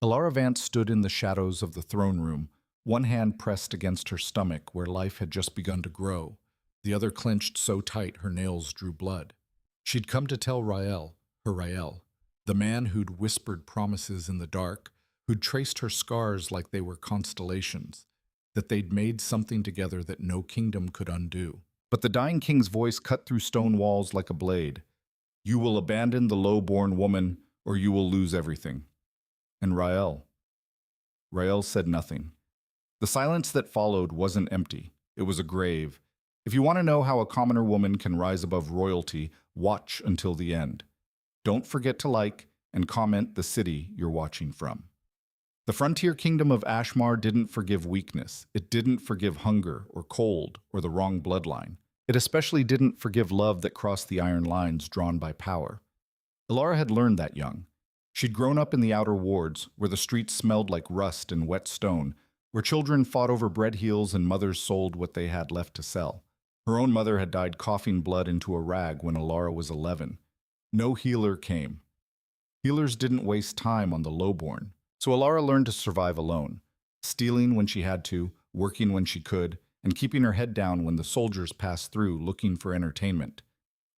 Elara Vance stood in the shadows of the throne room, one hand pressed against her stomach where life had just begun to grow, the other clenched so tight her nails drew blood. She'd come to tell Rael, the man who'd whispered promises in the dark, who'd traced her scars like they were constellations, that they'd made something together that no kingdom could undo. But the dying king's voice cut through stone walls like a blade. You will abandon the low-born woman, or you will lose everything. And Rael said nothing. The silence that followed wasn't empty. It was a grave. If you want to know how a commoner woman can rise above royalty, watch until the end. Don't forget to like and comment the city you're watching from. The frontier kingdom of Ashmar didn't forgive weakness. It didn't forgive hunger or cold or the wrong bloodline. It especially didn't forgive love that crossed the iron lines drawn by power. Elara had learned that young. She'd grown up in the outer wards, where the streets smelled like rust and wet stone, where children fought over bread heels and mothers sold what they had left to sell. Her own mother had died coughing blood into a rag when Elara was 11. No healer came. Healers didn't waste time on the lowborn, so Elara learned to survive alone, stealing when she had to, working when she could, and keeping her head down when the soldiers passed through looking for entertainment.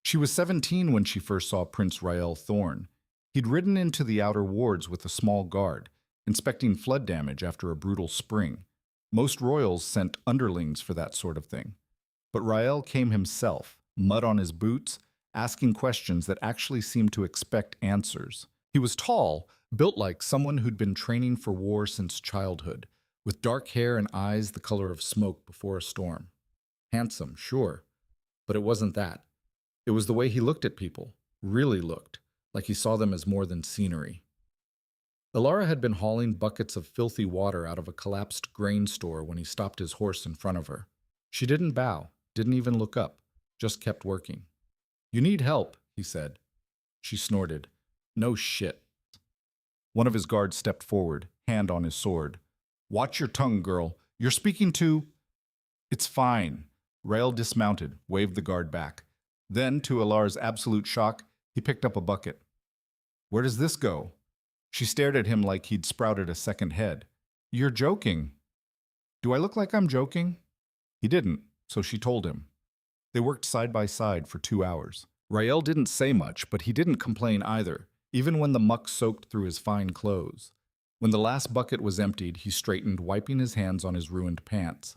She was 17 when she first saw Prince Rael Thorn. He'd ridden into the outer wards with a small guard, inspecting flood damage after a brutal spring. Most royals sent underlings for that sort of thing. But Rael came himself, mud on his boots, asking questions that actually seemed to expect answers. He was tall, built like someone who'd been training for war since childhood, with dark hair and eyes the color of smoke before a storm. Handsome, sure, but it wasn't that. It was the way he looked at people, really looked, like he saw them as more than scenery. Elara had been hauling buckets of filthy water out of a collapsed grain store when he stopped his horse in front of her. She didn't bow, didn't even look up, just kept working. You need help, he said. She snorted. No shit. One of his guards stepped forward, hand on his sword. Watch your tongue, girl. You're speaking to... It's fine. Rael dismounted, waved the guard back. Then, to Elara's absolute shock, he picked up a bucket. Where does this go? She stared at him like he'd sprouted a second head. You're joking. Do I look like I'm joking? He didn't, so she told him. They worked side by side for 2 hours. Rael didn't say much, but he didn't complain either, even when the muck soaked through his fine clothes. When the last bucket was emptied, he straightened, wiping his hands on his ruined pants.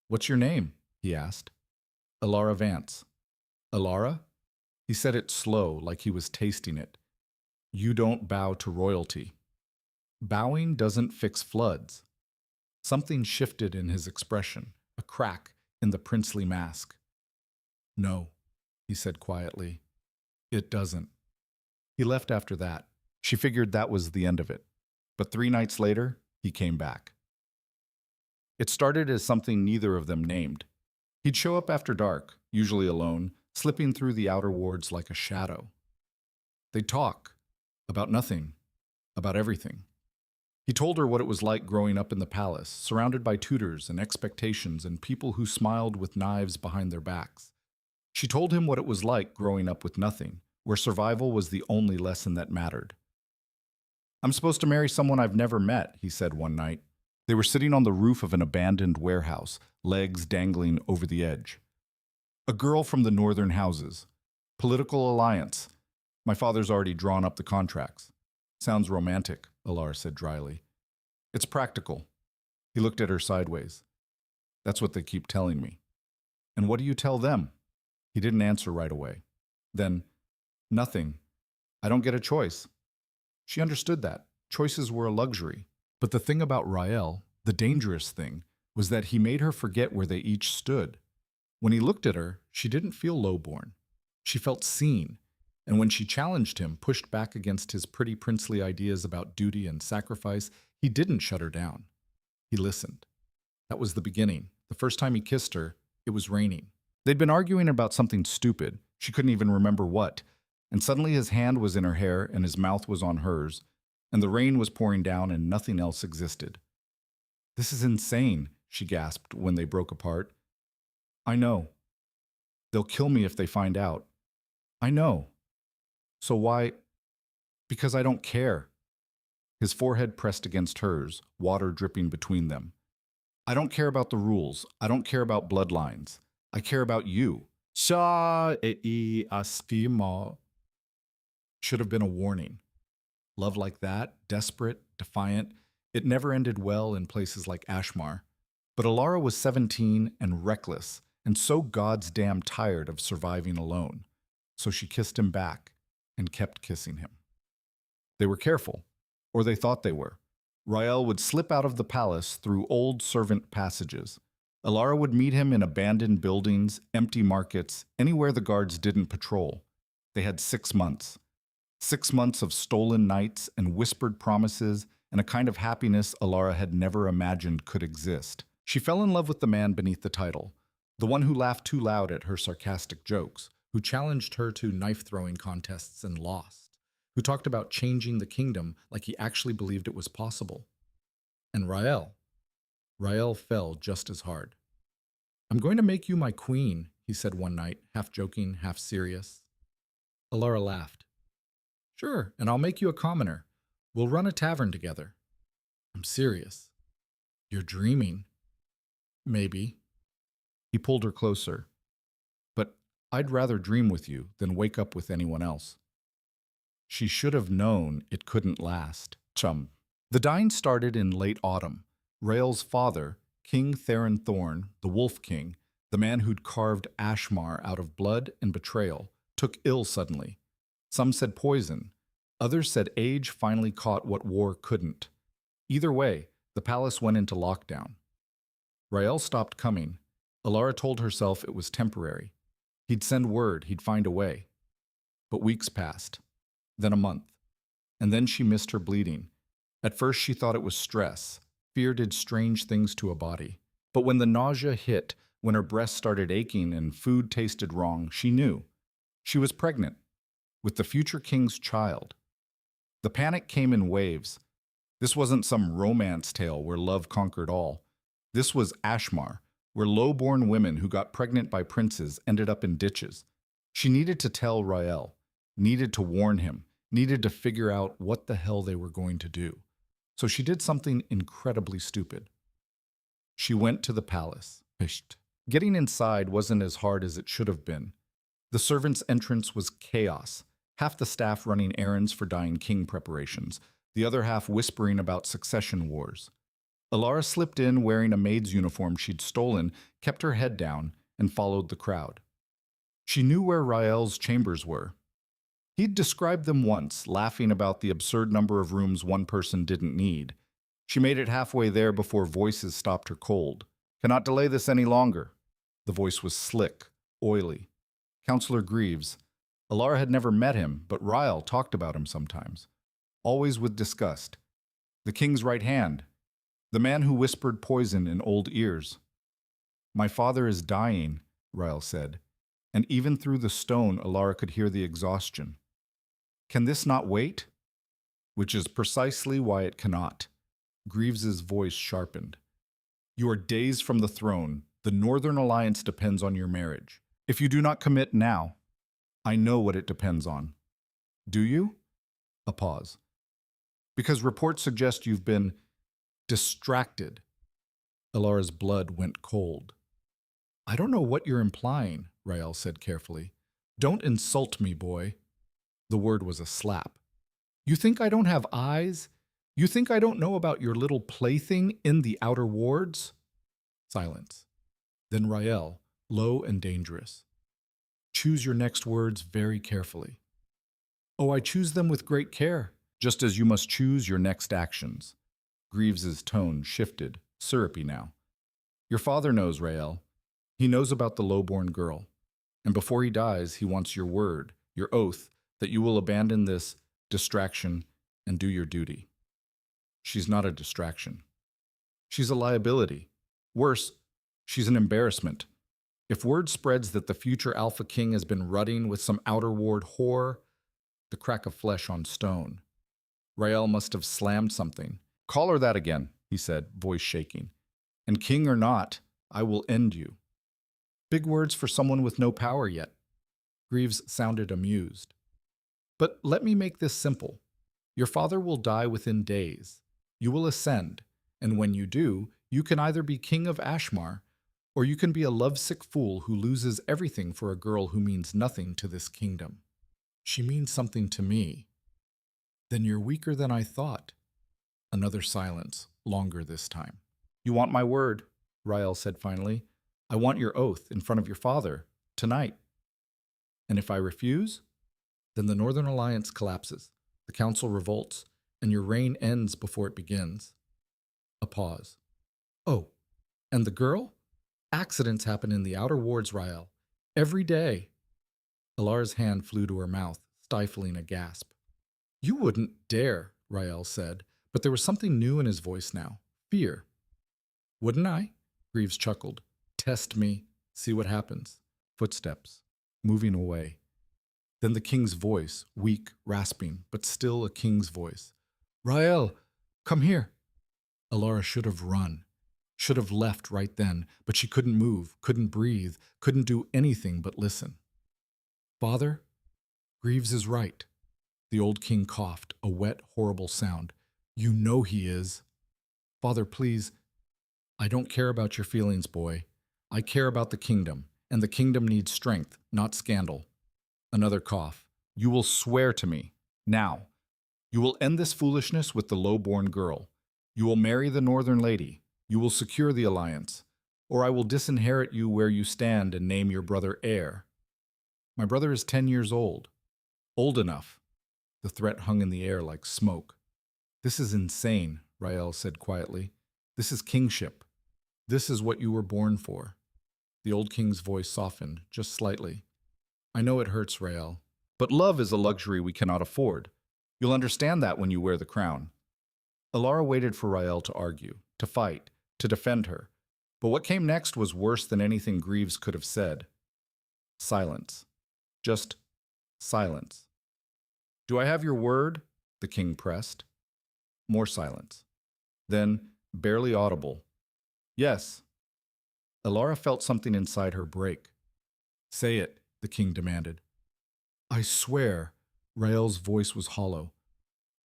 What's your name? He asked. Elara Vance. Elara? He said it slow, like he was tasting it. You don't bow to royalty. Bowing doesn't fix floods. Something shifted in his expression, a crack in the princely mask. No, he said quietly. It doesn't. He left after that. She figured that was the end of it. But 3 nights later, he came back. It started as something neither of them named. He'd show up after dark, usually alone, slipping through the outer wards like a shadow. They'd talk. About nothing. About everything. He told her what it was like growing up in the palace, surrounded by tutors and expectations and people who smiled with knives behind their backs. She told him what it was like growing up with nothing, where survival was the only lesson that mattered. I'm supposed to marry someone I've never met, he said one night. They were sitting on the roof of an abandoned warehouse, legs dangling over the edge. A girl from the northern houses. Political alliance. My father's already drawn up the contracts. Sounds romantic, Elara said dryly. It's practical. He looked at her sideways. That's what they keep telling me. And what do you tell them? He didn't answer right away. Then, nothing. I don't get a choice. She understood that. Choices were a luxury. But the thing about Rael, the dangerous thing, was that he made her forget where they each stood. When he looked at her, she didn't feel lowborn. She felt seen. And when she challenged him, pushed back against his pretty princely ideas about duty and sacrifice, he didn't shut her down. He listened. That was the beginning. The first time he kissed her, it was raining. They'd been arguing about something stupid. She couldn't even remember what. And suddenly his hand was in her hair and his mouth was on hers, and the rain was pouring down and nothing else existed. This is insane, she gasped when they broke apart. I know. They'll kill me if they find out. I know. So why? Because I don't care. his forehead pressed against hers, water dripping between them. I don't care about the rules. I don't care about bloodlines. I care about you. Sha e astima should have been a warning. Love like that, desperate, defiant, it never ended well in places like Ashmar. But Elara was 17 and reckless, and so God's damn tired of surviving alone. So she kissed him back and kept kissing him. They were careful, or they thought they were. Rael would slip out of the palace through old servant passages. Elara would meet him in abandoned buildings, empty markets, anywhere the guards didn't patrol. They had 6 months. 6 months of stolen nights and whispered promises and a kind of happiness Elara had never imagined could exist. She fell in love with the man beneath the title, the one who laughed too loud at her sarcastic jokes, who challenged her to knife-throwing contests and lost, who talked about changing the kingdom like he actually believed it was possible. And Rael fell just as hard. I'm going to make you my queen, he said one night, half joking, half serious. Elara laughed. Sure, and I'll make you a commoner. We'll run a tavern together. I'm serious. You're dreaming. Maybe. He pulled her closer. But I'd rather dream with you than wake up with anyone else. She should have known it couldn't last. Chum. The dying started in late autumn. Rael's father, King Theron Thorn, the Wolf King, the man who'd carved Ashmar out of blood and betrayal, took ill suddenly. Some said poison. Others said age finally caught what war couldn't. Either way, the palace went into lockdown. Rael stopped coming. Elara told herself it was temporary. He'd send word, he'd find a way. But weeks passed. Then a month. And then she missed her bleeding. At first she thought it was stress. Fear did strange things to a body. But when the nausea hit, when her breast started aching and food tasted wrong, she knew. She was pregnant. With the future king's child. The panic came in waves. This wasn't some romance tale where love conquered all. This was Ashmar, where low-born women who got pregnant by princes ended up in ditches. She needed to tell Rael, needed to warn him, needed to figure out what the hell they were going to do. So she did something incredibly stupid. She went to the palace. Getting inside wasn't as hard as it should have been. The servants' entrance was chaos. Half the staff running errands for dying king preparations, the other half whispering about succession wars. Elara slipped in wearing a maid's uniform she'd stolen, kept her head down, and followed the crowd. She knew where Rael's chambers were. He'd described them once, laughing about the absurd number of rooms one person didn't need. She made it halfway there before voices stopped her cold. Cannot delay this any longer. The voice was slick, oily. Counselor Greaves. Elara had never met him, but Rael talked about him sometimes. Always with disgust. The king's right hand. The man who whispered poison in old ears. My father is dying, Rael said, and even through the stone Elara could hear the exhaustion. Can this not wait? Which is precisely why it cannot. Greaves's voice sharpened. You are days from the throne. The Northern Alliance depends on your marriage. If you do not commit now, I know what it depends on. Do you? A pause. Because reports suggest you've been distracted. Elara's blood went cold. I don't know what you're implying, Rael said carefully. Don't insult me, boy. The word was a slap. You think I don't have eyes? You think I don't know about your little plaything in the outer wards? Silence. Then Rael, low and dangerous. Choose your next words very carefully. Oh, I choose them with great care, just as you must choose your next actions. Greaves's tone shifted, syrupy now. Your father knows, Rael. He knows about the lowborn girl. And before he dies, he wants your word, your oath, that you will abandon this distraction and do your duty. She's not a distraction. She's a liability. Worse, she's an embarrassment. If word spreads that the future Alpha King has been rutting with some outer ward whore, the crack of flesh on stone. Rael must have slammed something. Call her that again, he said, voice shaking. And king or not, I will end you. Big words for someone with no power yet. Greaves sounded amused. But let me make this simple. Your father will die within days. You will ascend, and when you do, you can either be king of Ashmar, or you can be a lovesick fool who loses everything for a girl who means nothing to this kingdom. She means something to me. Then you're weaker than I thought. Another silence, longer this time. You want my word, Rael said finally. I want your oath in front of your father, tonight. And if I refuse, then the Northern Alliance collapses, the council revolts, and your reign ends before it begins. A pause. Oh, and the girl? Accidents happen in the outer wards, Rael. Every day. Elara's hand flew to her mouth, stifling a gasp. You wouldn't dare, Rael said, but there was something new in his voice now. Fear. Wouldn't I? Greaves chuckled. Test me. See what happens. Footsteps. Moving away. Then the king's voice, weak, rasping, but still a king's voice. Rael, come here. Elara should have run. Should have left right then, but she couldn't move, couldn't breathe, couldn't do anything but listen. Father, Greaves is right. The old king coughed, a wet, horrible sound. You know he is. Father, please. I don't care about your feelings, boy. I care about the kingdom, and the kingdom needs strength, not scandal. Another cough. You will swear to me. Now. You will end this foolishness with the low-born girl. You will marry the northern lady. You will secure the alliance. Or I will disinherit you where you stand and name your brother heir. My brother is 10 years old. Old enough. The threat hung in the air like smoke. This is insane, Rael said quietly. This is kingship. This is what you were born for. The old king's voice softened, just slightly. I know it hurts, Rael, but love is a luxury we cannot afford. You'll understand that when you wear the crown. Elara waited for Rael to argue, to fight, to defend her. But what came next was worse than anything Greaves could have said. Silence. Just silence. Do I have your word? The king pressed. More silence. Then, barely audible. Yes. Elara felt something inside her break. Say it, the king demanded. I swear, Rael's voice was hollow.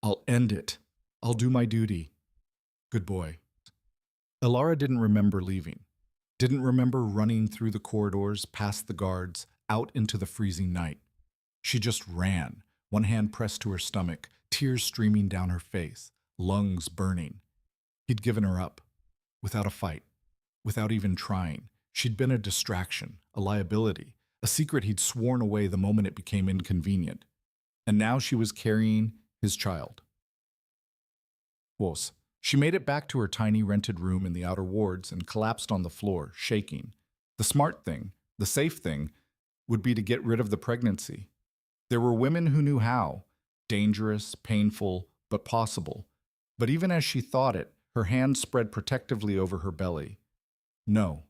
I'll end it. I'll do my duty. Good boy. Elara didn't remember leaving. Didn't remember running through the corridors, past the guards, out into the freezing night. She just ran, one hand pressed to her stomach, tears streaming down her face, lungs burning. He'd given her up, without a fight, without even trying. She'd been a distraction, a liability, a secret he'd sworn away the moment it became inconvenient. And now she was carrying his child. Wos. She made it back to her tiny rented room in the outer wards and collapsed on the floor, shaking. The smart thing, the safe thing, would be to get rid of the pregnancy. There were women who knew how. Dangerous, painful, but possible. But even as she thought it, her hand spread protectively over her belly. No.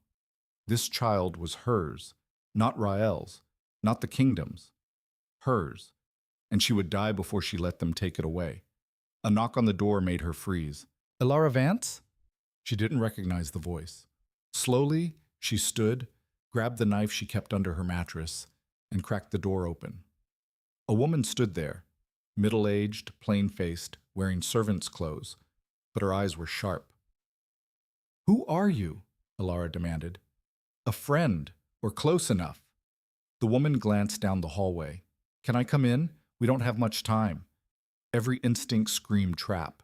This child was hers, not Rael's, not the kingdom's. Hers. And she would die before she let them take it away. A knock on the door made her freeze. Elara Vance? She didn't recognize the voice. Slowly, she stood, grabbed the knife she kept under her mattress, and cracked the door open. A woman stood there, middle-aged, plain-faced, wearing servant's clothes, but her eyes were sharp. Who are you? Elara demanded. A friend, or close enough. The woman glanced down the hallway. Can I come in? We don't have much time. Every instinct screamed trap,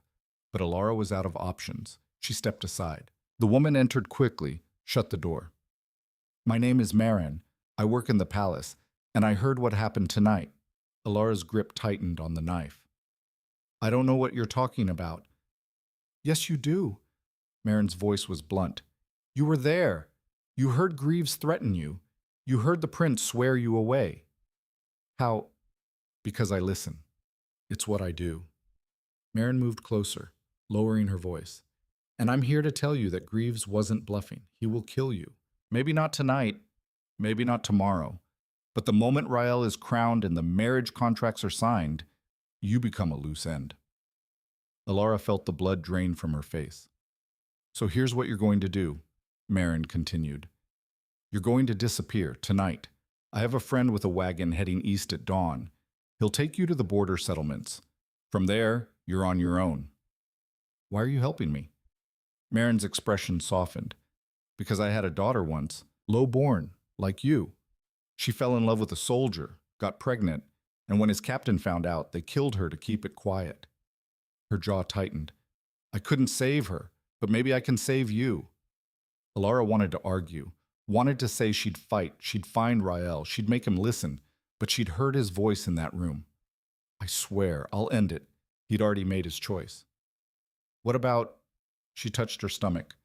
but Elara was out of options. She stepped aside. The woman entered quickly, shut the door. My name is Marin. I work in the palace, and I heard what happened tonight. Elara's grip tightened on the knife. I don't know what you're talking about. Yes, you do. Marin's voice was blunt. You were there. You heard Greaves threaten you. You heard the prince swear you away. How? Because I listen. It's what I do. Marin moved closer, lowering her voice. And I'm here to tell you that Greaves wasn't bluffing. He will kill you. Maybe not tonight, maybe not tomorrow. But the moment Rael is crowned and the marriage contracts are signed, you become a loose end. Elara felt the blood drain from her face. So here's what you're going to do, Marin continued. You're going to disappear tonight. I have a friend with a wagon heading east at dawn. He'll take you to the border settlements. From there, you're on your own. Why are you helping me? Marin's expression softened. Because I had a daughter once, low-born, like you. She fell in love with a soldier, got pregnant, and when his captain found out, they killed her to keep it quiet. Her jaw tightened. I couldn't save her, but maybe I can save you. Elara wanted to argue, wanted to say she'd fight, she'd find Rael, she'd make him listen, but she'd heard his voice in that room. I swear, I'll end it. He'd already made his choice. What about... She touched her stomach.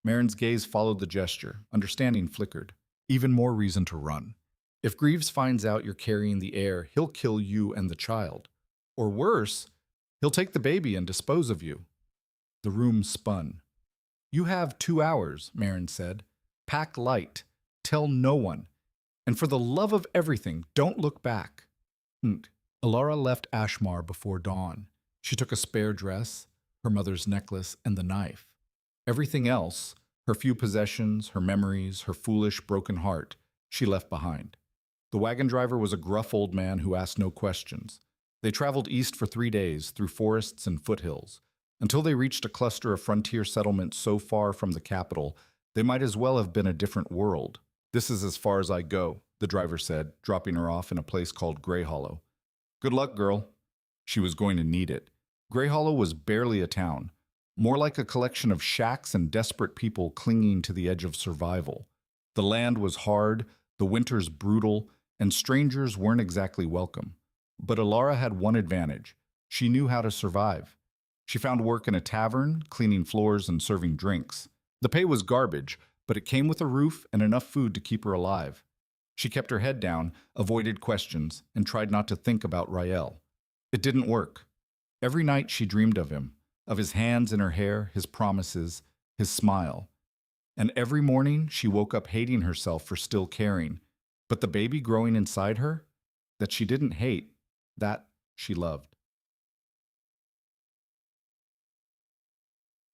Marin's gaze followed the gesture. Understanding flickered. Even more reason to run. If Greaves finds out you're carrying the heir, he'll kill you and the child. Or worse, he'll take the baby and dispose of you. The room spun. You have 2 hours, Marin said. Pack light. Tell no one. And for the love of everything, don't look back. Elara left Ashmar before dawn. She took a spare dress, her mother's necklace, and the knife. Everything else, her few possessions, her memories, her foolish, broken heart, she left behind. The wagon driver was a gruff old man who asked no questions. They traveled east for 3 days, through forests and foothills, until they reached a cluster of frontier settlements so far from the capital, they might as well have been a different world. This is as far as I go, the driver said, dropping her off in a place called Grey Hollow. Good luck, girl. She was going to need it. Grey Hollow was barely a town, more like a collection of shacks and desperate people clinging to the edge of survival. The land was hard, the winters brutal, and strangers weren't exactly welcome. But Elara had one advantage. She knew how to survive. She found work in a tavern, cleaning floors and serving drinks. The pay was garbage, but it came with a roof and enough food to keep her alive. She kept her head down, avoided questions, and tried not to think about Rael. It didn't work. Every night she dreamed of him, of his hands in her hair, his promises, his smile. And every morning she woke up hating herself for still caring. But the baby growing inside her, that she didn't hate, that she loved.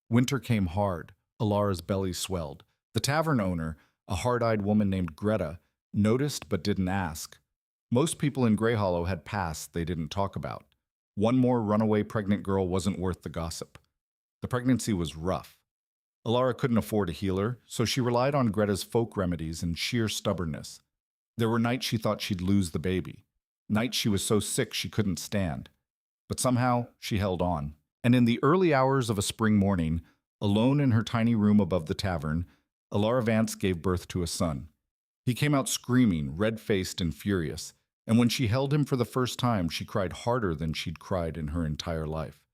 Winter came hard. Elara's belly swelled. The tavern owner, a hard-eyed woman named Greta, noticed but didn't ask. Most people in Grey Hollow had pasts they didn't talk about. One more runaway pregnant girl wasn't worth the gossip. The pregnancy was rough. Elara couldn't afford a healer, so she relied on Greta's folk remedies and sheer stubbornness. There were nights she thought she'd lose the baby. Nights she was so sick she couldn't stand. But somehow she held on. And in the early hours of a spring morning, alone in her tiny room above the tavern, Elara Vance gave birth to a son. He came out screaming, red-faced and furious, and when she held him for the first time, she cried harder than she'd cried in her entire life.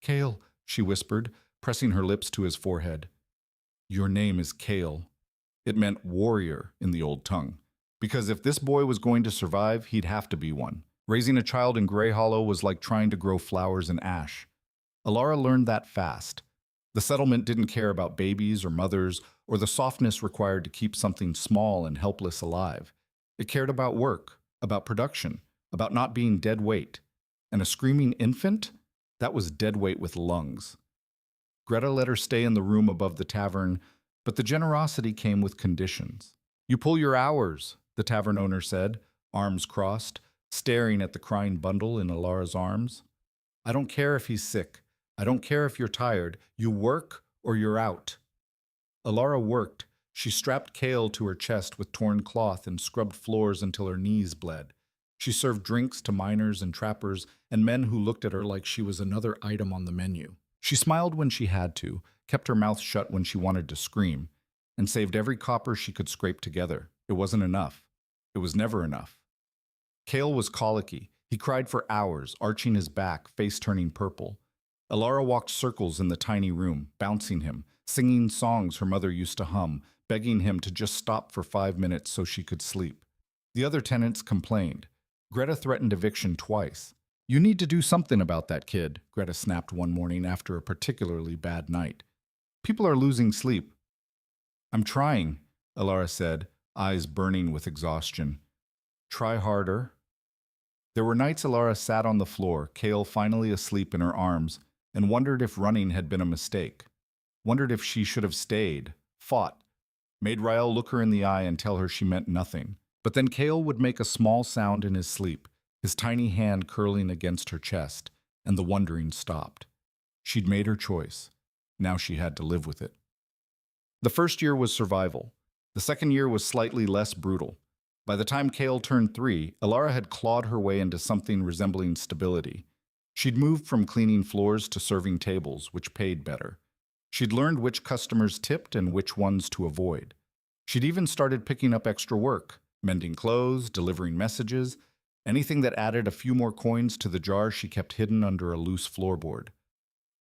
"Cale," she whispered, pressing her lips to his forehead. "Your name is Cale." It meant warrior in the old tongue, because if this boy was going to survive, he'd have to be one. Raising a child in Grey Hollow was like trying to grow flowers in ash. Elara learned that fast. The settlement didn't care about babies or mothers or the softness required to keep something small and helpless alive. It cared about work, about production, about not being dead weight. And a screaming infant? That was dead weight with lungs. Greta let her stay in the room above the tavern, but the generosity came with conditions. "You pull your hours," the tavern owner said, arms crossed, staring at the crying bundle in Elara's arms. "I don't care if he's sick. I don't care if you're tired. You work or you're out." Elara worked. She strapped Cale to her chest with torn cloth and scrubbed floors until her knees bled. She served drinks to miners and trappers and men who looked at her like she was another item on the menu. She smiled when she had to, kept her mouth shut when she wanted to scream, and saved every copper she could scrape together. It wasn't enough. It was never enough. Cale was colicky. He cried for hours, arching his back, face turning purple. Elara walked circles in the tiny room, bouncing him, singing songs her mother used to hum, begging him to just stop for 5 minutes so she could sleep. The other tenants complained. Greta threatened eviction twice. "You need to do something about that kid," Greta snapped one morning after a particularly bad night. "People are losing sleep." "I'm trying," Elara said, eyes burning with exhaustion. "Try harder." There were nights Elara sat on the floor, Cale finally asleep in her arms, and wondered if running had been a mistake. Wondered if she should have stayed, fought, made Rael look her in the eye and tell her she meant nothing. But then Cale would make a small sound in his sleep, his tiny hand curling against her chest, and the wondering stopped. She'd made her choice. Now she had to live with it. The first year was survival. The second year was slightly less brutal. By the time Kale turned 3, Elara had clawed her way into something resembling stability. She'd moved from cleaning floors to serving tables, which paid better. She'd learned which customers tipped and which ones to avoid. She'd even started picking up extra work, mending clothes, delivering messages, anything that added a few more coins to the jar she kept hidden under a loose floorboard.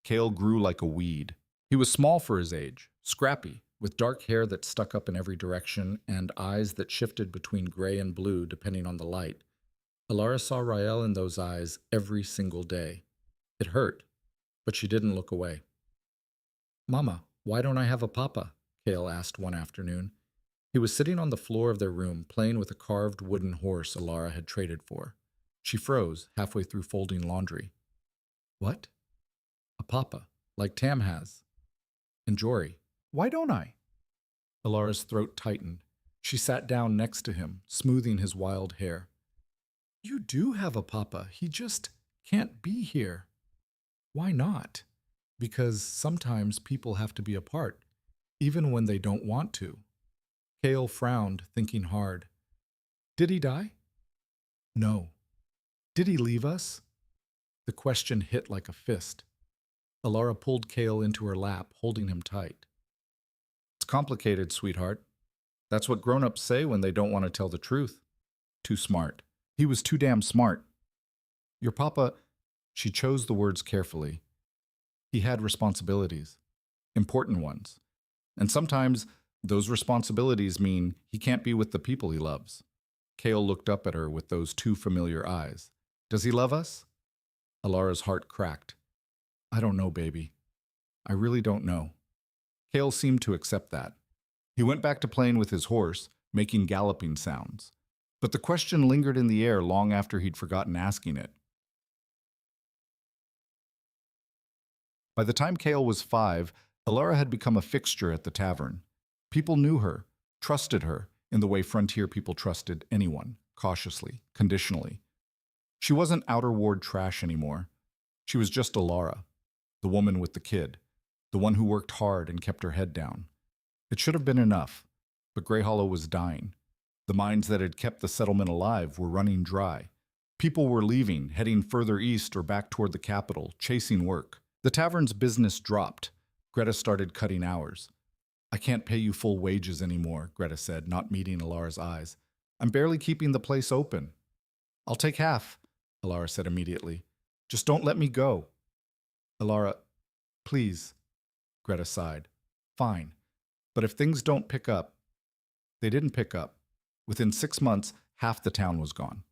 Kale grew like a weed. He was small for his age, scrappy, with dark hair that stuck up in every direction and eyes that shifted between gray and blue depending on the light. Elara saw Rael in those eyes every single day. It hurt, but she didn't look away. "Mama, why don't I have a papa?" Kale asked one afternoon. He was sitting on the floor of their room playing with a carved wooden horse Elara had traded for. She froze halfway through folding laundry. "What?" "A papa, like Tam has." "And Jory. Why don't I?" Elara's throat tightened. She sat down next to him, smoothing his wild hair. "You do have a papa. He just can't be here." "Why not?" "Because sometimes people have to be apart, even when they don't want to." Kale frowned, thinking hard. "Did he die?" "No." "Did he leave us?" The question hit like a fist. Elara pulled Kale into her lap, holding him tight. "It's complicated, sweetheart. That's what grown-ups say when they don't want to tell the truth. Too smart. He was too damn smart. Your papa," she chose the words carefully, "he had responsibilities. Important ones. And sometimes those responsibilities mean he can't be with the people he loves." Kale looked up at her with those two familiar eyes. "Does he love us?" Elara's heart cracked. "I don't know, baby. I really don't know." Kale seemed to accept that. He went back to playing with his horse, making galloping sounds. But the question lingered in the air long after he'd forgotten asking it. By the time Kale was 5, Elara had become a fixture at the tavern. People knew her, trusted her, in the way frontier people trusted anyone, cautiously, conditionally. She wasn't outer ward trash anymore. She was just Elara, the woman with the kid, the one who worked hard and kept her head down. It should have been enough, but Grey Hollow was dying. The mines that had kept the settlement alive were running dry. People were leaving, heading further east or back toward the capital, chasing work. The tavern's business dropped. Greta started cutting hours. "I can't pay you full wages anymore," Greta said, not meeting Elara's eyes. "I'm barely keeping the place open." "I'll take half," Elara said immediately. "Just don't let me go." "Elara, please," Greta sighed. "Fine. But if things don't pick up..." They didn't pick up. Within 6 months, half the town was gone.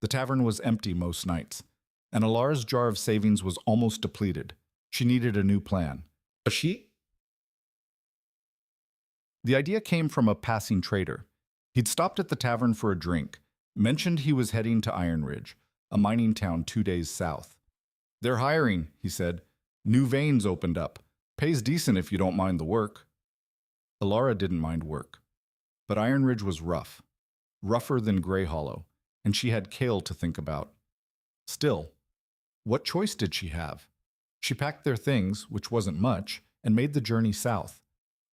The tavern was empty most nights, and Elara's jar of savings was almost depleted. She needed a new plan. The idea came from a passing trader. He'd stopped at the tavern for a drink, mentioned he was heading to Iron Ridge, a mining town 2 days south. "They're hiring," he said. "New veins opened up. Pays decent if you don't mind the work." Elara didn't mind work. But Iron Ridge was rough. Rougher than Grey Hollow, and she had Kale to think about. Still, what choice did she have? She packed their things, which wasn't much, and made the journey south.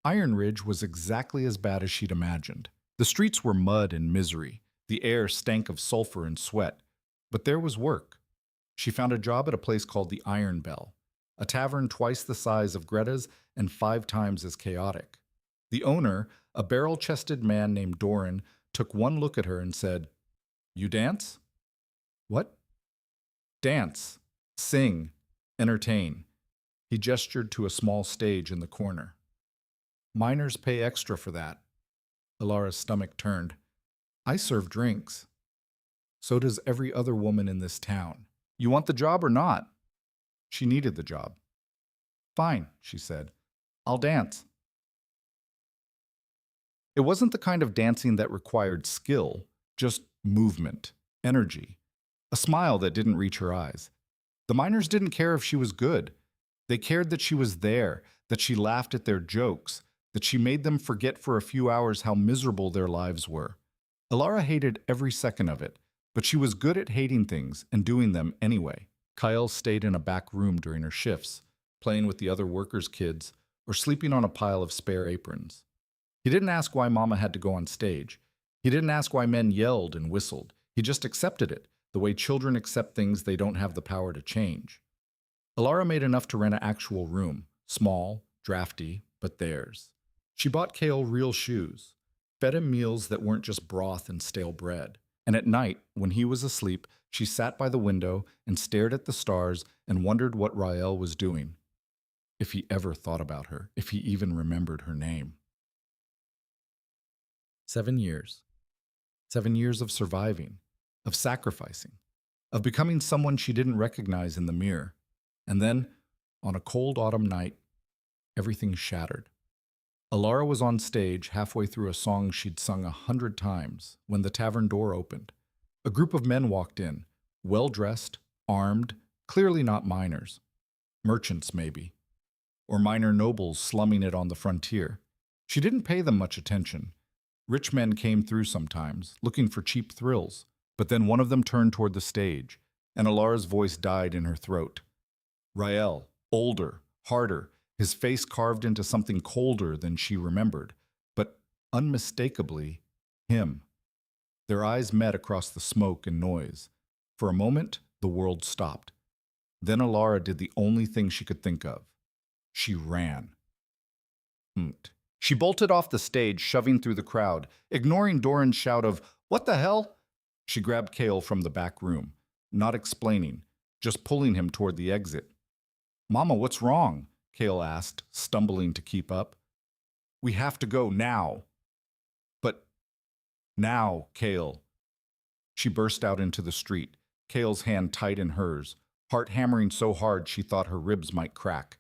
Iron Ridge was exactly as bad as she'd imagined. The streets were mud and misery. The air stank of sulfur and sweat. But there was work. She found a job at a place called the Iron Bell, a tavern twice the size of Greta's and 5 times as chaotic. The owner, a barrel-chested man named Doran, took one look at her and said, "You dance?" "What?" "Dance. Sing. Entertain." He gestured to a small stage in the corner. "Miners pay extra for that." Elara's stomach turned. "I serve drinks." "So does every other woman in this town. You want the job or not?" She needed the job. "Fine," she said. "I'll dance." It wasn't the kind of dancing that required skill, just movement, energy, a smile that didn't reach her eyes. The miners didn't care if she was good. They cared that she was there, that she laughed at their jokes, that she made them forget for a few hours how miserable their lives were. Elara hated every second of it, but she was good at hating things and doing them anyway. Kyle stayed in a back room during her shifts, playing with the other workers' kids or sleeping on a pile of spare aprons. He didn't ask why Mama had to go on stage. He didn't ask why men yelled and whistled. He just accepted it, the way children accept things they don't have the power to change. Elara made enough to rent an actual room, small, drafty, but theirs. She bought Kale real shoes, fed him meals that weren't just broth and stale bread. And at night, when he was asleep, she sat by the window and stared at the stars and wondered what Rael was doing. If he ever thought about her, if he even remembered her name. 7 years. 7 years of surviving, of sacrificing, of becoming someone she didn't recognize in the mirror. And then, on a cold autumn night, everything shattered. Elara was on stage halfway through a song she'd sung 100 times when the tavern door opened. A group of men walked in, well-dressed, armed, clearly not miners. Merchants, maybe. Or minor nobles slumming it on the frontier. She didn't pay them much attention. Rich men came through sometimes, looking for cheap thrills, but then one of them turned toward the stage, and Elara's voice died in her throat. Rael, older, harder, his face carved into something colder than she remembered, but unmistakably him. Their eyes met across the smoke and noise. For a moment, the world stopped. Then Elara did the only thing she could think of. She ran. She bolted off the stage, shoving through the crowd, ignoring Doran's shout of, "What the hell?" She grabbed Kale from the back room, not explaining, just pulling him toward the exit. "Mama, what's wrong?" Kale asked, stumbling to keep up. "We have to go now." "But now, Kale." She burst out into the street, Kale's hand tight in hers, heart hammering so hard she thought her ribs might crack.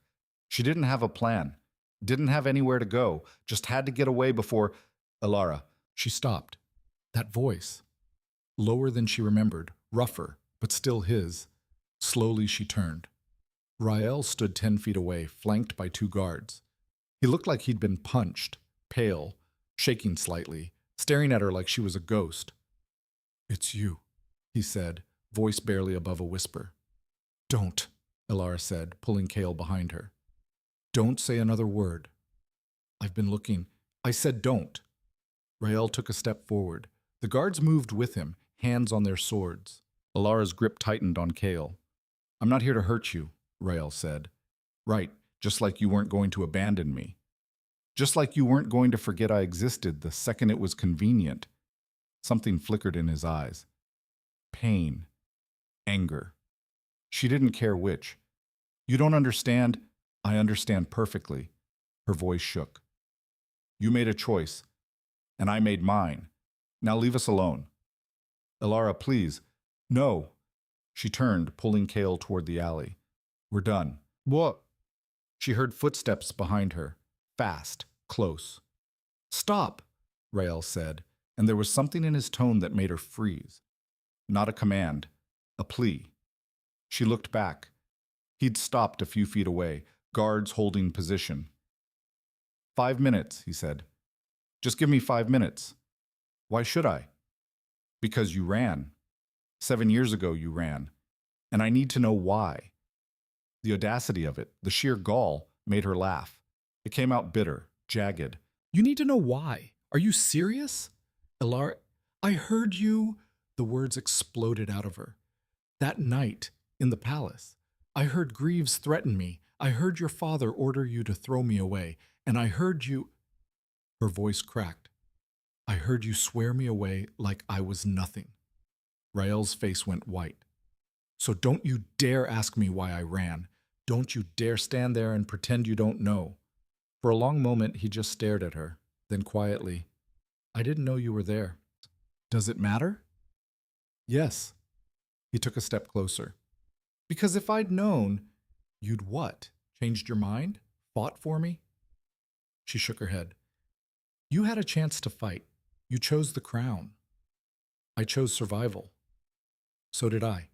She didn't have a plan, didn't have anywhere to go, just had to get away before... Elara. She stopped. That voice. Lower than she remembered, rougher, but still his. Slowly she turned. Rael stood 10 feet away, flanked by 2 guards. He looked like he'd been punched, pale, shaking slightly, staring at her like she was a ghost. "It's you," he said, voice barely above a whisper. "Don't," Elara said, pulling Kale behind her. "Don't say another word. I've been looking. I said don't." Rael took a step forward. The guards moved with him, hands on their swords. Elara's grip tightened on Kale. "I'm not here to hurt you," Rael said. "Right, just like you weren't going to abandon me. Just like you weren't going to forget I existed the second it was convenient." Something flickered in his eyes. Pain. Anger. She didn't care which. "You don't understand. I understand perfectly." Her voice shook. "You made a choice, and I made mine. Now leave us alone." "Elara, please." "No." She turned, pulling Kale toward the alley. "We're done." "What?" She heard footsteps behind her, fast, close. "Stop," Rael said, and there was something in his tone that made her freeze. Not a command, a plea. She looked back. He'd stopped a few feet away, guards holding position. "5 minutes," he said. "Just give me 5 minutes." "Why should I?" "Because you ran. 7 years ago you ran. And I need to know why." The audacity of it, the sheer gall, made her laugh. It came out bitter, jagged. "You need to know why? Are you serious?" "Elara, I heard you..." The words exploded out of her. "That night, in the palace, I heard Greaves threaten me. I heard your father order you to throw me away. And I heard you..." Her voice cracked. "I heard you swear me away like I was nothing." Rael's face went white. "So don't you dare ask me why I ran. Don't you dare stand there and pretend you don't know." For a long moment, he just stared at her. Then quietly, "I didn't know you were there. Does it matter?" "Yes." He took a step closer. "Because if I'd known..." "You'd what? Changed your mind? Fought for me?" She shook her head. "You had a chance to fight. You chose the crown. I chose survival. So did I."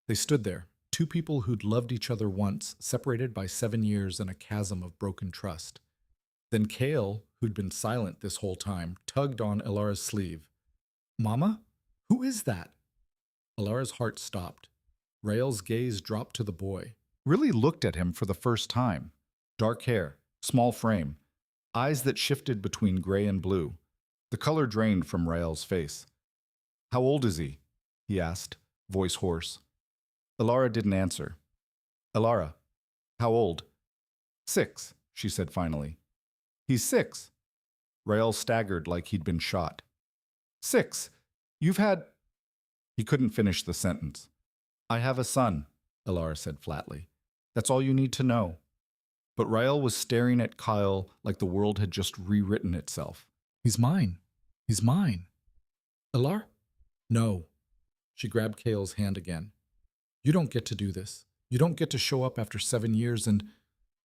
They stood there, 2 people who'd loved each other once, separated by 7 years and a chasm of broken trust. Then Kale, who'd been silent this whole time, tugged on Elara's sleeve. "Mama? Who is that?" Elara's heart stopped. Rael's gaze dropped to the boy. Really looked at him for the first time. Dark hair, small frame, eyes that shifted between gray and blue. The color drained from Rael's face. How old is he? He asked, voice hoarse. Elara didn't answer. Elara, how old? 6, she said finally. He's 6. Rael staggered like he'd been shot. 6? You've had... He couldn't finish the sentence. I have a son, Elara said flatly. That's all you need to know. But Rael was staring at Kyle like the world had just rewritten itself. He's mine. He's mine. Elara? No. She grabbed Kale's hand again. You don't get to do this. You don't get to show up after 7 years and...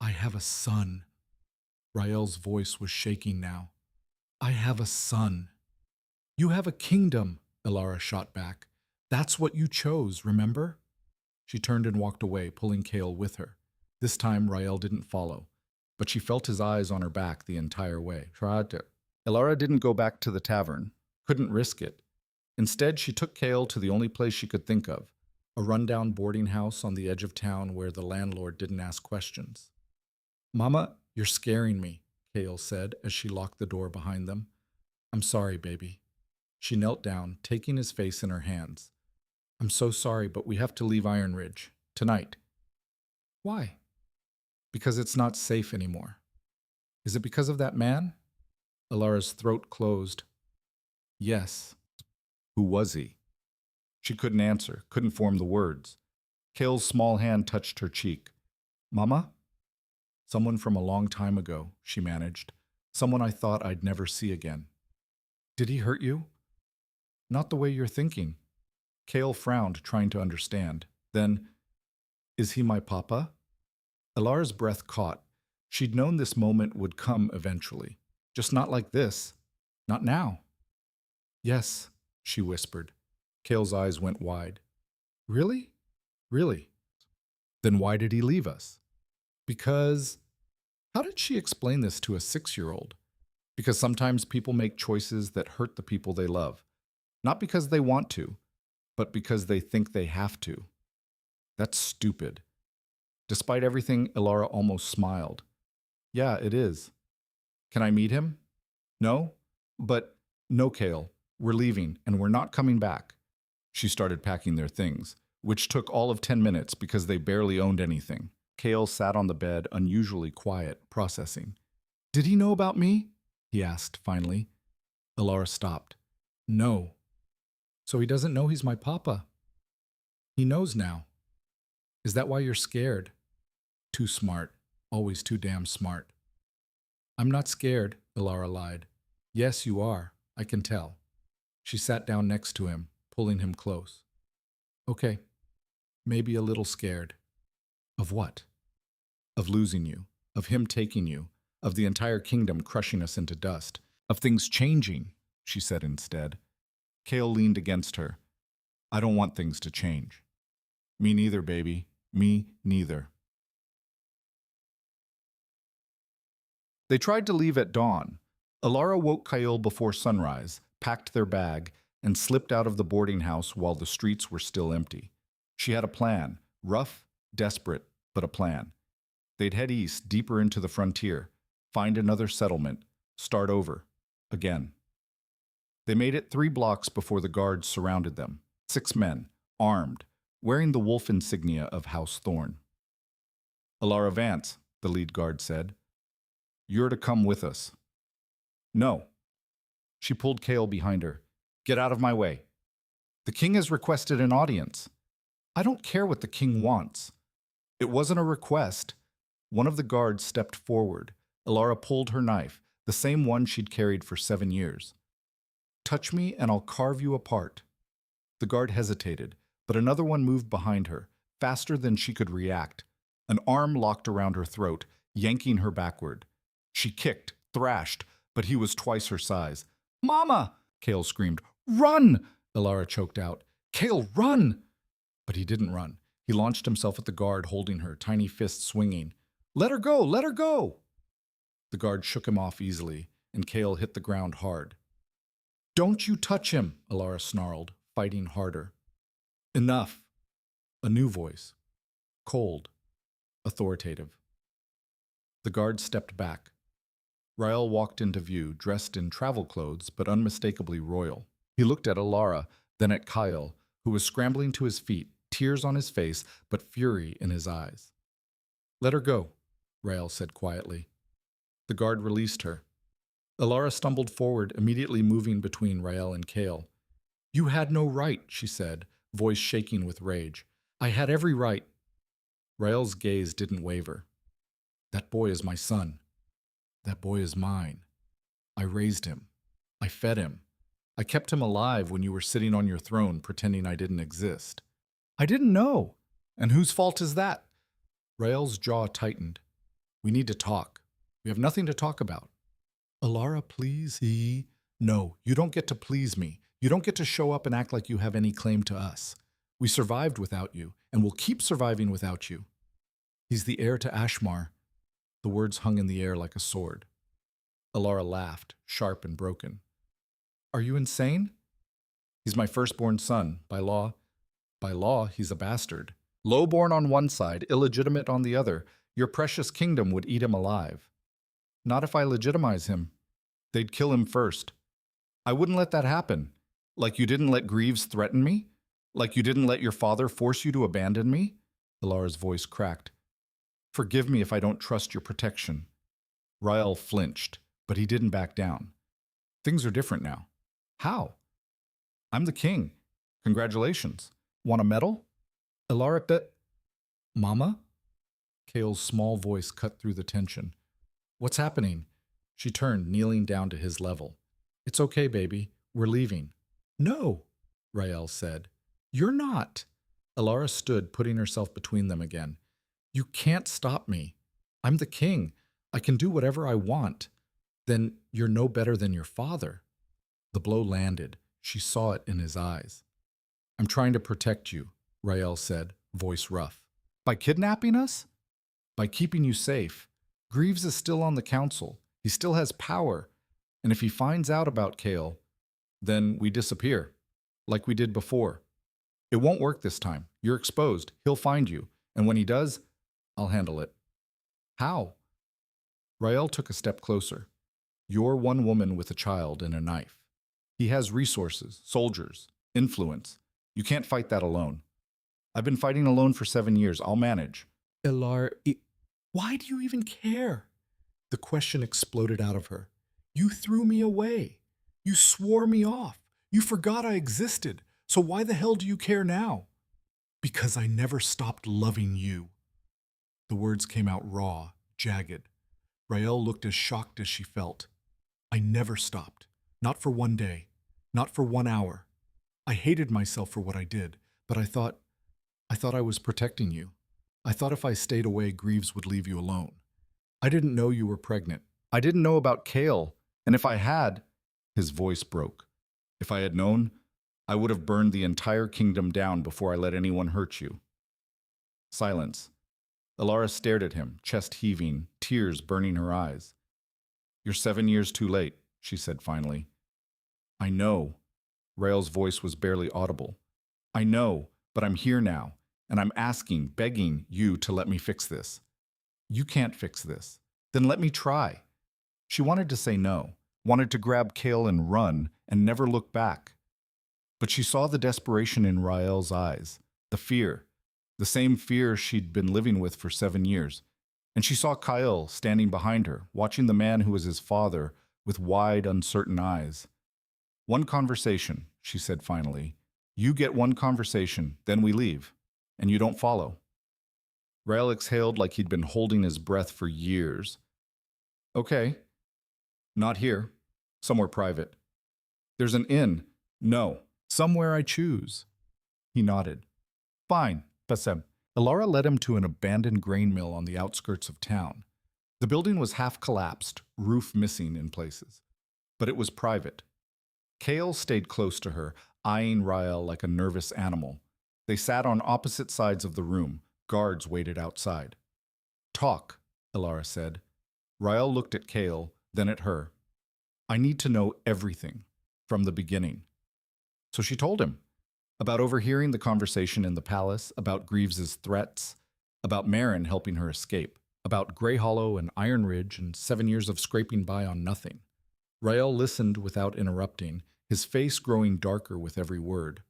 I have a son. Rael's voice was shaking now. I have a son. You have a kingdom, Elara shot back. That's what you chose, remember? She turned and walked away, pulling Kale with her. This time, Rael didn't follow, but she felt his eyes on her back the entire way. Elara didn't go back to the tavern, couldn't risk it. Instead, she took Kale to the only place she could think of, a rundown boarding house on the edge of town where the landlord didn't ask questions. Mama, you're scaring me, Kale said as she locked the door behind them. I'm sorry, baby. She knelt down, taking his face in her hands. I'm so sorry, but we have to leave Iron Ridge. Tonight. Why? Because it's not safe anymore. Is it because of that man? Elara's throat closed. Yes. Who was he? She couldn't answer, couldn't form the words. Kale's small hand touched her cheek. Mama? Someone from a long time ago, she managed. Someone I thought I'd never see again. Did he hurt you? Not the way you're thinking. Kale frowned, trying to understand. Then, is he my papa? Elara's breath caught. She'd known this moment would come eventually. Just not like this. Not now. Yes, she whispered. Kale's eyes went wide. Really? Really? Then why did he leave us? Because... How did she explain this to a 6-year-old? Because sometimes people make choices that hurt the people they love. Not because they want to, but because they think they have to. That's stupid. Despite everything, Elara almost smiled. Yeah, it is. Can I meet him? No? But no, Kale. We're leaving, and we're not coming back. She started packing their things, which took all of 10 minutes because they barely owned anything. Kale sat on the bed, unusually quiet, processing. Did he know about me? He asked, finally. Elara stopped. No. So he doesn't know he's my papa. He knows now. Is that why you're scared? Too smart. Always too damn smart. I'm not scared, Elara lied. Yes, you are. I can tell. She sat down next to him, pulling him close. Okay. Maybe a little scared. Of what? Of losing you. Of him taking you. Of the entire kingdom crushing us into dust. Of things changing, she said instead. Kale leaned against her. I don't want things to change. Me neither, baby. Me neither. They tried to leave at dawn. Elara woke Kyle before sunrise, packed their bag, and slipped out of the boarding house while the streets were still empty. She had a plan, rough, desperate, but a plan. They'd head east, deeper into the frontier, find another settlement, start over, again. They made it 3 blocks before the guards surrounded them. 6 men, armed, wearing the wolf insignia of House Thorn. Elara Vance, the lead guard said. You're to come with us. No. She pulled Kale behind her. Get out of my way. The king has requested an audience. I don't care what the king wants. It wasn't a request. One of the guards stepped forward. Elara pulled her knife, the same one she'd carried for 7 years. Touch me and I'll carve you apart. The guard hesitated, but another one moved behind her, faster than she could react. An arm locked around her throat, yanking her backward. She kicked, thrashed, but he was twice her size. Mama! Kale screamed. Run! Elara choked out. Kale, run! But he didn't run. He launched himself at the guard, holding her, tiny fists swinging. Let her go! Let her go! The guard shook him off easily, and Kale hit the ground hard. Don't you touch him, Elara snarled, fighting harder. Enough. A new voice. Cold. Authoritative. The guard stepped back. Rael walked into view, dressed in travel clothes, but unmistakably royal. He looked at Elara, then at Kyle, who was scrambling to his feet, tears on his face, but fury in his eyes. "Let her go," Rael said quietly. The guard released her. Elara stumbled forward, immediately moving between Rael and Kale. "You had no right," she said, voice shaking with rage. "I had every right." Rael's gaze didn't waver. "That boy is my son. That boy is mine. I raised him. I fed him. I kept him alive when you were sitting on your throne pretending I didn't exist. I didn't know. And whose fault is that?" Rael's jaw tightened. "We need to talk. We have nothing to talk about." "Elara, please, No, you don't get to please me. You don't get to show up and act like you have any claim to us. We survived without you, and we'll keep surviving without you. He's the heir to Ashmar." The words hung in the air like a sword. Elara laughed, sharp and broken. "Are you insane?" "He's my firstborn son. By law, he's a bastard. Lowborn on one side, illegitimate on the other. Your precious kingdom would eat him alive." "Not if I legitimize him. They'd kill him first." "I wouldn't let that happen. Like you didn't let Greaves threaten me? Like you didn't let your father force you to abandon me?" Elara's voice cracked. "Forgive me if I don't trust your protection." Rael flinched, but he didn't back down. "Things are different now." "How?" "I'm the king. Congratulations. Want a medal?" Elara, "Mama?" Kale's small voice cut through the tension. "What's happening?" She turned, kneeling down to his level. "It's okay, baby. We're leaving." "No," Rael said. "You're not." Elara stood, putting herself between them again. "You can't stop me. I'm the king. I can do whatever I want. Then you're no better than your father." The blow landed. She saw it in his eyes. "I'm trying to protect you," Rael said, voice rough. "By kidnapping us?" "By keeping you safe. Greaves is still on the council. He still has power. And if he finds out about Kale, then we disappear, like we did before. It won't work this time. You're exposed. He'll find you. And when he does, I'll handle it." "How?" Rael took a step closer. "You're one woman with a child and a knife. He has resources, soldiers, influence. You can't fight that alone. I've been fighting alone for 7 years. I'll manage." "Elara, why do you even care?" The question exploded out of her. "You threw me away. You swore me off. You forgot I existed. So why the hell do you care now?" "Because I never stopped loving you." The words came out raw, jagged. Rael looked as shocked as she felt. "I never stopped. Not for 1 day. Not for 1 hour. I hated myself for what I did, but I thought I was protecting you. I thought if I stayed away, Greaves would leave you alone. I didn't know you were pregnant. I didn't know about Kale. And if I had," his voice broke, "if I had known, I would have burned the entire kingdom down before I let anyone hurt you." Silence. Elara stared at him, chest heaving, tears burning her eyes. "You're 7 years too late," she said finally. "I know." Rael's voice was barely audible. "I know, but I'm here now, and I'm asking, begging you to let me fix this." "You can't fix this." "Then let me try." She wanted to say no, wanted to grab Kale and run, and never look back. But she saw the desperation in Rael's eyes, the fear, the same fear she'd been living with for 7 years. And she saw Kyle standing behind her, watching the man who was his father with wide, uncertain eyes. "One conversation," she said finally. "You get one conversation, then we leave, and you don't follow." Rael exhaled like he'd been holding his breath for years. "Okay. Not here. Somewhere private." "There's an inn." "No. Somewhere I choose." He nodded. "Fine, Bassem." Elara led him to an abandoned grain mill on the outskirts of town. The building was half collapsed, roof missing in places. But it was private. Kale stayed close to her, eyeing Rael like a nervous animal. They sat on opposite sides of the room. Guards waited outside. "Talk," Elara said. Rael looked at Kale, then at her. "I need to know everything, from the beginning." So she told him. About overhearing the conversation in the palace, about Greaves's threats, about Marin helping her escape, about Grey Hollow and Iron Ridge and 7 years of scraping by on nothing. Rael listened without interrupting, his face growing darker with every word.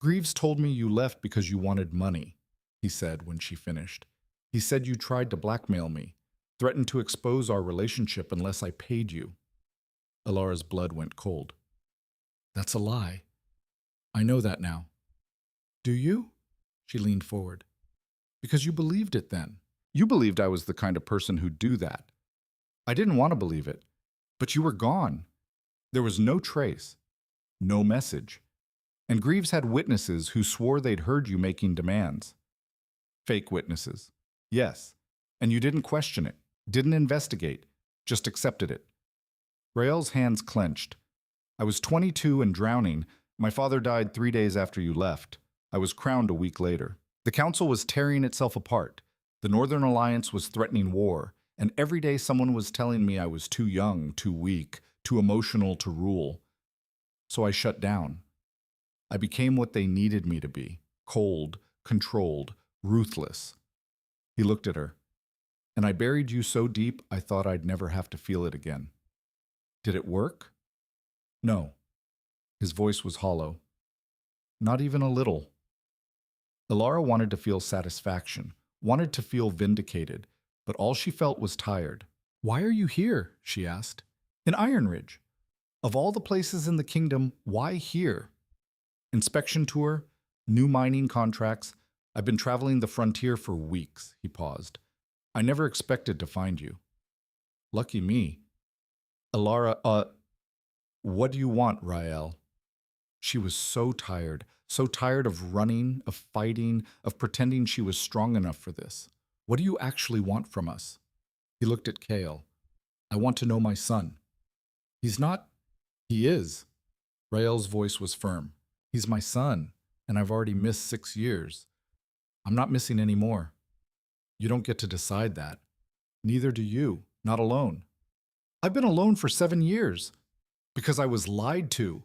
Greaves told me you left because you wanted money, he said when she finished. He said you tried to blackmail me, threatened to expose our relationship unless I paid you. Elara's blood went cold. That's a lie. I know that now. Do you? She leaned forward. Because you believed it then. You believed I was the kind of person who'd do that. I didn't want to believe it, but you were gone. There was no trace, no message. And Greaves had witnesses who swore they'd heard you making demands. Fake witnesses. Yes. And you didn't question it, didn't investigate, just accepted it. Rael's hands clenched. I was 22 and drowning. My father died 3 days after you left. I was crowned a week later. The council was tearing itself apart. The Northern Alliance was threatening war, and every day someone was telling me I was too young, too weak, too emotional to rule. So I shut down. I became what they needed me to be, cold, controlled, ruthless. He looked at her. And I buried you so deep I thought I'd never have to feel it again. Did it work? No. His voice was hollow. Not even a little. Elara wanted to feel satisfaction, wanted to feel vindicated, but all she felt was tired. Why are you here? She asked. In Iron Ridge. Of all the places in the kingdom, why here? Inspection tour, new mining contracts. I've been traveling the frontier for weeks, he paused. I never expected to find you. Lucky me. Elara, what do you want, Rael? She was so tired of running, of fighting, of pretending she was strong enough for this. What do you actually want from us? He looked at Kale. I want to know my son. He's not. He is. Rael's voice was firm. He's my son, and I've already missed 6 years. I'm not missing any more. You don't get to decide that. Neither do you, not alone. I've been alone for 7 years. Because I was lied to.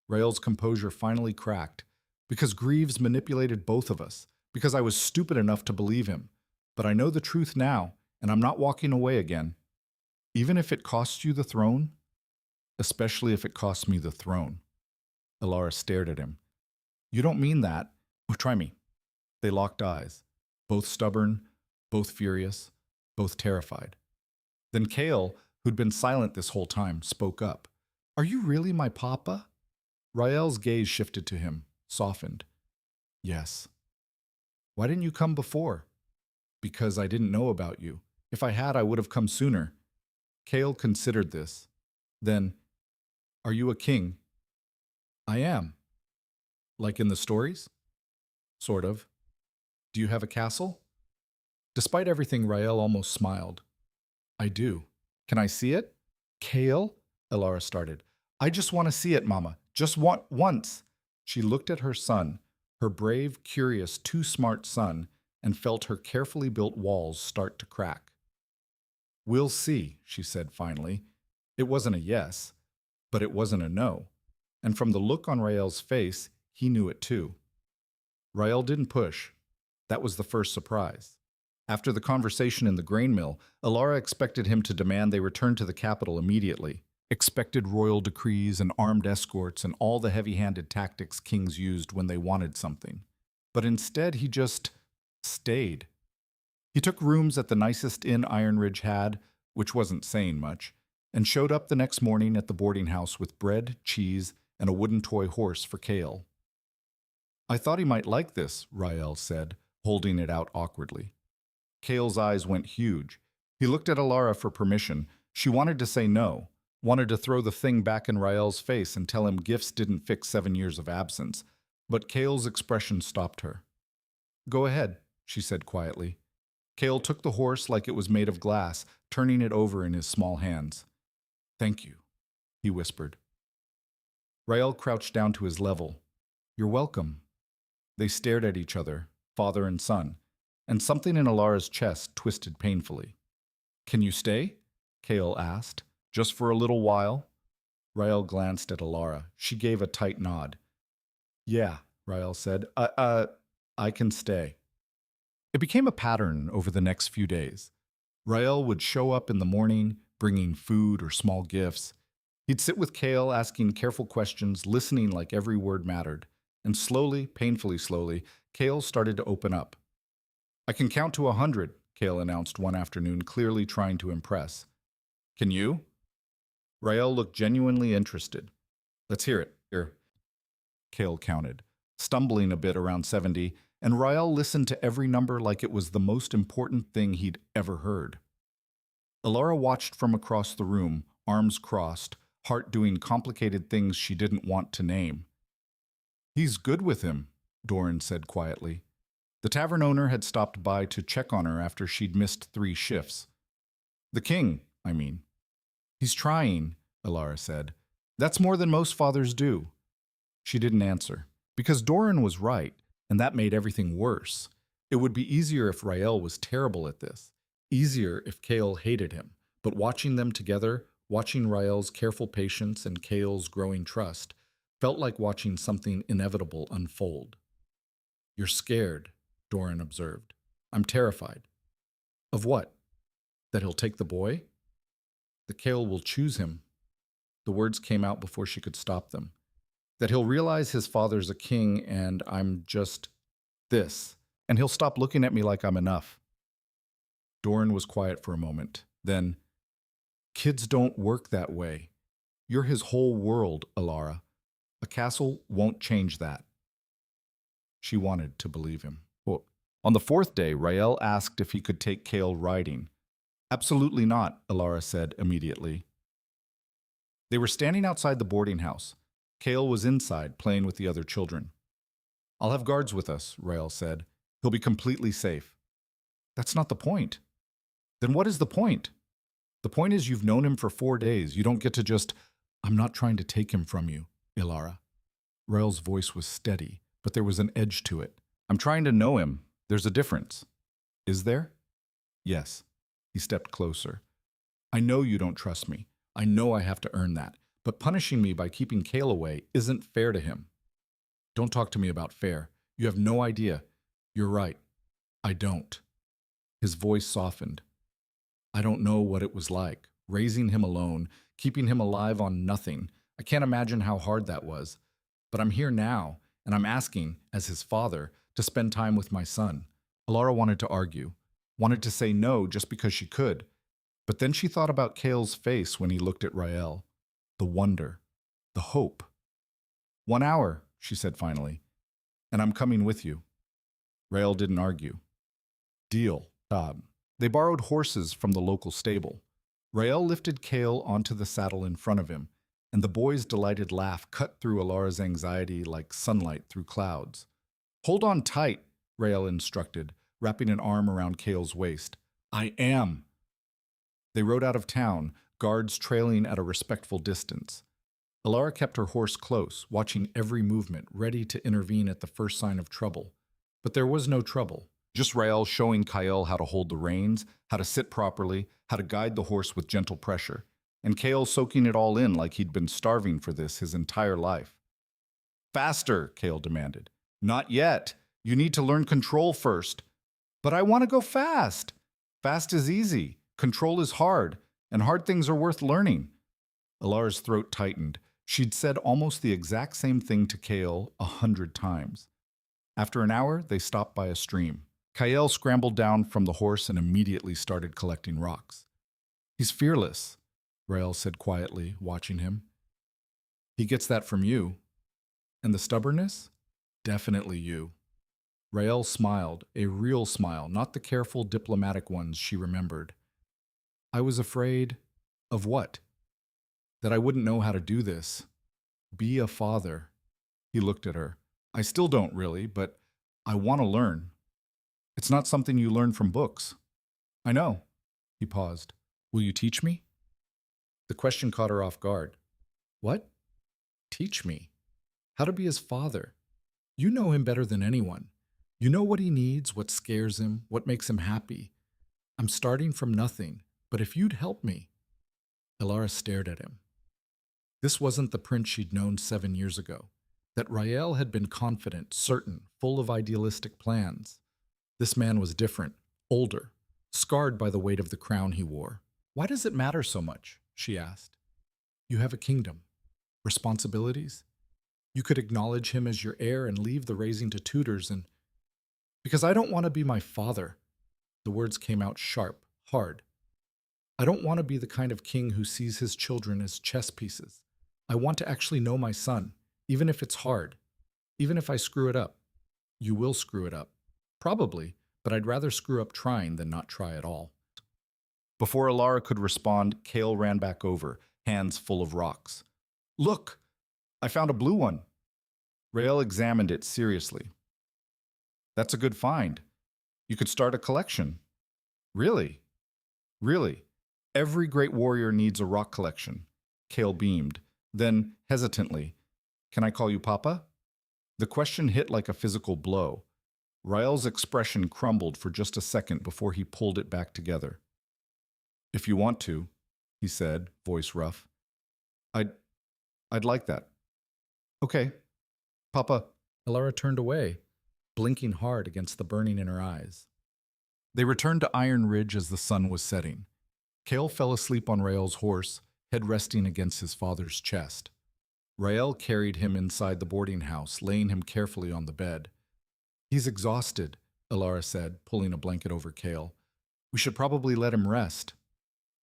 Rael's composure finally cracked. Because Greaves manipulated both of us. Because I was stupid enough to believe him. But I know the truth now, and I'm not walking away again. Even if it costs you the throne? Especially if it costs me the throne. Elara stared at him. You don't mean that. Oh, try me. They locked eyes. Both stubborn, both furious, both terrified. Then Kale, who'd been silent this whole time, spoke up. Are you really my papa? Rael's gaze shifted to him, softened. Yes. Why didn't you come before? Because I didn't know about you. If I had, I would have come sooner. Kale considered this. Then, are you a king? I am. Like in the stories? Sort of. Do you have a castle? Despite everything, Rael almost smiled. I do. Can I see it? Kale? Elara started. I just want to see it, Mama. Just once. She looked at her son, her brave, curious, too smart son, and felt her carefully built walls start to crack. We'll see, she said finally. It wasn't a yes, but it wasn't a no. And from the look on Rael's face, he knew it too. Rael didn't push. That was the first surprise. After the conversation in the grain mill, Elara expected him to demand they return to the capital immediately. Expected royal decrees and armed escorts and all the heavy-handed tactics kings used when they wanted something. But instead, he just stayed. He took rooms at the nicest inn Iron Ridge had, which wasn't saying much, and showed up the next morning at the boarding house with bread, cheese, and a wooden toy horse for Kale. I thought he might like this, Rael said, holding it out awkwardly. Kale's eyes went huge. He looked at Elara for permission. She wanted to say no, wanted to throw the thing back in Rael's face and tell him gifts didn't fix 7 years of absence, but Kale's expression stopped her. Go ahead, she said quietly. Kale took the horse like it was made of glass, turning it over in his small hands. Thank you, he whispered. Rael crouched down to his level. You're welcome. They stared at each other, father and son, and something in Elara's chest twisted painfully. Can you stay? Kale asked. Just for a little while? Rael glanced at Elara. She gave a tight nod. Yeah, Rael said. I can stay. It became a pattern over the next few days. Rael would show up in the morning, bringing food or small gifts. He'd sit with Kale, asking careful questions, listening like every word mattered. And slowly, painfully slowly, Kale started to open up. I can count to 100, Kale announced one afternoon, clearly trying to impress. Can you? Rael looked genuinely interested. Let's hear it. Here. Kale counted, stumbling a bit around 70, and Rael listened to every number like it was the most important thing he'd ever heard. Elara watched from across the room, arms crossed, heart doing complicated things she didn't want to name. He's good with him, Doran said quietly. The tavern owner had stopped by to check on her after she'd missed 3 shifts. The king, I mean. He's trying, Elara said. That's more than most fathers do. She didn't answer, because Doran was right, and that made everything worse. It would be easier if Rael was terrible at this, easier if Kale hated him, but watching them together, watching Rael's careful patience and Kale's growing trust, felt like watching something inevitable unfold. You're scared, Doran observed. I'm terrified. Of what? That he'll take the boy? That Kale will choose him. The words came out before she could stop them. That he'll realize his father's a king and I'm just this, and he'll stop looking at me like I'm enough. Doran was quiet for a moment. Then, kids don't work that way. You're his whole world, Elara. A castle won't change that. She wanted to believe him. Well, on the 4th day, Rael asked if he could take Kale riding. Absolutely not, Elara said immediately. They were standing outside the boarding house. Kale was inside, playing with the other children. I'll have guards with us, Rael said. He'll be completely safe. That's not the point. Then what is the point? The point is you've known him for 4 days. You don't get to just, I'm not trying to take him from you, Elara. Rael's voice was steady, but there was an edge to it. I'm trying to know him. There's a difference. Is there? Yes. He stepped closer. I know you don't trust me. I know I have to earn that. But punishing me by keeping Kale away isn't fair to him. Don't talk to me about fair. You have no idea. You're right. I don't. His voice softened. I don't know what it was like, raising him alone, keeping him alive on nothing. I can't imagine how hard that was. But I'm here now, and I'm asking, as his father, to spend time with my son. Elara wanted to argue, wanted to say no just because she could. But then she thought about Kale's face when he looked at Rael. The wonder, the hope. 1 hour, she said finally, and I'm coming with you. Rael didn't argue. Deal, Todd. They borrowed horses from the local stable. Rael lifted Kale onto the saddle in front of him, and the boy's delighted laugh cut through Elara's anxiety like sunlight through clouds. Hold on tight, Rael instructed, wrapping an arm around Kale's waist. I am. They rode out of town, guards trailing at a respectful distance. Elara kept her horse close, watching every movement, ready to intervene at the first sign of trouble. But there was no trouble. Just Rael showing Kale how to hold the reins, how to sit properly, how to guide the horse with gentle pressure, and Kale soaking it all in like he'd been starving for this his entire life. Faster, Kale demanded. Not yet. You need to learn control first. But I want to go fast. Fast is easy. Control is hard. And hard things are worth learning. Elara's throat tightened. She'd said almost the exact same thing to Kale 100 times. After an hour, they stopped by a stream. Kale scrambled down from the horse and immediately started collecting rocks. He's fearless, Rael said quietly, watching him. He gets that from you. And the stubbornness? Definitely you. Rael smiled, a real smile, not the careful diplomatic ones she remembered. I was afraid of what? That I wouldn't know how to do this. Be a father. He looked at her. I still don't really, but I want to learn. It's not something you learn from books. I know. He paused. Will you teach me? The question caught her off guard. What? Teach me? How to be his father? You know him better than anyone. You know what he needs, what scares him, what makes him happy. I'm starting from nothing, but if you'd help me. Elara stared at him. This wasn't the prince she'd known 7 years ago. That Rael had been confident, certain, full of idealistic plans. This man was different, older, scarred by the weight of the crown he wore. Why does it matter so much? She asked. You have a kingdom. Responsibilities? You could acknowledge him as your heir and leave the raising to tutors and... Because I don't want to be my father. The words came out sharp, hard. I don't want to be the kind of king who sees his children as chess pieces. I want to actually know my son, even if it's hard, even if I screw it up. You will screw it up. Probably, but I'd rather screw up trying than not try at all. Before Elara could respond, Kale ran back over, hands full of rocks. Look! I found a blue one. Rael examined it seriously. That's a good find. You could start a collection. Really? Really? Every great warrior needs a rock collection. Kale beamed. Then, hesitantly, can I call you Papa? The question hit like a physical blow. Rael's expression crumbled for just a second before he pulled it back together. If you want to, he said, voice rough. I'd like that. Okay. Papa. Elara turned away, blinking hard against the burning in her eyes. They returned to Iron Ridge as the sun was setting. Kale fell asleep on Rael's horse, head resting against his father's chest. Rael carried him inside the boarding house, laying him carefully on the bed. He's exhausted, Elara said, pulling a blanket over Kale. We should probably let him rest.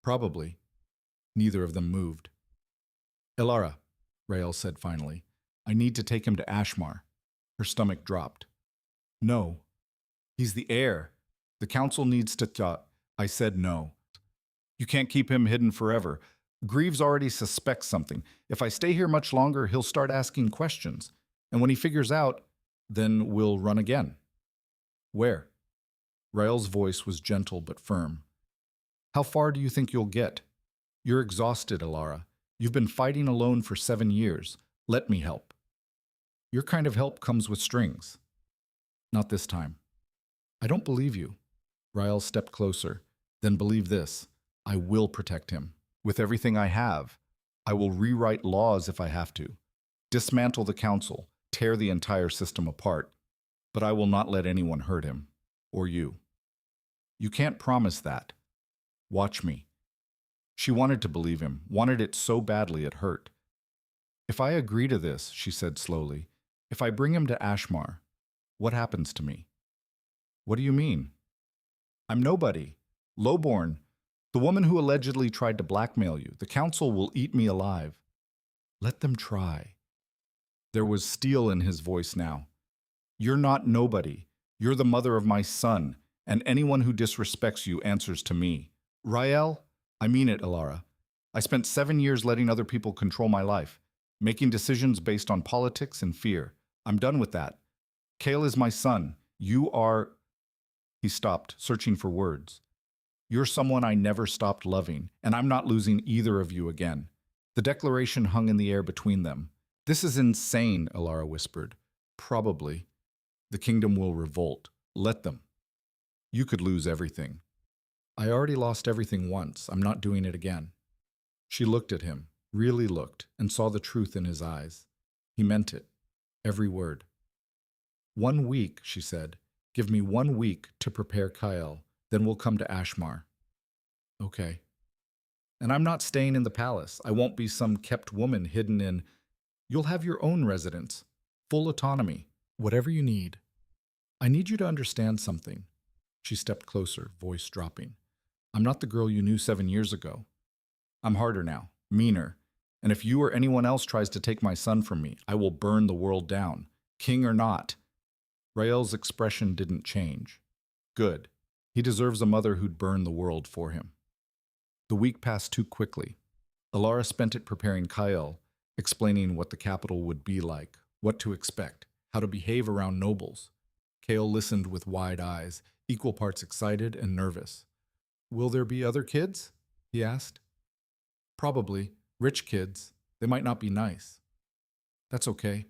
Probably. Neither of them moved. Elara, Rael said finally, I need to take him to Ashmar. Her stomach dropped. No. He's the heir. The council needs to... I said no. You can't keep him hidden forever. Greaves already suspects something. If I stay here much longer, he'll start asking questions. And when he figures out, then we'll run again. Where? Rael's voice was gentle but firm. How far do you think you'll get? You're exhausted, Elara. You've been fighting alone for 7 years. Let me help. Your kind of help comes with strings. Not this time. I don't believe you. Rael stepped closer. Then believe this. I will protect him. With everything I have. I will rewrite laws if I have to. Dismantle the council. Tear the entire system apart. But I will not let anyone hurt him. Or you. You can't promise that. Watch me. She wanted to believe him, wanted it so badly it hurt. If I agree to this, she said slowly, if I bring him to Ashmar, what happens to me? What do you mean? I'm nobody. Lowborn. The woman who allegedly tried to blackmail you. The council will eat me alive. Let them try. There was steel in his voice now. You're not nobody. You're the mother of my son, and anyone who disrespects you answers to me. Rael, I mean it, Elara. I spent 7 years letting other people control my life, making decisions based on politics and fear. I'm done with that. Kale is my son. You are... He stopped, searching for words. You're someone I never stopped loving, and I'm not losing either of you again. The declaration hung in the air between them. This is insane, Elara whispered. Probably. The kingdom will revolt. Let them. You could lose everything. I already lost everything once. I'm not doing it again. She looked at him, really looked, and saw the truth in his eyes. He meant it. Every word. 1 week, she said. Give me 1 week to prepare Kyle. Then we'll come to Ashmar. Okay. And I'm not staying in the palace. I won't be some kept woman hidden in... You'll have your own residence. Full autonomy. Whatever you need. I need you to understand something. She stepped closer, voice dropping. I'm not the girl you knew 7 years ago. I'm harder now, meaner. And if you or anyone else tries to take my son from me, I will burn the world down. King or not. Rael's expression didn't change. Good. He deserves a mother who'd burn the world for him. The week passed too quickly. Elara spent it preparing Kyle, explaining what the capital would be like, what to expect, how to behave around nobles. Kale listened with wide eyes, equal parts excited and nervous. Will there be other kids? He asked. Probably. Rich kids. They might not be nice. That's okay.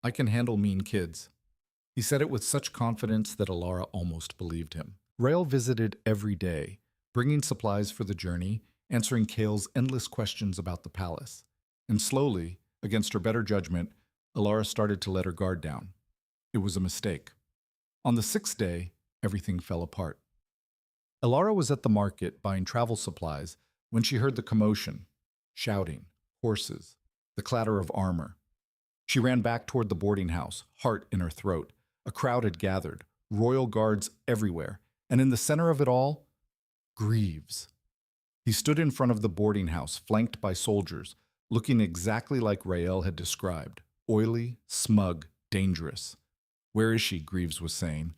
I can handle mean kids. He said it with such confidence that Elara almost believed him. Rael visited every day, bringing supplies for the journey, answering Kale's endless questions about the palace. And slowly, against her better judgment, Elara started to let her guard down. It was a mistake. On the sixth day, everything fell apart. Elara was at the market buying travel supplies when she heard the commotion, shouting, horses, the clatter of armor. She ran back toward the boarding house, heart in her throat. A crowd had gathered, royal guards everywhere, and in the center of it all, Greaves. He stood in front of the boarding house, flanked by soldiers, looking exactly like Rael had described, oily, smug, dangerous. "Where is she?" Greaves was saying.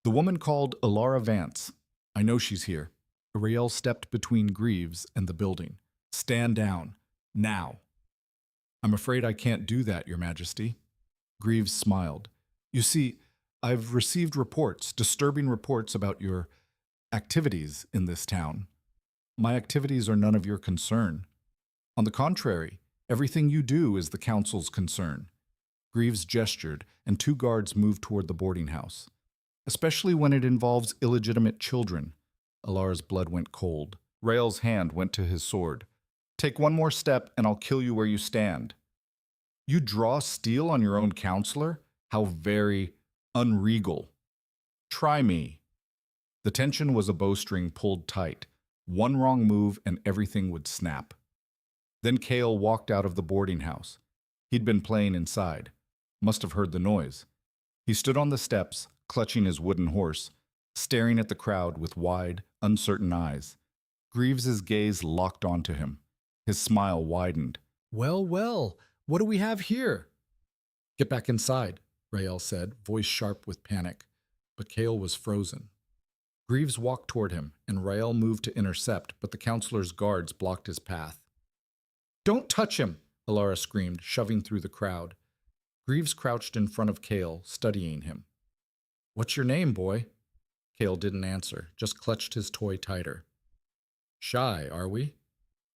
"The woman called Elara Vance. I know she's here." Rael stepped between Greaves and the building. "Stand down. Now." "I'm afraid I can't do that, Your Majesty." Greaves smiled. "You see, I've received reports, disturbing reports about your activities in this town. My activities are none of your concern. On the contrary, everything you do is the council's concern." Greaves gestured, and two guards moved toward the boarding house. "Especially when it involves illegitimate children." Alara's blood went cold. Rael's hand went to his sword. "Take one more step, and I'll kill you where you stand." "You draw steel on your own counselor? How very unregal. Try me." The tension was a bowstring pulled tight. One wrong move and everything would snap. Then Cale walked out of the boarding house. He'd been playing inside. Must have heard the noise. He stood on the steps, clutching his wooden horse, staring at the crowd with wide, uncertain eyes. Greaves's gaze locked onto him. His smile widened. "Well, well, what do we have here?" "Get back inside," Rael said, voice sharp with panic. But Cale was frozen. Greaves walked toward him, and Rael moved to intercept, but the counselor's guards blocked his path. "Don't touch him!" Elara screamed, shoving through the crowd. Greaves crouched in front of Cale, studying him. "What's your name, boy?" Cale didn't answer, just clutched his toy tighter. "Shy, are we?"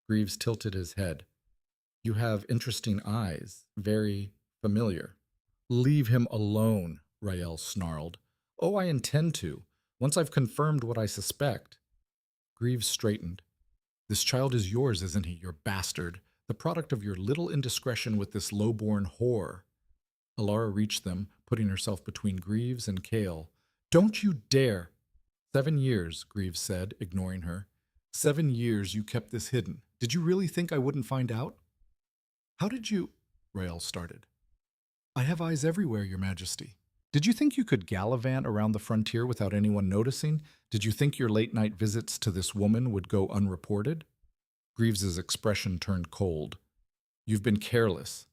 Greaves tilted his head. "You have interesting eyes, very familiar." "Leave him alone," Rael snarled. "Oh, I intend to, once I've confirmed what I suspect." Greaves straightened. "This child is yours, isn't he, you bastard? The product of your little indiscretion with this low-born whore." Elara reached them, putting herself between Greaves and Cale. "Don't you dare!" 7 years, Greaves said, ignoring her. 7 years you kept this hidden. Did you really think I wouldn't find out?" "How did you—" Rael started. "I have eyes everywhere, Your Majesty. Did you think you could gallivant around the frontier without anyone noticing? Did you think your late-night visits to this woman would go unreported?" Greaves's expression turned cold. "You've been careless,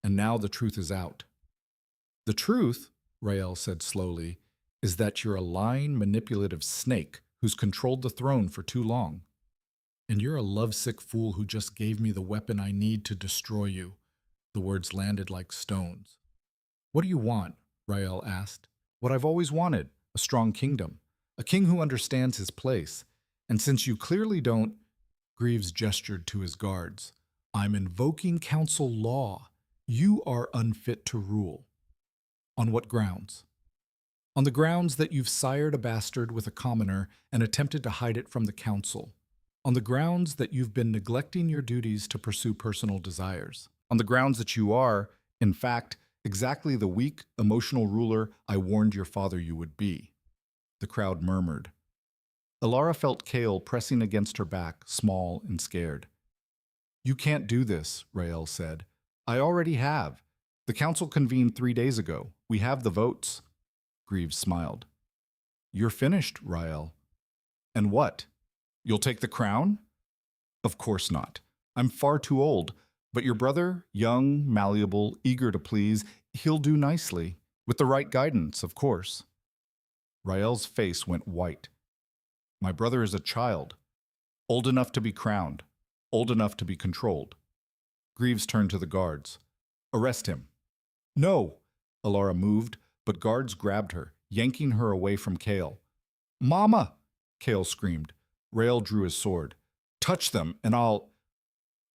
and now the truth is out." "The truth," Rael said slowly, "is that you're a lying, manipulative snake who's controlled the throne for too long. And you're a lovesick fool who just gave me the weapon I need to destroy you." The words landed like stones. "What do you want?" Rael asked. "What I've always wanted, a strong kingdom. A king who understands his place. And since you clearly don't—" Greaves gestured to his guards. "I'm invoking council law. You are unfit to rule." "On what grounds?" "On the grounds that you've sired a bastard with a commoner and attempted to hide it from the council. On the grounds that you've been neglecting your duties to pursue personal desires. On the grounds that you are, in fact, exactly the weak, emotional ruler I warned your father you would be." The crowd murmured. Elara felt Cale pressing against her back, small and scared. "You can't do this," Rael said. "I already have. The council convened 3 days ago. We have the votes." Greaves smiled. "You're finished, Rael." "And what? You'll take the crown?" "Of course not. I'm far too old. But your brother, young, malleable, eager to please, he'll do nicely. With the right guidance, of course." Rael's face went white. "My brother is a child. Old enough to be crowned. Old enough to be controlled." Greaves turned to the guards. "Arrest him." "No!" Elara moved, but guards grabbed her, yanking her away from Cale. "Mama!" Cale screamed. Rael drew his sword. "Touch them, and I'll—"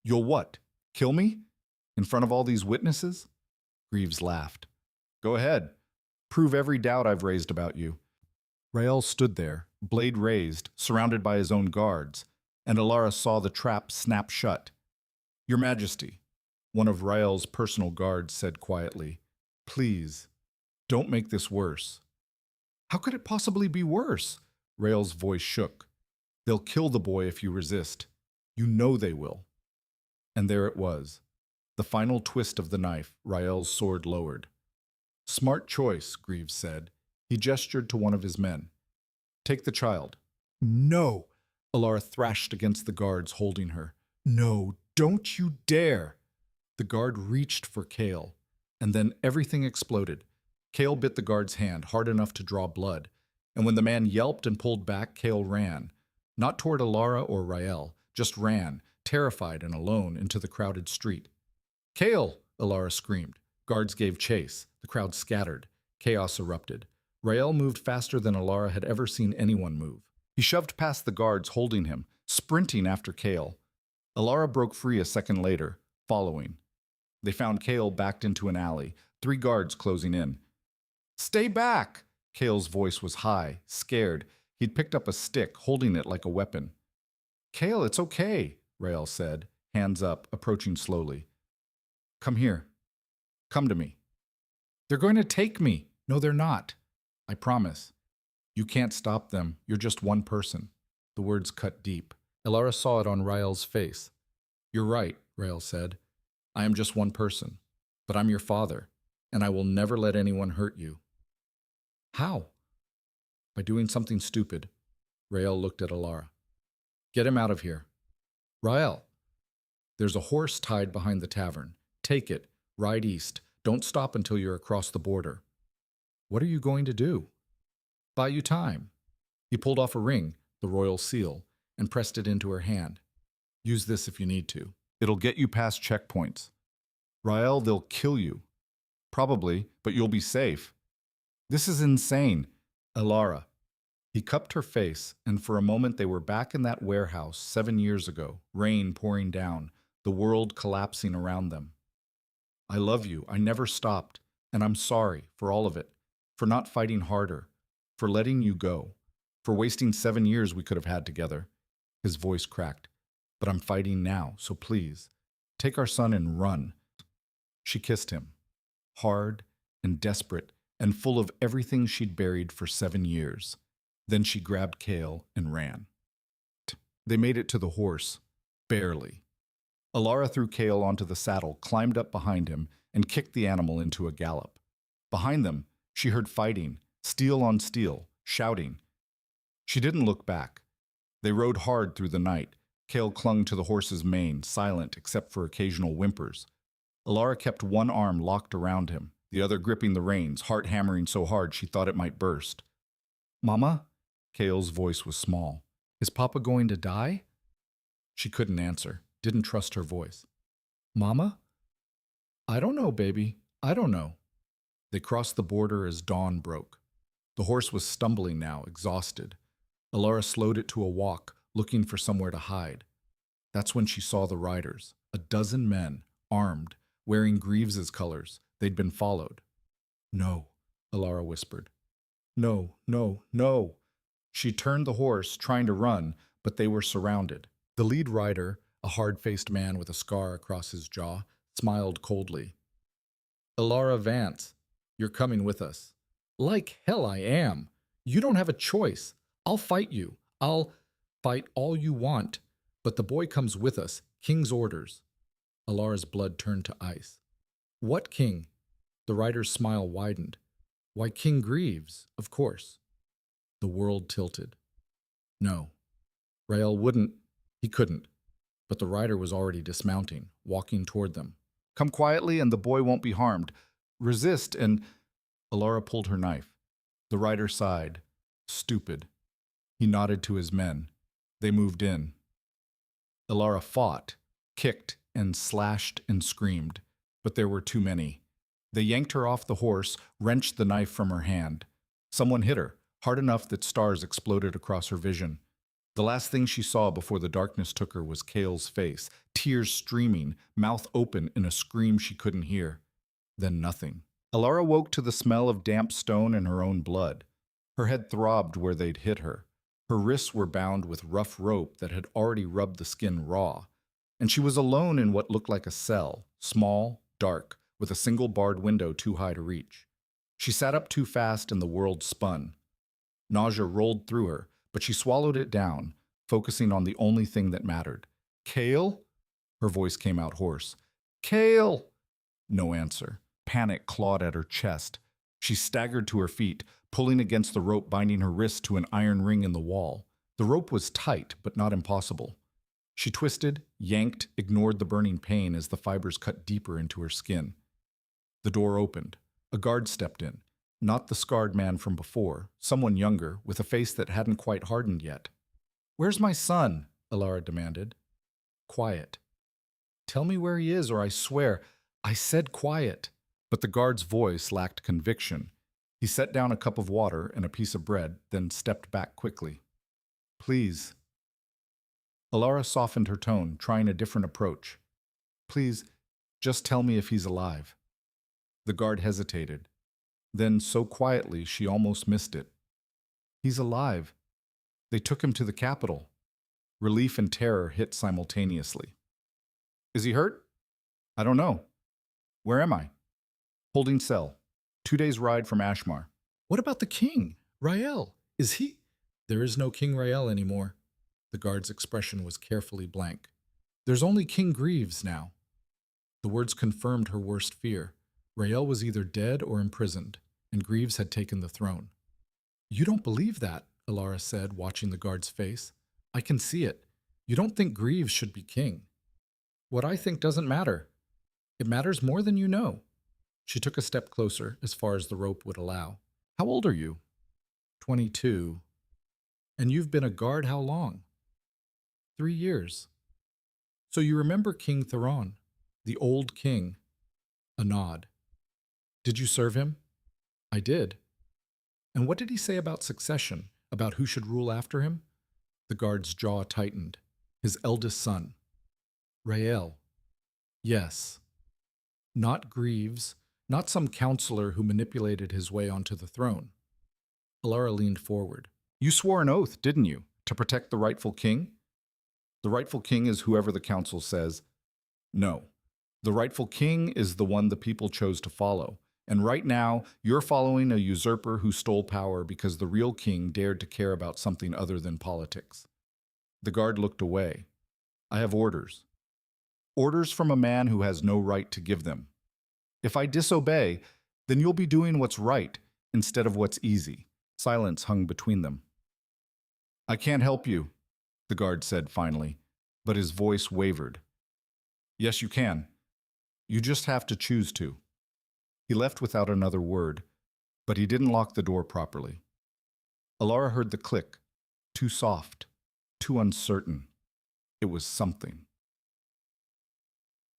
"You'll what? Kill me? In front of all these witnesses?" Greaves laughed. "Go ahead. Prove every doubt I've raised about you." Rael stood there, blade raised, surrounded by his own guards, and Elara saw the trap snap shut. "Your Majesty, One of Rael's personal guards said quietly, "Please, don't make this worse." "How could it possibly be worse?" Rael's voice shook. "They'll kill the boy if you resist. You know they will." And there it was. The final twist of the knife, Rael's sword lowered. "Smart choice," Greaves said. He gestured to one of his men. "Take the child." "No!" Elara thrashed against the guards holding her. "No, don't you dare!" The guard reached for Kale, and then everything exploded. Kale bit the guard's hand hard enough to draw blood, and when the man yelped and pulled back, Kale ran. Not toward Elara or Rael, just ran, terrified and alone, into the crowded street. "Kale!" Elara screamed. Guards gave chase. The crowd scattered. Chaos erupted. Rael moved faster than Elara had ever seen anyone move. He shoved past the guards holding him, sprinting after Kale. Elara broke free a second later, following. They found Kale backed into an alley, 3 guards closing in. "Stay back!" Kale's voice was high, scared. He'd picked up a stick, holding it like a weapon. "Kale, it's okay," Rael said, hands up, approaching slowly. "Come here. Come to me." "They're going to take me." "No, they're not. I promise." "You can't stop them. You're just one person." The words cut deep. Elara saw it on Rael's face. "You're right," Rael said. "I am just one person. But I'm your father, and I will never let anyone hurt you." "How?" "By doing something stupid." Rael looked at Elara. "Get him out of here." "Rael." "There's a horse tied behind the tavern. Take it. Ride east. Don't stop until you're across the border." "What are you going to do?" "Buy you time." He pulled off a ring, the royal seal, and pressed it into her hand. "Use this if you need to. It'll get you past checkpoints." "Rael, they'll kill you." "Probably, but you'll be safe." "This is insane." "Elara." He cupped her face, and for a moment they were back in that warehouse 7 years ago, rain pouring down, the world collapsing around them. "I love you. I never stopped. And I'm sorry for all of it. For not fighting harder. For letting you go. For wasting 7 years we could have had together." His voice cracked. "But I'm fighting now, so please, take our son and run." She kissed him. Hard and desperate and full of everything she'd buried for 7 years. Then she grabbed Kale and ran. They made it to the horse. Barely. Elara threw Kale onto the saddle, climbed up behind him, and kicked the animal into a gallop. Behind them, she heard fighting, steel on steel, shouting. She didn't look back. They rode hard through the night. Kale clung to the horse's mane, silent except for occasional whimpers. Elara kept one arm locked around him, the other gripping the reins, heart hammering so hard she thought it might burst. "Mama?" Kale's voice was small. "Is Papa going to die?" She couldn't answer, didn't trust her voice. "Mama?" "I don't know, baby. I don't know." They crossed the border as dawn broke. The horse was stumbling now, exhausted. Elara slowed it to a walk, looking for somewhere to hide. That's when she saw the riders, 12 men, armed, wearing Greaves's colors. They'd been followed. "No," Elara whispered. "No, no, no." She turned the horse, trying to run, but they were surrounded. The lead rider, a hard-faced man with a scar across his jaw, smiled coldly. "Elara Vance, you're coming with us." "Like hell I am. You don't have a choice. I'll fight you. I'll fight all you want. But the boy comes with us. King's orders." Elara's blood turned to ice. "What king?" The rider's smile widened. "Why, King Greaves, of course." The world tilted. No. Rael wouldn't. He couldn't. But the rider was already dismounting, walking toward them. "Come quietly and the boy won't be harmed. Resist and—" Elara pulled her knife. The rider sighed. Stupid. He nodded to his men. They moved in. Elara fought, kicked, and slashed and screamed, but there were too many. They yanked her off the horse, wrenched the knife from her hand. Someone hit her, hard enough that stars exploded across her vision. The last thing she saw before the darkness took her was Kale's face, tears streaming, mouth open in a scream she couldn't hear. Then nothing. Elara woke to the smell of damp stone and her own blood. Her head throbbed where they'd hit her. Her wrists were bound with rough rope that had already rubbed the skin raw. and she was alone in what looked like a cell, small, dark, with a single barred window too high to reach. She sat up too fast and the world spun. Nausea rolled through her, but she swallowed it down, focusing on the only thing that mattered. Kale? Her voice came out hoarse. Kale! No answer. Panic clawed at her chest. She staggered to her feet, pulling against the rope binding her wrist to an iron ring in the wall. The rope was tight, but not impossible. She twisted, yanked, ignored the burning pain as the fibers cut deeper into her skin. The door opened. A guard stepped in. Not the scarred man from before, someone younger, with a face that hadn't quite hardened yet. "Where's my son?" Elara demanded. "Quiet." "Tell me where he is, or I swear." "I said quiet." But the guard's voice lacked conviction. He set down a cup of water and a piece of bread, then stepped back quickly. "Please." Elara softened her tone, trying a different approach. "Please, just tell me if he's alive." The guard hesitated. Then, so quietly, she almost missed it. "He's alive. They took him to the capital." Relief and terror hit simultaneously. "Is he hurt?" "I don't know." "Where am I?" "Holding cell. 2 days' ride from Ashmar." "What about the king? Rael? Is he—" "There is no King Rael anymore." The guard's expression was carefully blank. "There's only King Greaves now." The words confirmed her worst fear. Rael was either dead or imprisoned, and Greaves had taken the throne. "You don't believe that," Elara said, watching the guard's face. "I can see it. You don't think Greaves should be king." "What I think doesn't matter. It matters more than you know." She took a step closer, as far as the rope would allow. "How old are you?" 22. "And you've been a guard how long?" 3 years. "So you remember King Theron, the old king?" A nod. "Did you serve him?" "I did." "And what did he say about succession, about who should rule after him?" The guard's jaw tightened. "His eldest son." "Rael." "Yes." "Not Greaves, not some counselor who manipulated his way onto the throne." Elara leaned forward. "You swore an oath, didn't you, to protect the rightful king?" "The rightful king is whoever the council says." "No. The rightful king is the one the people chose to follow. And right now, you're following a usurper who stole power because the real king dared to care about something other than politics." The guard looked away. "I have orders. Orders from a man who has no right to give them. If I disobey, then you'll be doing what's right instead of what's easy." Silence hung between them. "I can't help you," the guard said finally, but his voice wavered. "Yes, you can. You just have to choose to." He left without another word, but he didn't lock the door properly. Elara heard the click. Too soft, too uncertain. It was something.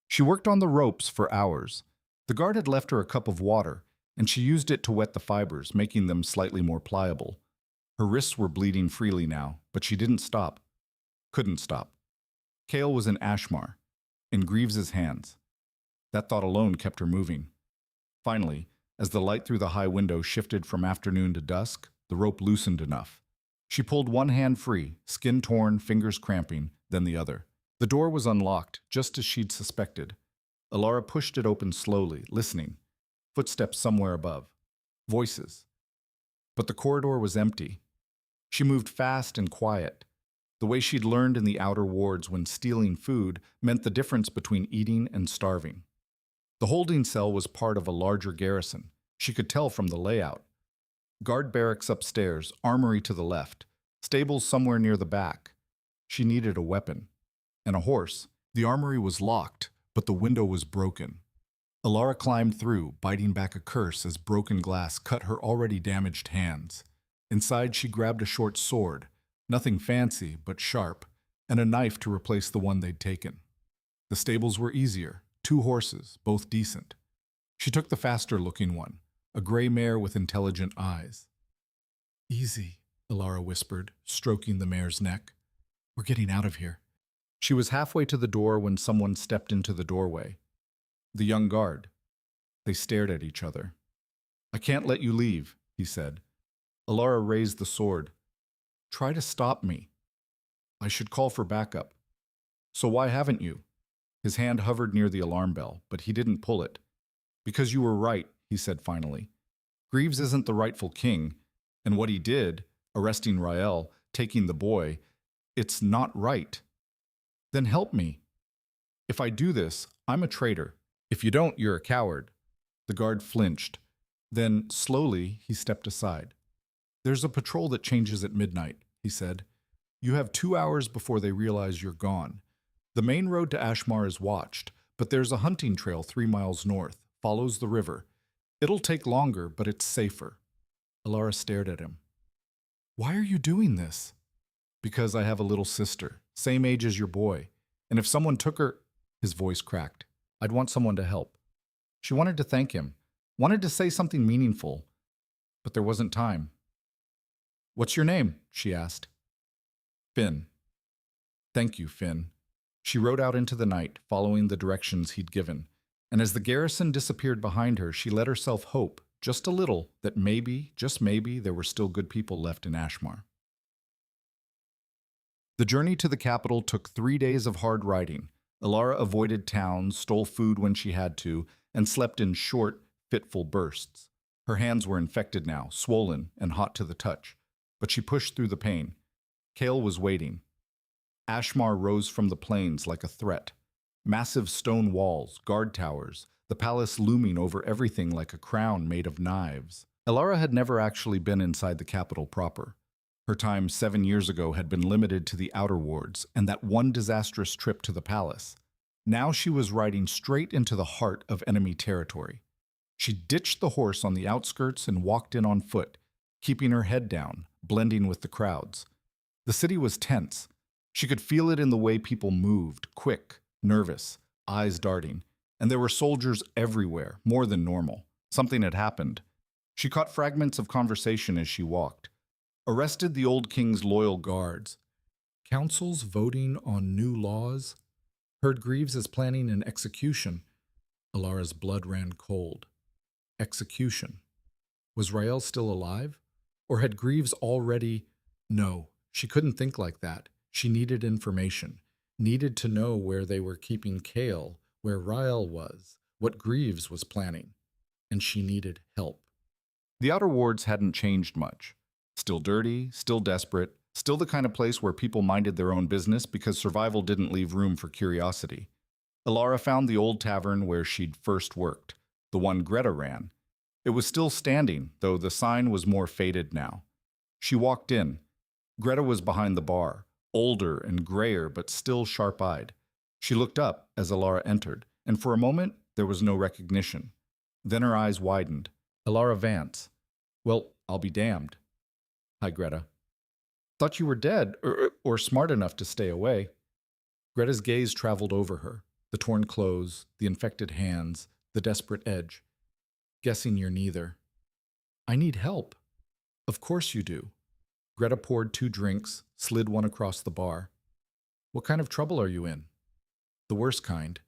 She worked on the ropes for hours. The guard had left her a cup of water, and she used it to wet the fibers, making them slightly more pliable. Her wrists were bleeding freely now, but she didn't stop. Couldn't stop. Kale was in Ashmar, in Greaves's hands. That thought alone kept her moving. Finally, as the light through the high window shifted from afternoon to dusk, the rope loosened enough. She pulled one hand free, skin torn, fingers cramping, then the other. The door was unlocked, just as she'd suspected. Elara pushed it open slowly, listening. Footsteps somewhere above. Voices. But the corridor was empty. She moved fast and quiet. The way she'd learned in the outer wards when stealing food meant the difference between eating and starving. The holding cell was part of a larger garrison. She could tell from the layout. Guard barracks upstairs, armory to the left, stables somewhere near the back. She needed a weapon. And a horse. The armory was locked, but the window was broken. Elara climbed through, biting back a curse as broken glass cut her already damaged hands. Inside, she grabbed a short sword, nothing fancy but sharp, and a knife to replace the one they'd taken. The stables were easier. 2 horses, both decent. She took the faster-looking one, a gray mare with intelligent eyes. "Easy," Elara whispered, stroking the mare's neck. "We're getting out of here." She was halfway to the door when someone stepped into the doorway. The young guard. They stared at each other. "I can't let you leave," he said. Elara raised the sword. "Try to stop me." "I should call for backup." "So why haven't you?" His hand hovered near the alarm bell, but he didn't pull it. Because you were right, he said finally. Greaves isn't the rightful king, and what he did, arresting Rael, taking the boy, it's not right. Then help me. If I do this, I'm a traitor. If you don't, you're a coward. The guard flinched. Then, slowly, he stepped aside. There's a patrol that changes at midnight, he said. You have 2 hours before they realize you're gone. The main road to Ashmar is watched, but there's a hunting trail 3 miles north, follows the river. It'll take longer, but it's safer. Elara stared at him. Why are you doing this? Because I have a little sister, same age as your boy. And if someone took her, his voice cracked. I'd want someone to help. She wanted to thank him, wanted to say something meaningful, but there wasn't time. What's your name? She asked. Finn. Thank you, Finn. She rode out into the night, following the directions he'd given. And as the garrison disappeared behind her, she let herself hope, just a little, that maybe, just maybe, there were still good people left in Ashmar. The journey to the capital took 3 days of hard riding. Elara avoided towns, stole food when she had to, and slept in short, fitful bursts. Her hands were infected now, swollen and hot to the touch, but she pushed through the pain. Kale was waiting. Ashmar rose from the plains like a threat. Massive stone walls, guard towers, the palace looming over everything like a crown made of knives. Elara had never actually been inside the capital proper. Her time 7 years ago had been limited to the outer wards and that one disastrous trip to the palace. Now she was riding straight into the heart of enemy territory. She ditched the horse on the outskirts and walked in on foot, keeping her head down, blending with the crowds. The city was tense. She could feel it in the way people moved, quick, nervous, eyes darting. And there were soldiers everywhere, more than normal. Something had happened. She caught fragments of conversation as she walked. Arrested the old king's loyal guards. Councils voting on new laws. Heard Greaves is planning an execution. Elara's blood ran cold. Execution. Was Rael still alive? Or had Greaves already... No, she couldn't think like that. She needed information. Needed to know where they were keeping Kale, where Rael was, what Greaves was planning. And she needed help. The outer wards hadn't changed much. Still dirty, still desperate, still the kind of place where people minded their own business because survival didn't leave room for curiosity. Elara found the old tavern where she'd first worked, the one Greta ran. It was still standing, though the sign was more faded now. She walked in. Greta was behind the bar, older and grayer but still sharp-eyed. She looked up as Elara entered, and for a moment there was no recognition. Then her eyes widened. Elara Vance. Well, I'll be damned. Hi, Greta. Thought you were dead, or smart enough to stay away. Greta's gaze traveled over her, the torn clothes, the infected hands, the desperate edge. Guessing you're neither. I need help. Of course you do. Greta poured 2 drinks, slid one across the bar. What kind of trouble are you in? The worst kind.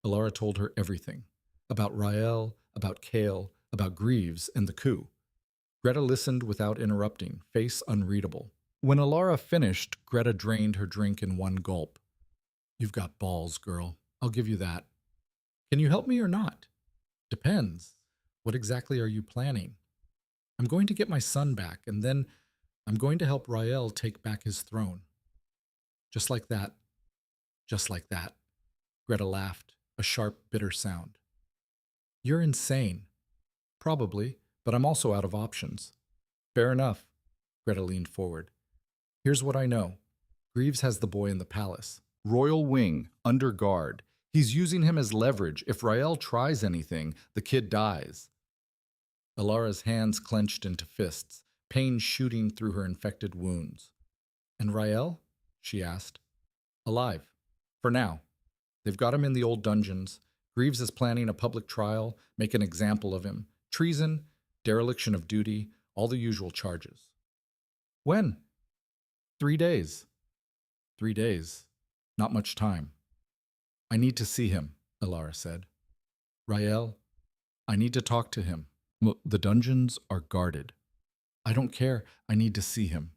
Elara told her everything. About Rael, about Kale, about Greaves, and the coup. Greta listened without interrupting, face unreadable. When Elara finished, Greta drained her drink in one gulp. You've got balls, girl. I'll give you that. Can you help me or not? Depends. What exactly are you planning? I'm going to get my son back, and then I'm going to help Rael take back his throne. Just like that. Just like that. Greta laughed, a sharp, bitter sound. You're insane. Probably, but I'm also out of options. Fair enough. Greta leaned forward. Here's what I know. Greaves has the boy in the palace. Royal wing, under guard. He's using him as leverage. If Rael tries anything, the kid dies. Elara's hands clenched into fists, pain shooting through her infected wounds. And Rael? She asked. Alive. For now. They've got him in the old dungeons. Greaves is planning a public trial, make an example of him. Treason, dereliction of duty, all the usual charges. When? 3 days. 3 days. Not much time. I need to see him, Elara said. Rael, I need to talk to him. The dungeons are guarded. I don't care. I need to see him.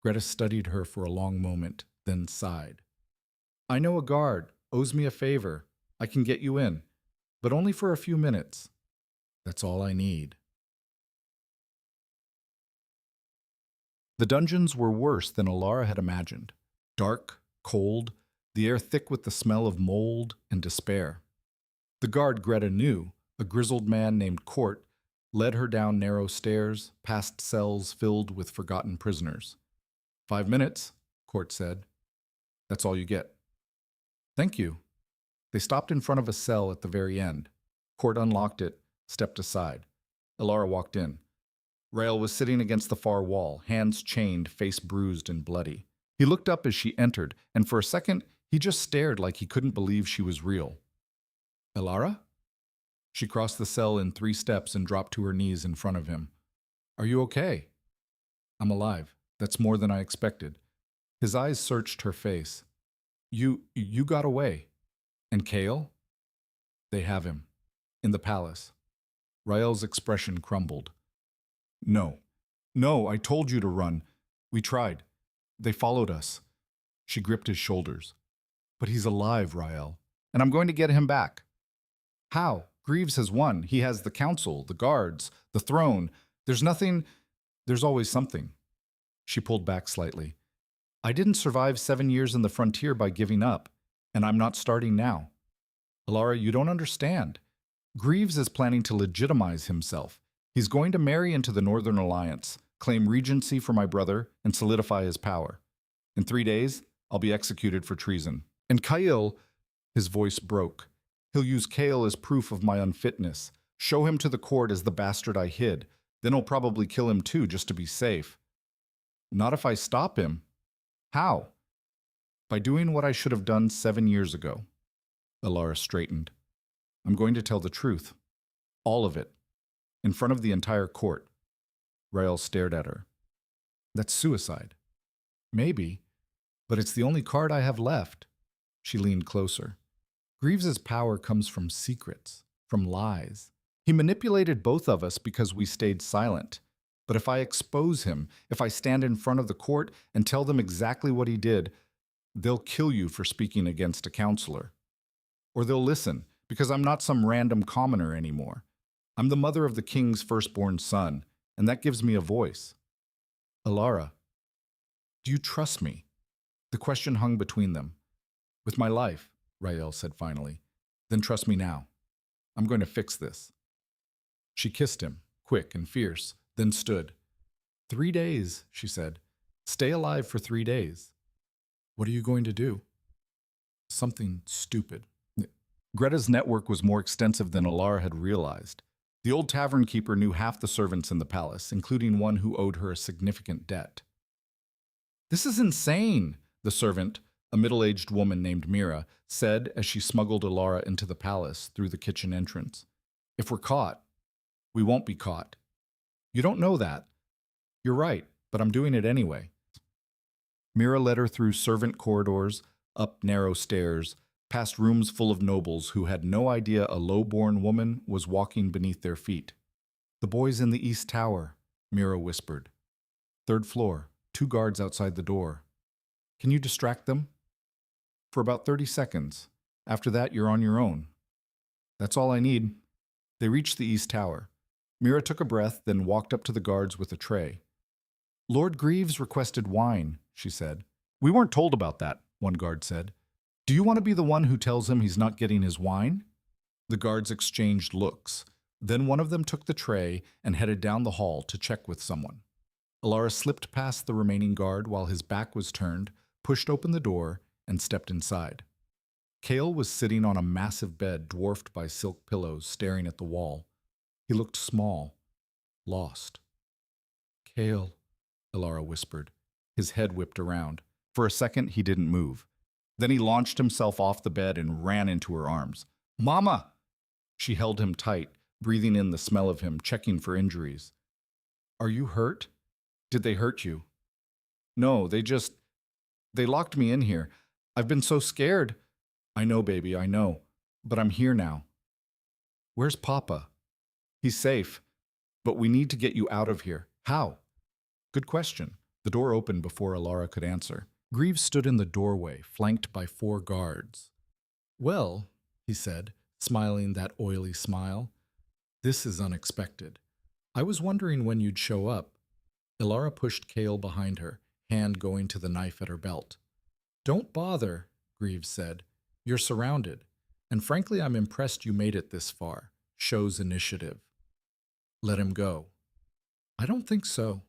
Greta studied her for a long moment, then sighed. I know a guard. owes me a favor. I can get you in, but only for a few minutes. That's all I need. The dungeons were worse than Elara had imagined. Dark, cold, the air thick with the smell of mold and despair. The guard Greta knew, a grizzled man named Court, led her down narrow stairs, past cells filled with forgotten prisoners. 5 minutes, Court said. That's all you get. Thank you. They stopped in front of a cell at the very end. Court unlocked it, stepped aside. Elara walked in. Rael was sitting against the far wall, hands chained, face bruised and bloody. He looked up as she entered, and for a second, he just stared like he couldn't believe she was real. Elara? She crossed the cell in 3 steps and dropped to her knees in front of him. Are you okay? I'm alive. That's more than I expected. His eyes searched her face. You got away. And Kale? They have him. In the palace. Rael's expression crumbled. No, I told you to run. We tried. They followed us. She gripped his shoulders. But he's alive, Rael, and I'm going to get him back. How? Greaves has won. He has the council, the guards, the throne. There's always something. She pulled back slightly. I didn't survive 7 years in the frontier by giving up, and I'm not starting now. Elara, you don't understand. Greaves is planning to legitimize himself. He's going to marry into the Northern Alliance, claim regency for my brother, and solidify his power. In 3 days, I'll be executed for treason. And Kyle, his voice broke. He'll use Kale as proof of my unfitness, show him to the court as the bastard I hid. Then he'll probably kill him too, just to be safe. Not if I stop him. How? By doing what I should have done 7 years ago. Elara straightened. I'm going to tell the truth. All of it. In front of the entire court. Rael stared at her. That's suicide. Maybe, but it's the only card I have left. She leaned closer. Greaves's power comes from secrets, from lies. He manipulated both of us because we stayed silent. But if I expose him, if I stand in front of the court and tell them exactly what he did, they'll kill you for speaking against a counselor. Or they'll listen, because I'm not some random commoner anymore. I'm the mother of the king's firstborn son, and that gives me a voice. Elara, do you trust me? The question hung between them. With my life, Rael said finally. Then trust me now. I'm going to fix this. She kissed him, quick and fierce, then stood. 3 days, she said. Stay alive for 3 days. What are you going to do? Something stupid. Greta's network was more extensive than Elara had realized. The old tavern keeper knew half the servants in the palace, including one who owed her a significant debt. This is insane, the servant, a middle-aged woman named Mira, said as she smuggled Elara into the palace through the kitchen entrance. If we're caught, we won't be caught. You don't know that. You're right, but I'm doing it anyway. Mira led her through servant corridors, up narrow stairs, past rooms full of nobles who had no idea a low-born woman was walking beneath their feet. The boys in the East Tower, Mira whispered. 3rd floor, 2 guards outside the door. Can you distract them? For about 30 seconds. After that, you're on your own. That's all I need. They reached the East Tower. Mira took a breath, then walked up to the guards with a tray. Lord Greaves requested wine, she said. We weren't told about that, one guard said. Do you want to be the one who tells him he's not getting his wine? The guards exchanged looks. Then one of them took the tray and headed down the hall to check with someone. Elara slipped past the remaining guard while his back was turned, pushed open the door, and stepped inside. Kale was sitting on a massive bed dwarfed by silk pillows, staring at the wall. He looked small, lost. Kale, Elara whispered. His head whipped around. For a second, he didn't move. Then he launched himself off the bed and ran into her arms. Mama! She held him tight, breathing in the smell of him, checking for injuries. Are you hurt? Did they hurt you? No, they locked me in here. I've been so scared. I know, baby, I know. But I'm here now. Where's Papa? He's safe. But we need to get you out of here. How? Good question. The door opened before Elara could answer. Greaves stood in the doorway, flanked by 4 guards. Well, he said, smiling that oily smile, this is unexpected. I was wondering when you'd show up. Elara pushed Kale behind her, hand going to the knife at her belt. Don't bother, Greaves said. You're surrounded. And frankly, I'm impressed you made it this far. Shows initiative. Let him go. I don't think so.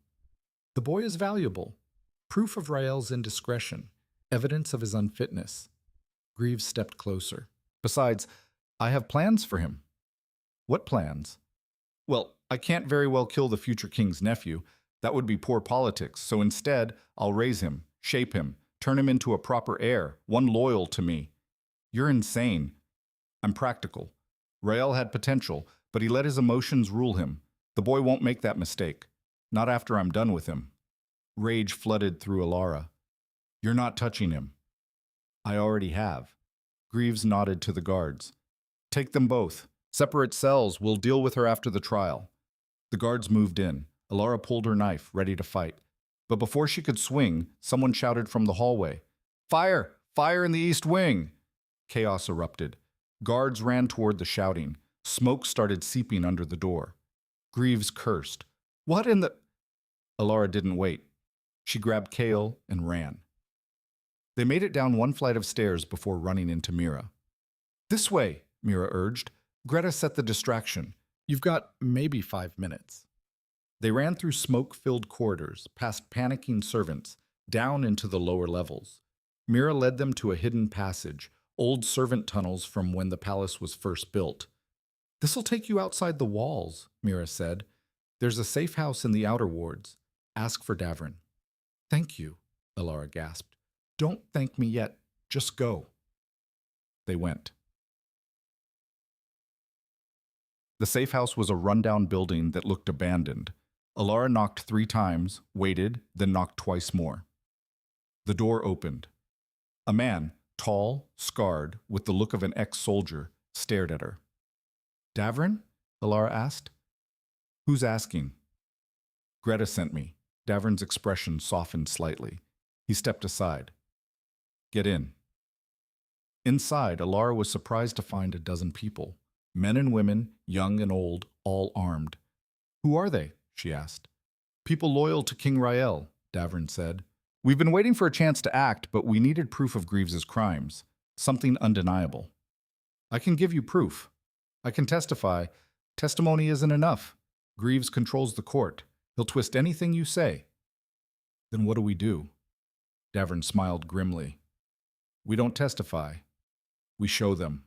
The boy is valuable. Proof of Rael's indiscretion. Evidence of his unfitness. Greaves stepped closer. Besides, I have plans for him. What plans? Well, I can't very well kill the future king's nephew. That would be poor politics, so instead, I'll raise him, shape him, turn him into a proper heir, one loyal to me. You're insane. I'm practical. Rael had potential, but he let his emotions rule him. The boy won't make that mistake. Not after I'm done with him. Rage flooded through Elara. You're not touching him. I already have. Greaves nodded to the guards. Take them both. Separate cells. We'll deal with her after the trial. The guards moved in. Elara pulled her knife, ready to fight. But before she could swing, someone shouted from the hallway. Fire! Fire in the east wing! Chaos erupted. Guards ran toward the shouting. Smoke started seeping under the door. Greaves cursed. What in the... Elara didn't wait. She grabbed Kale and ran. They made it down one flight of stairs before running into Mira. This way, Mira urged. Greta set the distraction. You've got maybe 5 minutes. They ran through smoke-filled corridors, past panicking servants, down into the lower levels. Mira led them to a hidden passage, old servant tunnels from when the palace was first built. This'll take you outside the walls, Mira said. There's a safe house in the outer wards. Ask for Davrin. Thank you, Elara gasped. Don't thank me yet. Just go. They went. The safe house was a rundown building that looked abandoned. Elara knocked 3 times, waited, then knocked twice more. The door opened. A man, tall, scarred, with the look of an ex-soldier, stared at her. Davrin? Elara asked. Who's asking? Greta sent me. Davrin's expression softened slightly. He stepped aside. Get in. Inside, Elara was surprised to find a dozen people. Men and women, young and old, all armed. Who are they? She asked. People loyal to King Rael, Davrin said. We've been waiting for a chance to act, but we needed proof of Greaves's crimes. Something undeniable. I can give you proof. I can testify. Testimony isn't enough. Greaves controls the court. He'll twist anything you say. Then what do we do? Davrin smiled grimly. We don't testify. We show them.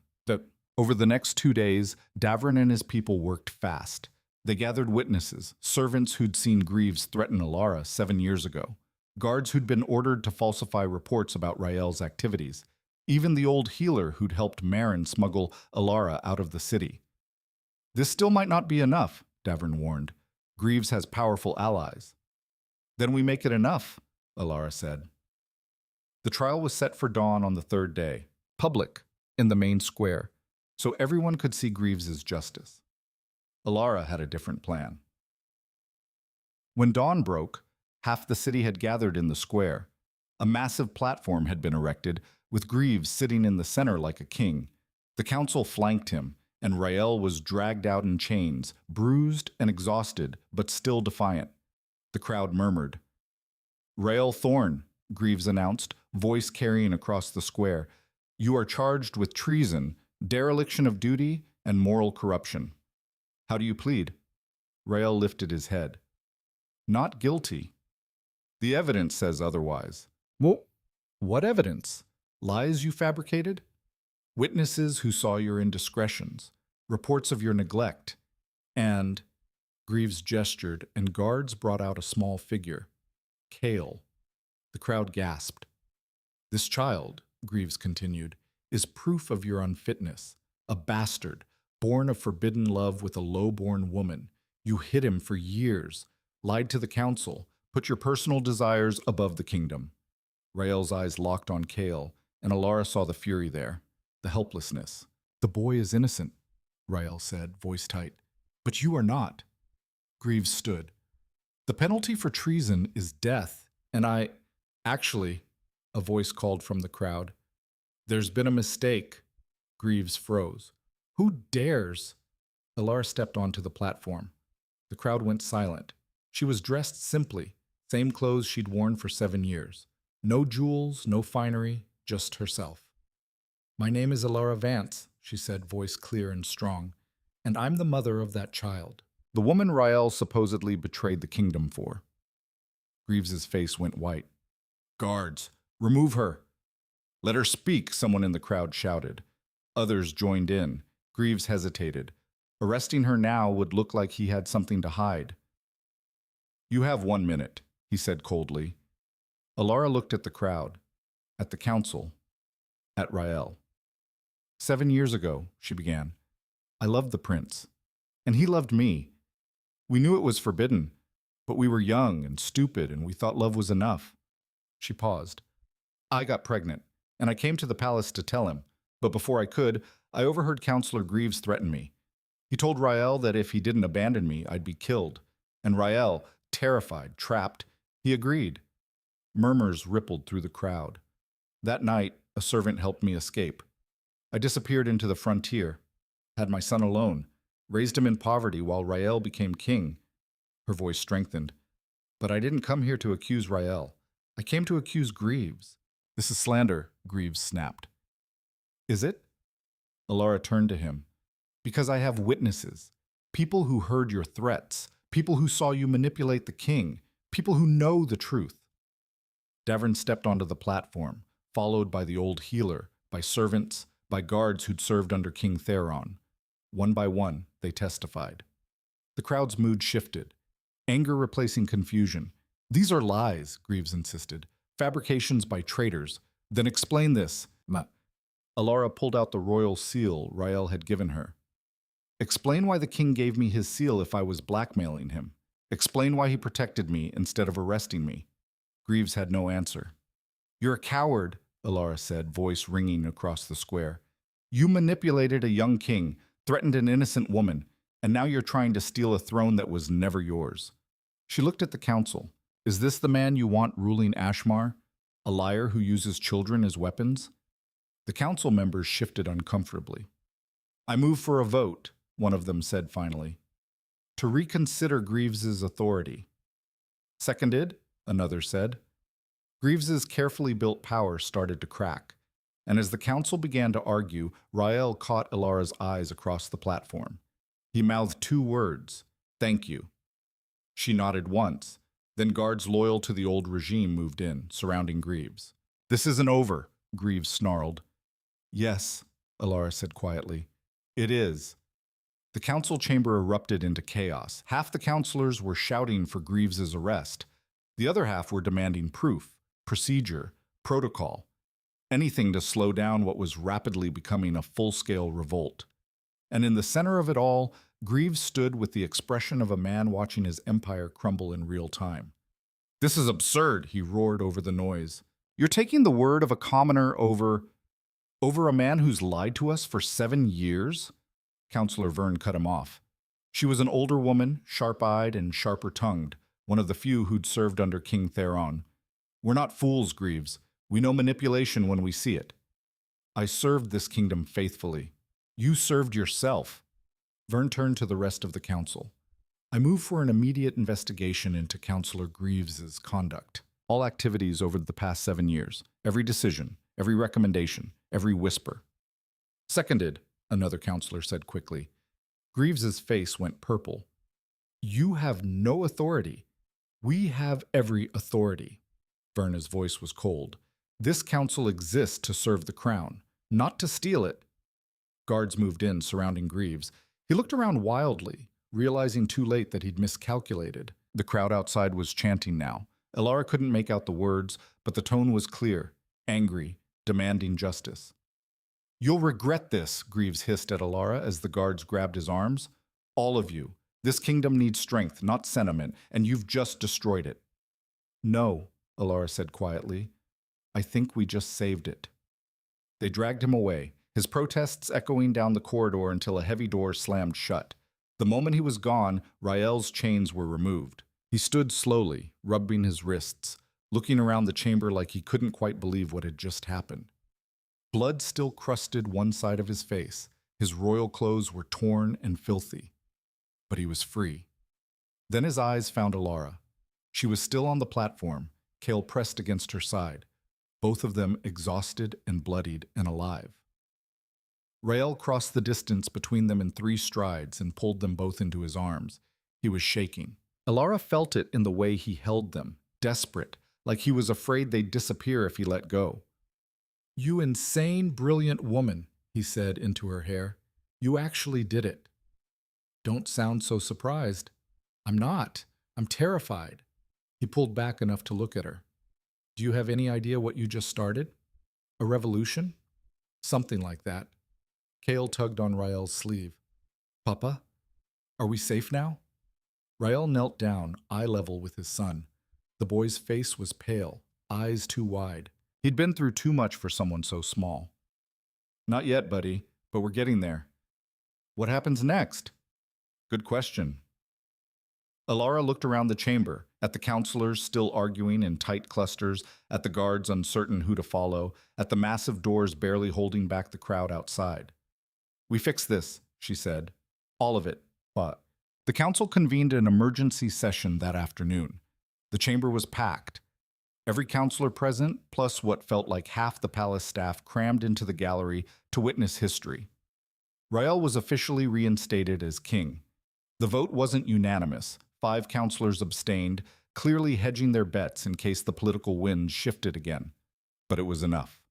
Over the next 2 days, Davrin and his people worked fast. They gathered witnesses, servants who'd seen Greaves threaten Elara 7 years ago, guards who'd been ordered to falsify reports about Rael's activities, even the old healer who'd helped Marin smuggle Elara out of the city. This still might not be enough, Davrin warned. Greaves has powerful allies. Then we make it enough, Elara said. The trial was set for dawn on the 3rd day, public, in the main square, so everyone could see Greaves's justice. Elara had a different plan. When dawn broke, half the city had gathered in the square. A massive platform had been erected, with Greaves sitting in the center like a king. The council flanked him, and Rael was dragged out in chains, bruised and exhausted, but still defiant. The crowd murmured. Rael Thorn, Greaves announced, voice carrying across the square. You are charged with treason, dereliction of duty, and moral corruption. How do you plead? Rael lifted his head. Not guilty. The evidence says otherwise. What evidence? Lies you fabricated? Witnesses who saw your indiscretions, reports of your neglect, and... Greaves gestured, and guards brought out a small figure. Kale. The crowd gasped. This child, Greaves continued, is proof of your unfitness. A bastard, born of forbidden love with a low-born woman. You hid him for years, lied to the council, put your personal desires above the kingdom. Rael's eyes locked on Kale, and Elara saw the fury there, the helplessness. The boy is innocent, Rael said, voice tight. But you are not. Greaves stood. The penalty for treason is death, and I... Actually, a voice called from the crowd. There's been a mistake. Greaves froze. Who dares? Elara stepped onto the platform. The crowd went silent. She was dressed simply, same clothes she'd worn for 7 years. No jewels, no finery, just herself. My name is Elara Vance, she said, voice clear and strong, and I'm the mother of that child. The woman Rael supposedly betrayed the kingdom for. Greaves's face went white. Guards, remove her. Let her speak, someone in the crowd shouted. Others joined in. Greaves hesitated. Arresting her now would look like he had something to hide. You have 1 minute, he said coldly. Elara looked at the crowd, at the council, at Rael. 7 years ago, she began, I loved the prince, and he loved me. We knew it was forbidden, but we were young and stupid, and we thought love was enough. She paused. I got pregnant, and I came to the palace to tell him, but before I could, I overheard Counselor Greaves threaten me. He told Rael that if he didn't abandon me, I'd be killed, and Rael, terrified, trapped, he agreed. Murmurs rippled through the crowd. That night, a servant helped me escape. I disappeared into the frontier, had my son alone, raised him in poverty while Rael became king. Her voice strengthened. But I didn't come here to accuse Rael. I came to accuse Greaves. This is slander, Greaves snapped. Is it? Elara turned to him. Because I have witnesses. People who heard your threats. People who saw you manipulate the king. People who know the truth. Davern stepped onto the platform, followed by the old healer, by servants, by guards who'd served under King Theron. One by one, they testified. The crowd's mood shifted, anger replacing confusion. These are lies, Greaves insisted. Fabrications by traitors. Then explain this. Elara pulled out the royal seal Rael had given her. Explain why the king gave me his seal if I was blackmailing him. Explain why he protected me instead of arresting me. Greaves had no answer. You're a coward, Elara said, voice ringing across the square. You manipulated a young king, threatened an innocent woman, and now you're trying to steal a throne that was never yours. She looked at the council. Is this the man you want ruling Ashmar? A liar who uses children as weapons? The council members shifted uncomfortably. I move for a vote, one of them said finally, to reconsider Greaves's authority. Seconded, another said. Greaves's carefully built power started to crack, and as the council began to argue, Rael caught Elara's eyes across the platform. He mouthed 2 words, thank you. She nodded once, then guards loyal to the old regime moved in, surrounding Greaves. This isn't over, Greaves snarled. Yes, Elara said quietly. It is. The council chamber erupted into chaos. Half the councillors were shouting for Greaves's arrest. The other half were demanding proof, procedure, protocol, anything to slow down what was rapidly becoming a full-scale revolt. And in the center of it all, Greaves stood with the expression of a man watching his empire crumble in real time. This is absurd, he roared over the noise. You're taking the word of a commoner over a man who's lied to us for 7 years? Councillor Vern cut him off. She was an older woman, sharp-eyed and sharper-tongued, one of the few who'd served under King Theron. We're not fools, Greaves. We know manipulation when we see it. I served this kingdom faithfully. You served yourself. Vern turned to the rest of the council. I move for an immediate investigation into Councillor Greaves's conduct. All activities over the past 7 years. Every decision, every recommendation, every whisper. Seconded, another councillor said quickly. Greaves's face went purple. You have no authority. We have every authority. Verna's voice was cold. This council exists to serve the crown, not to steal it. Guards moved in, surrounding Greaves. He looked around wildly, realizing too late that he'd miscalculated. The crowd outside was chanting now. Elara couldn't make out the words, but the tone was clear, angry, demanding justice. You'll regret this, Greaves hissed at Elara as the guards grabbed his arms. All of you. This kingdom needs strength, not sentiment, and you've just destroyed it. No, Elara said quietly. I think we just saved it. They dragged him away, his protests echoing down the corridor until a heavy door slammed shut. The moment he was gone, Rael's chains were removed. He stood slowly, rubbing his wrists, looking around the chamber like he couldn't quite believe what had just happened. Blood still crusted one side of his face. His royal clothes were torn and filthy. But he was free. Then his eyes found Elara. She was still on the platform, Kale pressed against her side, both of them exhausted and bloodied and alive. Rael crossed the distance between them in 3 strides and pulled them both into his arms. He was shaking. Elara felt it in the way he held them, desperate, like he was afraid they'd disappear if he let go. "You insane, brilliant woman," he said into her hair. "You actually did it." "Don't sound so surprised." "I'm not. I'm terrified." He pulled back enough to look at her. "Do you have any idea what you just started? A revolution?" "Something like that." Kale tugged on Rael's sleeve. "Papa, are we safe now?" Rael knelt down, eye level with his son. The boy's face was pale, eyes too wide. He'd been through too much for someone so small. "Not yet, buddy, but we're getting there." "What happens next?" "Good question." Elara looked around the chamber, at the counselors still arguing in tight clusters, at the guards uncertain who to follow, at the massive doors barely holding back the crowd outside. "We fixed this," she said. "All of it, but..." The council convened an emergency session that afternoon. The chamber was packed. Every counselor present, plus what felt like half the palace staff, crammed into the gallery to witness history. Rael was officially reinstated as king. The vote wasn't unanimous. 5 counselors abstained, clearly hedging their bets in case the political winds shifted again. But it was enough.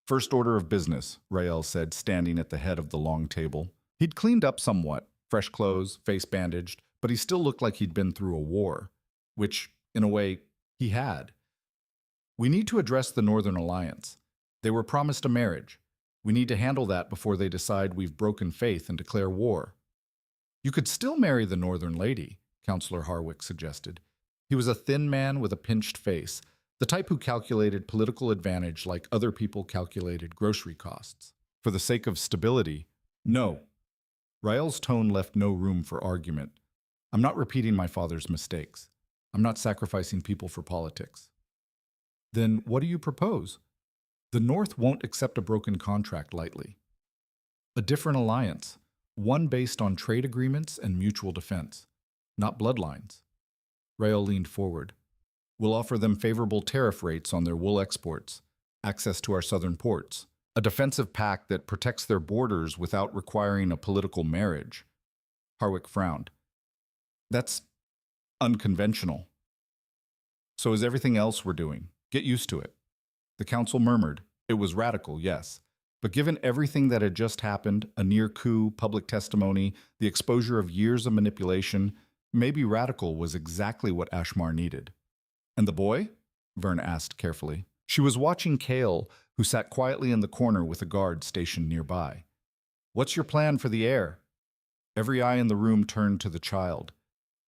"First order of business," Rael said, standing at the head of the long table. He'd cleaned up somewhat, fresh clothes, face bandaged, but he still looked like he'd been through a war, which, in a way, he had. "We need to address the Northern Alliance. They were promised a marriage. We need to handle that before they decide we've broken faith and declare war." "You could still marry the Northern lady," Councillor Harwick suggested. He was a thin man with a pinched face, the type who calculated political advantage like other people calculated grocery costs. "For the sake of stability, no." Rael's tone left no room for argument. "I'm not repeating my father's mistakes. I'm not sacrificing people for politics." "Then what do you propose?" "The North won't accept a broken contract lightly. A different alliance, one based on trade agreements and mutual defense, not bloodlines." Rael leaned forward. "We'll offer them favorable tariff rates on their wool exports, access to our southern ports, a defensive pact that protects their borders without requiring a political marriage." Harwick frowned. "That's unconventional." "So is everything else we're doing. Get used to it." The council murmured. It was radical, yes. But given everything that had just happened, a near coup, public testimony, the exposure of years of manipulation, maybe radical was exactly what Ashmar needed. "And the boy?" Vern asked carefully. She was watching Kale, who sat quietly in the corner with a guard stationed nearby. "What's your plan for the heir?" Every eye in the room turned to the child.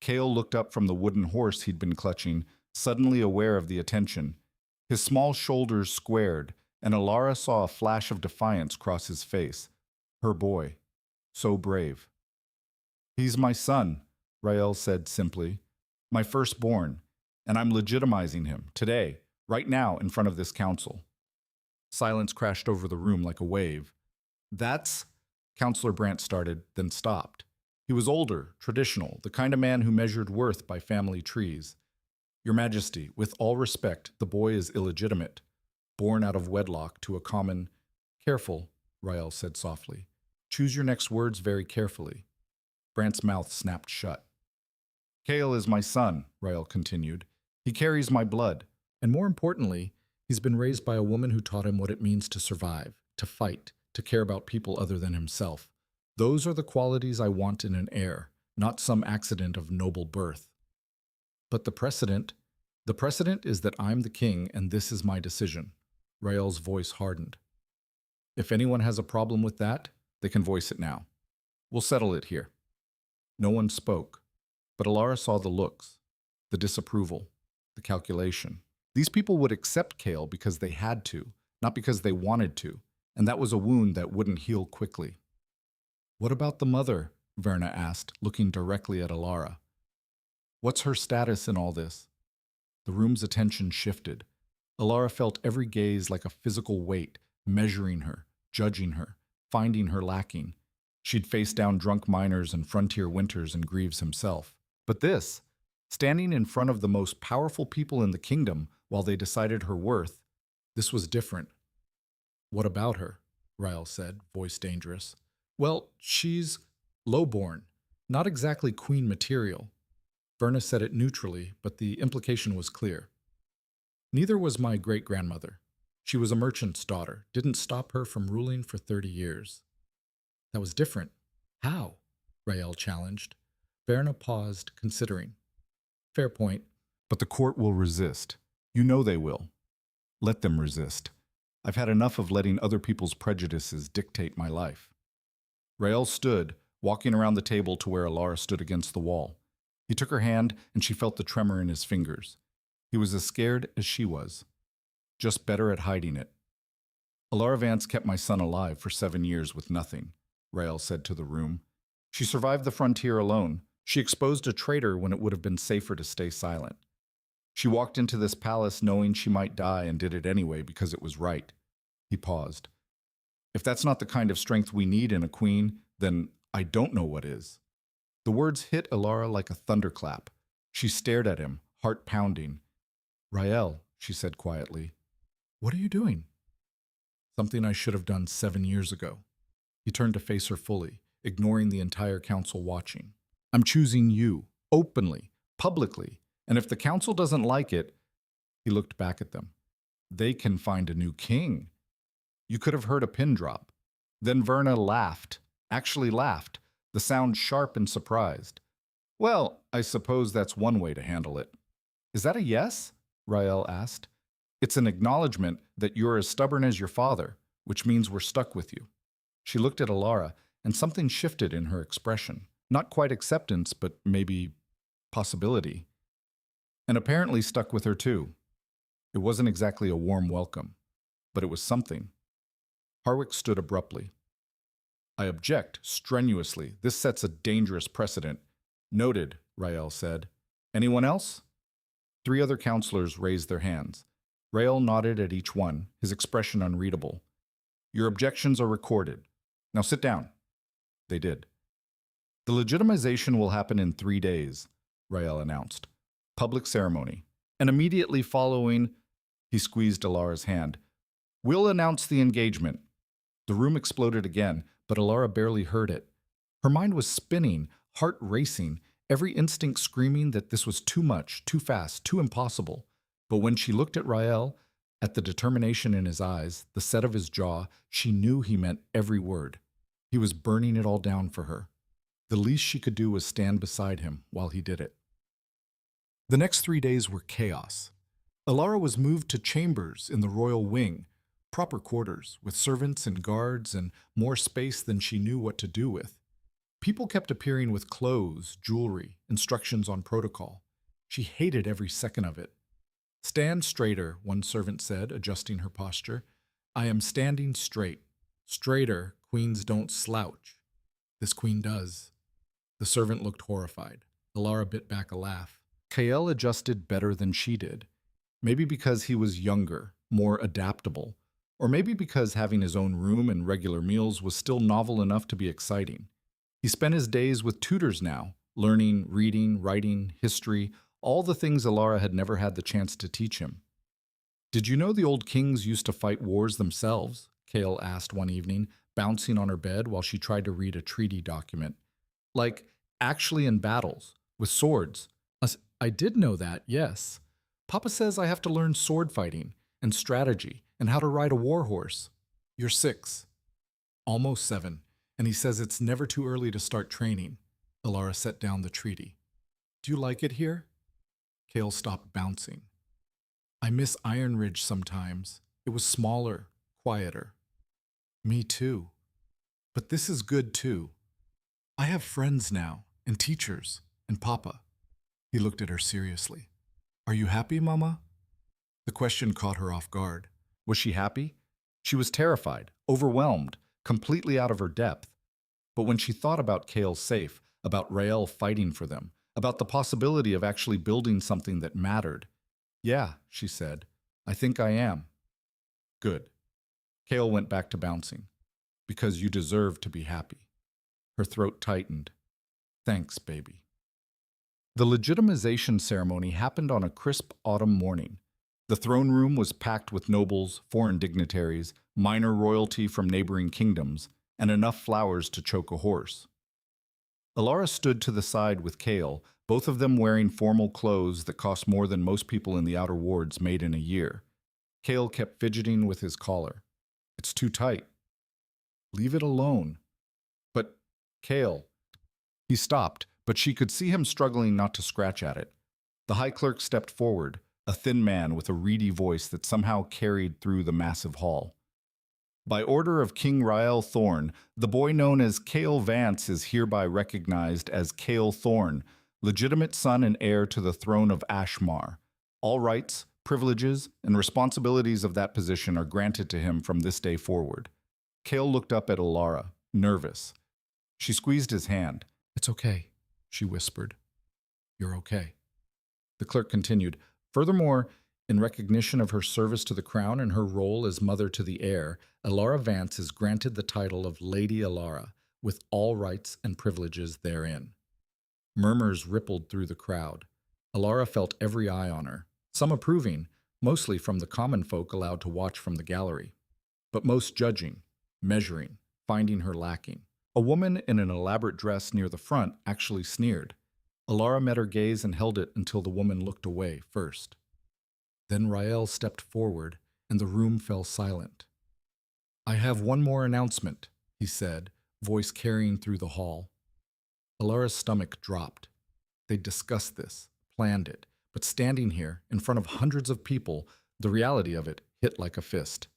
Kale looked up from the wooden horse he'd been clutching, suddenly aware of the attention. His small shoulders squared, and Elara saw a flash of defiance cross his face. Her boy. So brave. "He's my son," Rael said simply. "My firstborn, and I'm legitimizing him, today, right now, in front of this council." Silence crashed over the room like a wave. "That's..." Councillor Brandt started, then stopped. He was older, traditional, the kind of man who measured worth by family trees. "Your Majesty, with all respect, the boy is illegitimate, born out of wedlock to a common..." "Careful," Rael said softly. "Choose your next words very carefully." Brandt's mouth snapped shut. "Kale is my son," Rael continued. "He carries my blood. And more importantly, he's been raised by a woman who taught him what it means to survive, to fight, to care about people other than himself. Those are the qualities I want in an heir, not some accident of noble birth." "But the precedent..." "The precedent is that I'm the king and this is my decision." Rael's voice hardened. "If anyone has a problem with that, they can voice it now. We'll settle it here." No one spoke, but Elara saw the looks, the disapproval, the calculation. These people would accept Kale because they had to, not because they wanted to, and that was a wound that wouldn't heal quickly. "What about the mother?" Verna asked, looking directly at Elara. "What's her status in all this?" The room's attention shifted. Elara felt every gaze like a physical weight, measuring her, judging her, finding her lacking. She'd faced down drunk miners and frontier winters and Greaves himself. But this, standing in front of the most powerful people in the kingdom while they decided her worth, this was different. What about her? Rael said, voice dangerous. Well, she's lowborn, not exactly queen material. Verna said it neutrally, but the implication was clear. Neither was my great-grandmother. She was a merchant's daughter, didn't stop her from ruling for 30 years. That was different. How? Rael challenged. Verna paused, considering. Fair point. But the court will resist. You know they will. Let them resist. I've had enough of letting other people's prejudices dictate my life. Rael stood, walking around the table to where Elara stood against the wall. He took her hand, and she felt the tremor in his fingers. He was as scared as she was, just better at hiding it. Elara Vance kept my son alive for 7 years with nothing, Rael said to the room. She survived the frontier alone. She exposed a traitor when it would have been safer to stay silent. She walked into this palace knowing she might die and did it anyway because it was right. He paused. If that's not the kind of strength we need in a queen, then I don't know what is. The words hit Elara like a thunderclap. She stared at him, heart pounding. Rael, she said quietly, what are you doing? Something I should have done 7 years ago. He turned to face her fully, ignoring the entire council watching. I'm choosing you, openly, publicly, and if the council doesn't like it, he looked back at them. They can find a new king. You could have heard a pin drop. Then Verna laughed, actually laughed, the sound sharp and surprised. Well, I suppose that's one way to handle it. Is that a yes? Rael asked. It's an acknowledgement that you're as stubborn as your father, which means we're stuck with you. She looked at Elara, and something shifted in her expression. Not quite acceptance, but maybe possibility. And apparently stuck with her too. It wasn't exactly a warm welcome, but it was something. Harwick stood abruptly. I object strenuously. This sets a dangerous precedent. Noted, Rael said. Anyone else? 3 other counselors raised their hands. Rael nodded at each one, his expression unreadable. Your objections are recorded. Now sit down. They did. The legitimization will happen in 3 days, Rael announced. Public ceremony. And immediately following, he squeezed Elara's hand. We'll announce the engagement. The room exploded again, but Elara barely heard it. Her mind was spinning, heart racing, every instinct screaming that this was too much, too fast, too impossible. But when she looked at Rael, at the determination in his eyes, the set of his jaw, she knew he meant every word. He was burning it all down for her. The least she could do was stand beside him while he did it. The next 3 days were chaos. Elara was moved to chambers in the royal wing, proper quarters, with servants and guards and more space than she knew what to do with. People kept appearing with clothes, jewelry, instructions on protocol. She hated every second of it. Stand straighter, one servant said, adjusting her posture. I am standing straight. Straighter, queens don't slouch. This queen does. The servant looked horrified. Elara bit back a laugh. Kael adjusted better than she did. Maybe because he was younger, more adaptable, or maybe because having his own room and regular meals was still novel enough to be exciting. He spent his days with tutors now, learning, reading, writing, history, all the things Elara had never had the chance to teach him. Did you know the old kings used to fight wars themselves? Kael asked one evening, bouncing on her bed while she tried to read a treaty document. Like, actually in battles, with swords. I did know that, yes. Papa says I have to learn sword fighting and strategy and how to ride a war horse. You're 6. Almost 7. And he says it's never too early to start training. Elara set down the treaty. Do you like it here? Kael stopped bouncing. I miss Iron Ridge sometimes. It was smaller, quieter. Me too. But this is good too. I have friends now, and teachers, and Papa. He looked at her seriously. Are you happy, Mama? The question caught her off guard. Was she happy? She was terrified, overwhelmed, completely out of her depth. But when she thought about Kael's safe, about Rael fighting for them, about the possibility of actually building something that mattered, yeah, she said, I think I am. Good. Kale went back to bouncing. Because you deserve to be happy. Her throat tightened. Thanks, baby. The legitimization ceremony happened on a crisp autumn morning. The throne room was packed with nobles, foreign dignitaries, minor royalty from neighboring kingdoms, and enough flowers to choke a horse. Elara stood to the side with Kale, both of them wearing formal clothes that cost more than most people in the outer wards made in a year. Kale kept fidgeting with his collar. It's too tight. Leave it alone. But, Kale. He stopped, but she could see him struggling not to scratch at it. The High Clerk stepped forward, a thin man with a reedy voice that somehow carried through the massive hall. By order of King Rael Thorn, the boy known as Kale Vance is hereby recognized as Kale Thorn, legitimate son and heir to the throne of Ashmar. All rights, privileges, and responsibilities of that position are granted to him from this day forward. Kale looked up at Elara, nervous. She squeezed his hand. It's okay, she whispered. You're okay. The clerk continued. Furthermore, in recognition of her service to the crown and her role as mother to the heir, Elara Vance is granted the title of Lady Elara, with all rights and privileges therein. Murmurs rippled through the crowd. Elara felt every eye on her, some approving, mostly from the common folk allowed to watch from the gallery, but most judging, measuring, finding her lacking. A woman in an elaborate dress near the front actually sneered. Elara met her gaze and held it until the woman looked away first. Then Rael stepped forward, and the room fell silent. I have one more announcement, he said, voice carrying through the hall. Elara's stomach dropped. They'd discussed this, planned it, but standing here, in front of hundreds of people, the reality of it hit like a fist.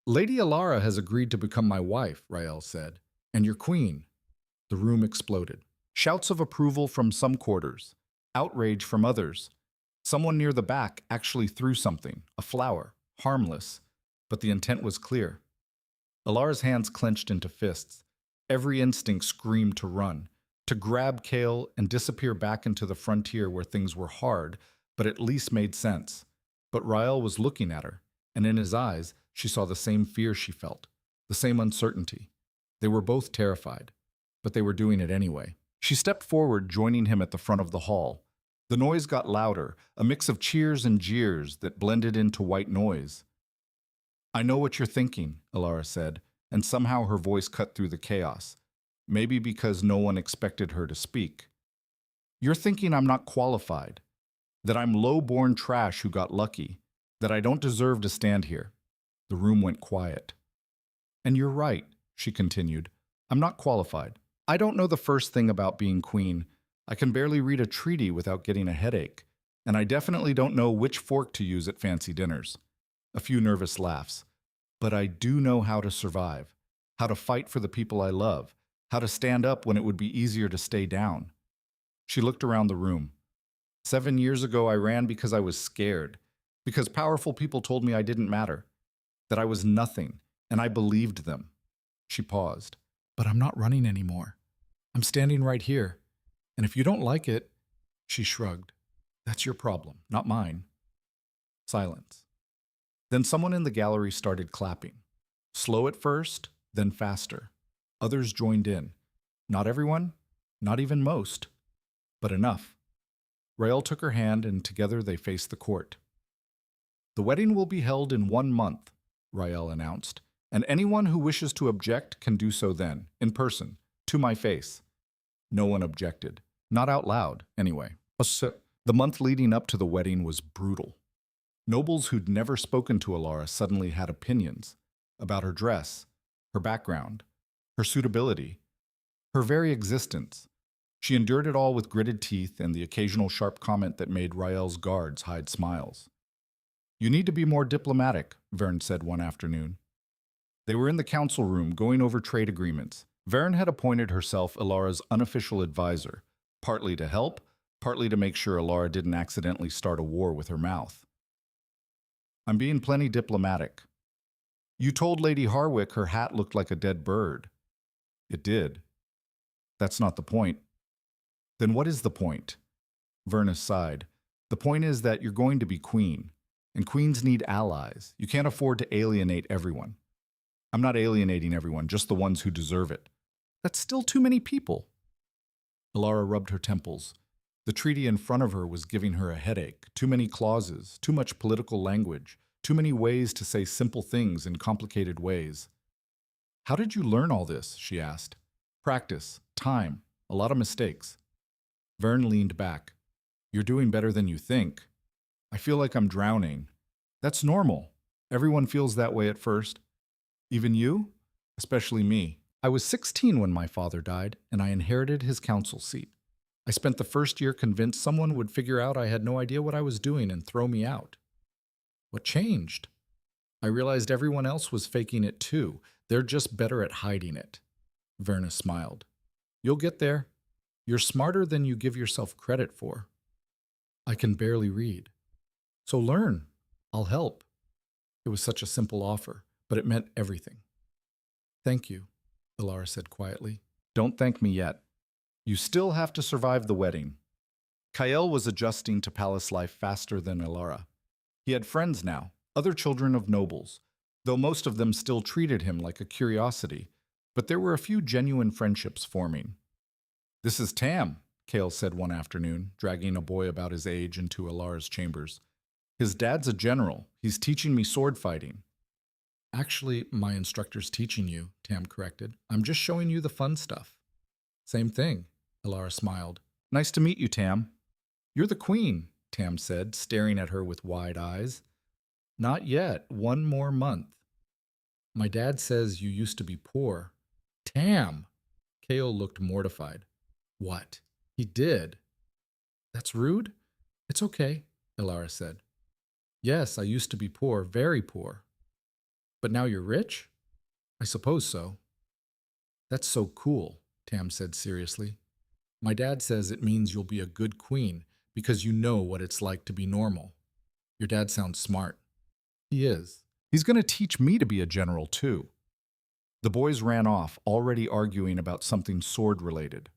Lady Elara has agreed to become my wife, Rael said, and your queen. The room exploded. Shouts of approval from some quarters, outrage from others. Someone near the back actually threw something, a flower, harmless, but the intent was clear. Elara's hands clenched into fists. Every instinct screamed to run, to grab Kale and disappear back into the frontier where things were hard, but at least made sense. But Rael was looking at her, and in his eyes, she saw the same fear she felt, the same uncertainty. They were both terrified, but they were doing it anyway. She stepped forward, joining him at the front of the hall. The noise got louder, a mix of cheers and jeers that blended into white noise. I know what you're thinking, Elara said, and somehow her voice cut through the chaos, maybe because no one expected her to speak. You're thinking I'm not qualified, that I'm low-born trash who got lucky, that I don't deserve to stand here. The room went quiet. And you're right, she continued. I'm not qualified. I don't know the first thing about being queen. I can barely read a treaty without getting a headache, and I definitely don't know which fork to use at fancy dinners. A few nervous laughs. But I do know how to survive, how to fight for the people I love, how to stand up when it would be easier to stay down. She looked around the room. 7 years ago, I ran because I was scared, because powerful people told me I didn't matter, that I was nothing, and I believed them. She paused. But I'm not running anymore. I'm standing right here. And if you don't like it, she shrugged. That's your problem, not mine. Silence. Then someone in the gallery started clapping. Slow at first, then faster. Others joined in. Not everyone, not even most, but enough. Rael took her hand and together they faced the court. The wedding will be held in 1 month, Rael announced, and anyone who wishes to object can do so then, in person, to my face. No one objected. Not out loud, anyway. The month leading up to the wedding was brutal. Nobles who'd never spoken to Elara suddenly had opinions about her dress, her background, her suitability, her very existence. She endured it all with gritted teeth and the occasional sharp comment that made Rael's guards hide smiles. You need to be more diplomatic, Vern said one afternoon. They were in the council room going over trade agreements. Vern had appointed herself Elara's unofficial advisor, partly to help, partly to make sure Elara didn't accidentally start a war with her mouth. I'm being plenty diplomatic. You told Lady Harwick her hat looked like a dead bird. It did. That's not the point. Then what is the point? Verna sighed. The point is that you're going to be queen, and queens need allies. You can't afford to alienate everyone. I'm not alienating everyone, just the ones who deserve it. That's still too many people. Elara rubbed her temples. The treaty in front of her was giving her a headache. Too many clauses, too much political language, too many ways to say simple things in complicated ways. How did you learn all this? She asked. Practice, time, a lot of mistakes. Vern leaned back. You're doing better than you think. I feel like I'm drowning. That's normal. Everyone feels that way at first. Even you? Especially me. I was 16 when my father died, and I inherited his council seat. I spent the first year convinced someone would figure out I had no idea what I was doing and throw me out. What changed? I realized everyone else was faking it too. They're just better at hiding it. Verna smiled. You'll get there. You're smarter than you give yourself credit for. I can barely read. So learn. I'll help. It was such a simple offer, but it meant everything. Thank you, Elara said quietly. Don't thank me yet. You still have to survive the wedding. Kael was adjusting to palace life faster than Elara. He had friends now, other children of nobles, though most of them still treated him like a curiosity, but there were a few genuine friendships forming. This is Tam, Kael said one afternoon, dragging a boy about his age into Elara's chambers. His dad's a general. He's teaching me sword fighting. Actually, my instructor's teaching you, Tam corrected. I'm just showing you the fun stuff. Same thing, Elara smiled. Nice to meet you, Tam. You're the queen, Tam said, staring at her with wide eyes. Not yet. 1 more month. My dad says you used to be poor. Tam! Kael looked mortified. What? He did. That's rude? It's okay, Elara said. Yes, I used to be poor, very poor. But now you're rich? I suppose so. That's so cool, Tam said seriously. My dad says it means you'll be a good queen because you know what it's like to be normal. Your dad sounds smart. He is. He's going to teach me to be a general, too. The boys ran off, already arguing about something sword-related.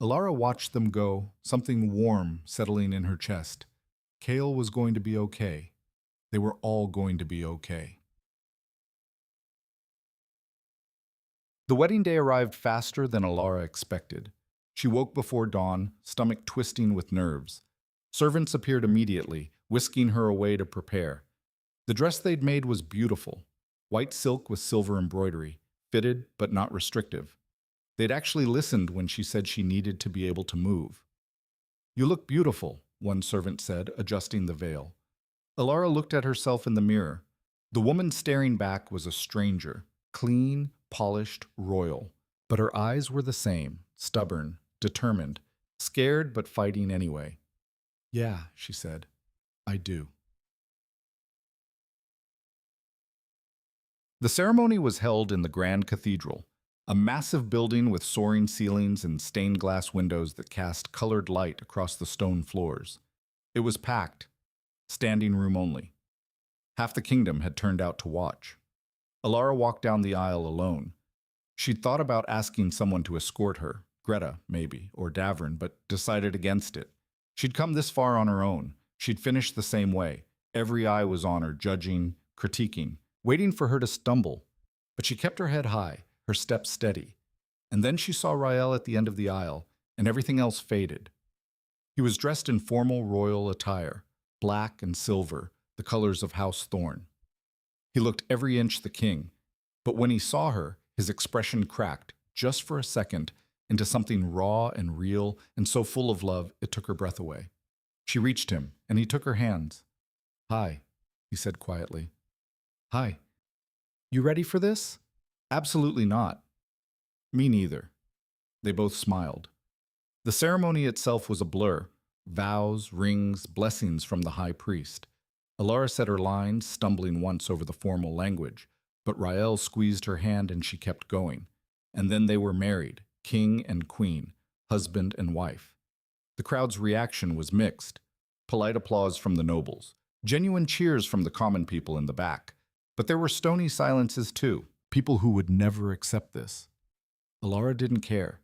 Elara watched them go, something warm settling in her chest. Kael was going to be okay. They were all going to be okay. The wedding day arrived faster than Elara expected. She woke before dawn, stomach twisting with nerves. Servants appeared immediately, whisking her away to prepare. The dress they'd made was beautiful. White silk with silver embroidery, fitted but not restrictive. They'd actually listened when she said she needed to be able to move. You look beautiful, one servant said, adjusting the veil. Elara looked at herself in the mirror. The woman staring back was a stranger, clean, polished, royal. But her eyes were the same, stubborn, determined, scared but fighting anyway. Yeah, she said, I do. The ceremony was held in the Grand Cathedral, a massive building with soaring ceilings and stained glass windows that cast colored light across the stone floors. It was packed, standing room only. Half the kingdom had turned out to watch. Elara walked down the aisle alone. She'd thought about asking someone to escort her, Greta, maybe, or Davern, but decided against it. She'd come this far on her own. She'd finish the same way. Every eye was on her, judging, critiquing, waiting for her to stumble. But she kept her head high, her steps steady. And then she saw Rael at the end of the aisle, and everything else faded. He was dressed in formal royal attire, black and silver, the colors of House Thorn. He looked every inch the king, but when he saw her, his expression cracked, just for a second, into something raw and real and so full of love it took her breath away. She reached him, and he took her hands. Hi, he said quietly. Hi. You ready for this? Absolutely not. Me neither. They both smiled. The ceremony itself was a blur. Vows, rings, blessings from the high priest. Elara said her lines, stumbling once over the formal language, but Rael squeezed her hand and she kept going. And then they were married, king and queen, husband and wife. The crowd's reaction was mixed. Polite applause from the nobles, genuine cheers from the common people in the back. But there were stony silences too, people who would never accept this. Elara didn't care,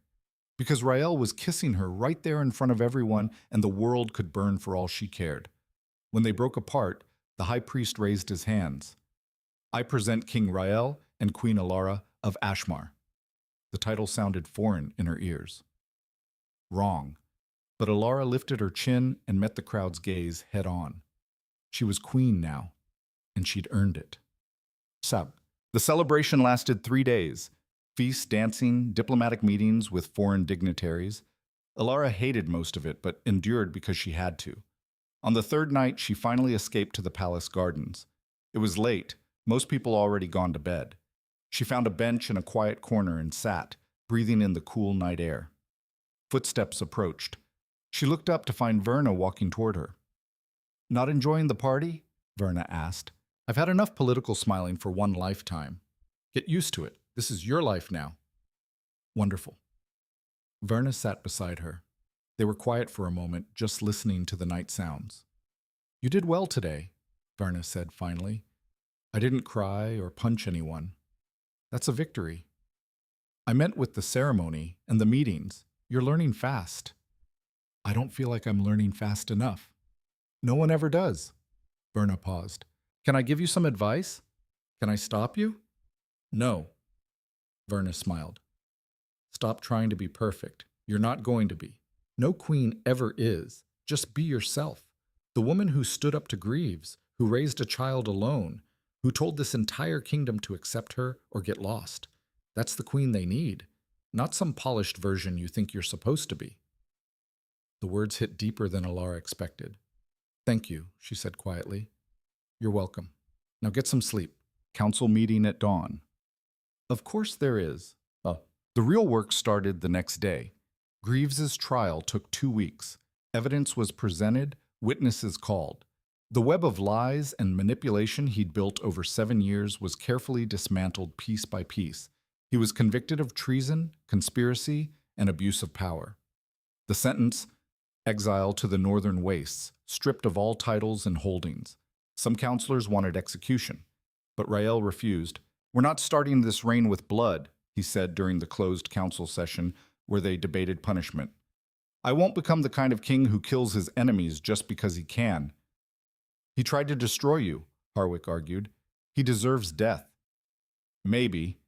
because Rael was kissing her right there in front of everyone, and the world could burn for all she cared. When they broke apart, the high priest raised his hands. I present King Rael and Queen Elara of Ashmar. The title sounded foreign in her ears. Wrong. But Elara lifted her chin and met the crowd's gaze head on. She was queen now, and she'd earned it. Sab. The celebration lasted 3 days. Feasts, dancing, diplomatic meetings with foreign dignitaries. Elara hated most of it, but endured because she had to. On the third night, she finally escaped to the palace gardens. It was late, most people already gone to bed. She found a bench in a quiet corner and sat, breathing in the cool night air. Footsteps approached. She looked up to find Verna walking toward her. Not enjoying the party? Verna asked. I've had enough political smiling for one lifetime. Get used to it. This is your life now. Wonderful. Verna sat beside her. They were quiet for a moment, just listening to the night sounds. You did well today, Verna said finally. I didn't cry or punch anyone. That's a victory. I meant with the ceremony and the meetings. You're learning fast. I don't feel like I'm learning fast enough. No one ever does. Verna paused. Can I give you some advice? Can I stop you? No. Verna smiled. Stop trying to be perfect. You're not going to be. No queen ever is. Just be yourself. The woman who stood up to Greaves, who raised a child alone, who told this entire kingdom to accept her or get lost. That's the queen they need, not some polished version you think you're supposed to be. The words hit deeper than Elara expected. Thank you, she said quietly. You're welcome. Now get some sleep. Council meeting at dawn. Of course there is. The real work started the next day. Greaves's trial took 2 weeks. Evidence was presented, witnesses called. The web of lies and manipulation he'd built over 7 years was carefully dismantled piece by piece. He was convicted of treason, conspiracy, and abuse of power. The sentence, exile to the northern wastes, stripped of all titles and holdings. Some counselors wanted execution, but Rael refused. We're not starting this reign with blood, he said during the closed council session where they debated punishment. I won't become the kind of king who kills his enemies just because he can. He tried to destroy you, Harwick argued. He deserves death. Maybe,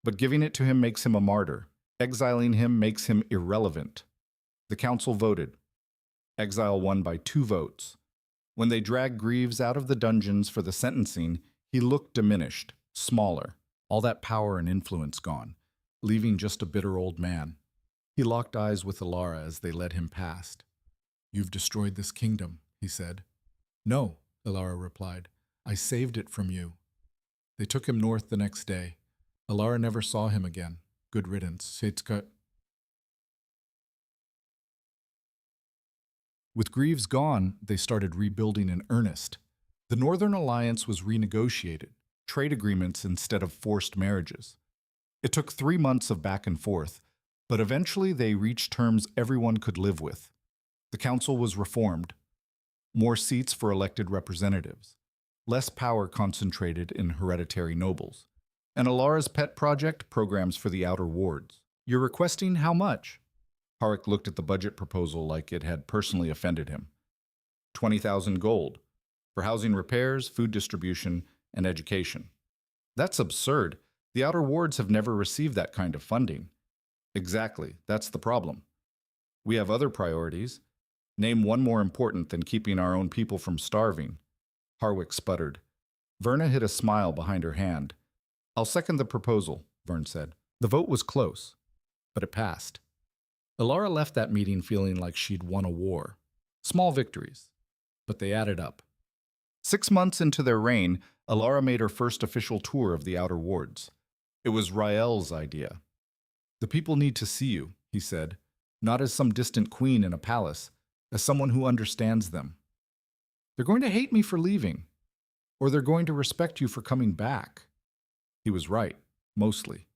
but giving it to him makes him a martyr. Exiling him makes him irrelevant. The council voted. Exile won by 2 votes. When they dragged Greaves out of the dungeons for the sentencing, he looked diminished, smaller, all that power and influence gone, leaving just a bitter old man. He locked eyes with Elara as they led him past. You've destroyed this kingdom, he said. No, Elara replied. I saved it from you. They took him north the next day. Elara never saw him again. Good riddance. With Greaves gone, they started rebuilding in earnest. The Northern Alliance was renegotiated, trade agreements instead of forced marriages. It took 3 months of back and forth, but eventually they reached terms everyone could live with. The council was reformed. More seats for elected representatives. Less power concentrated in hereditary nobles. And Elara's pet project, programs for the outer wards. You're requesting how much? Harwick looked at the budget proposal like it had personally offended him. 20,000 gold. For housing repairs, food distribution, and education. That's absurd. The outer wards have never received that kind of funding. Exactly, that's the problem. We have other priorities. Name one more important than keeping our own people from starving. Harwick sputtered. Verna hid a smile behind her hand. I'll second the proposal, Vern said. The vote was close, but it passed. Elara left that meeting feeling like she'd won a war. Small victories, but they added up. 6 months into their reign, Elara made her first official tour of the outer wards. It was Rael's idea. The people need to see you, he said, not as some distant queen in a palace, as someone who understands them. They're going to hate me for leaving, or they're going to respect you for coming back. He was right, mostly.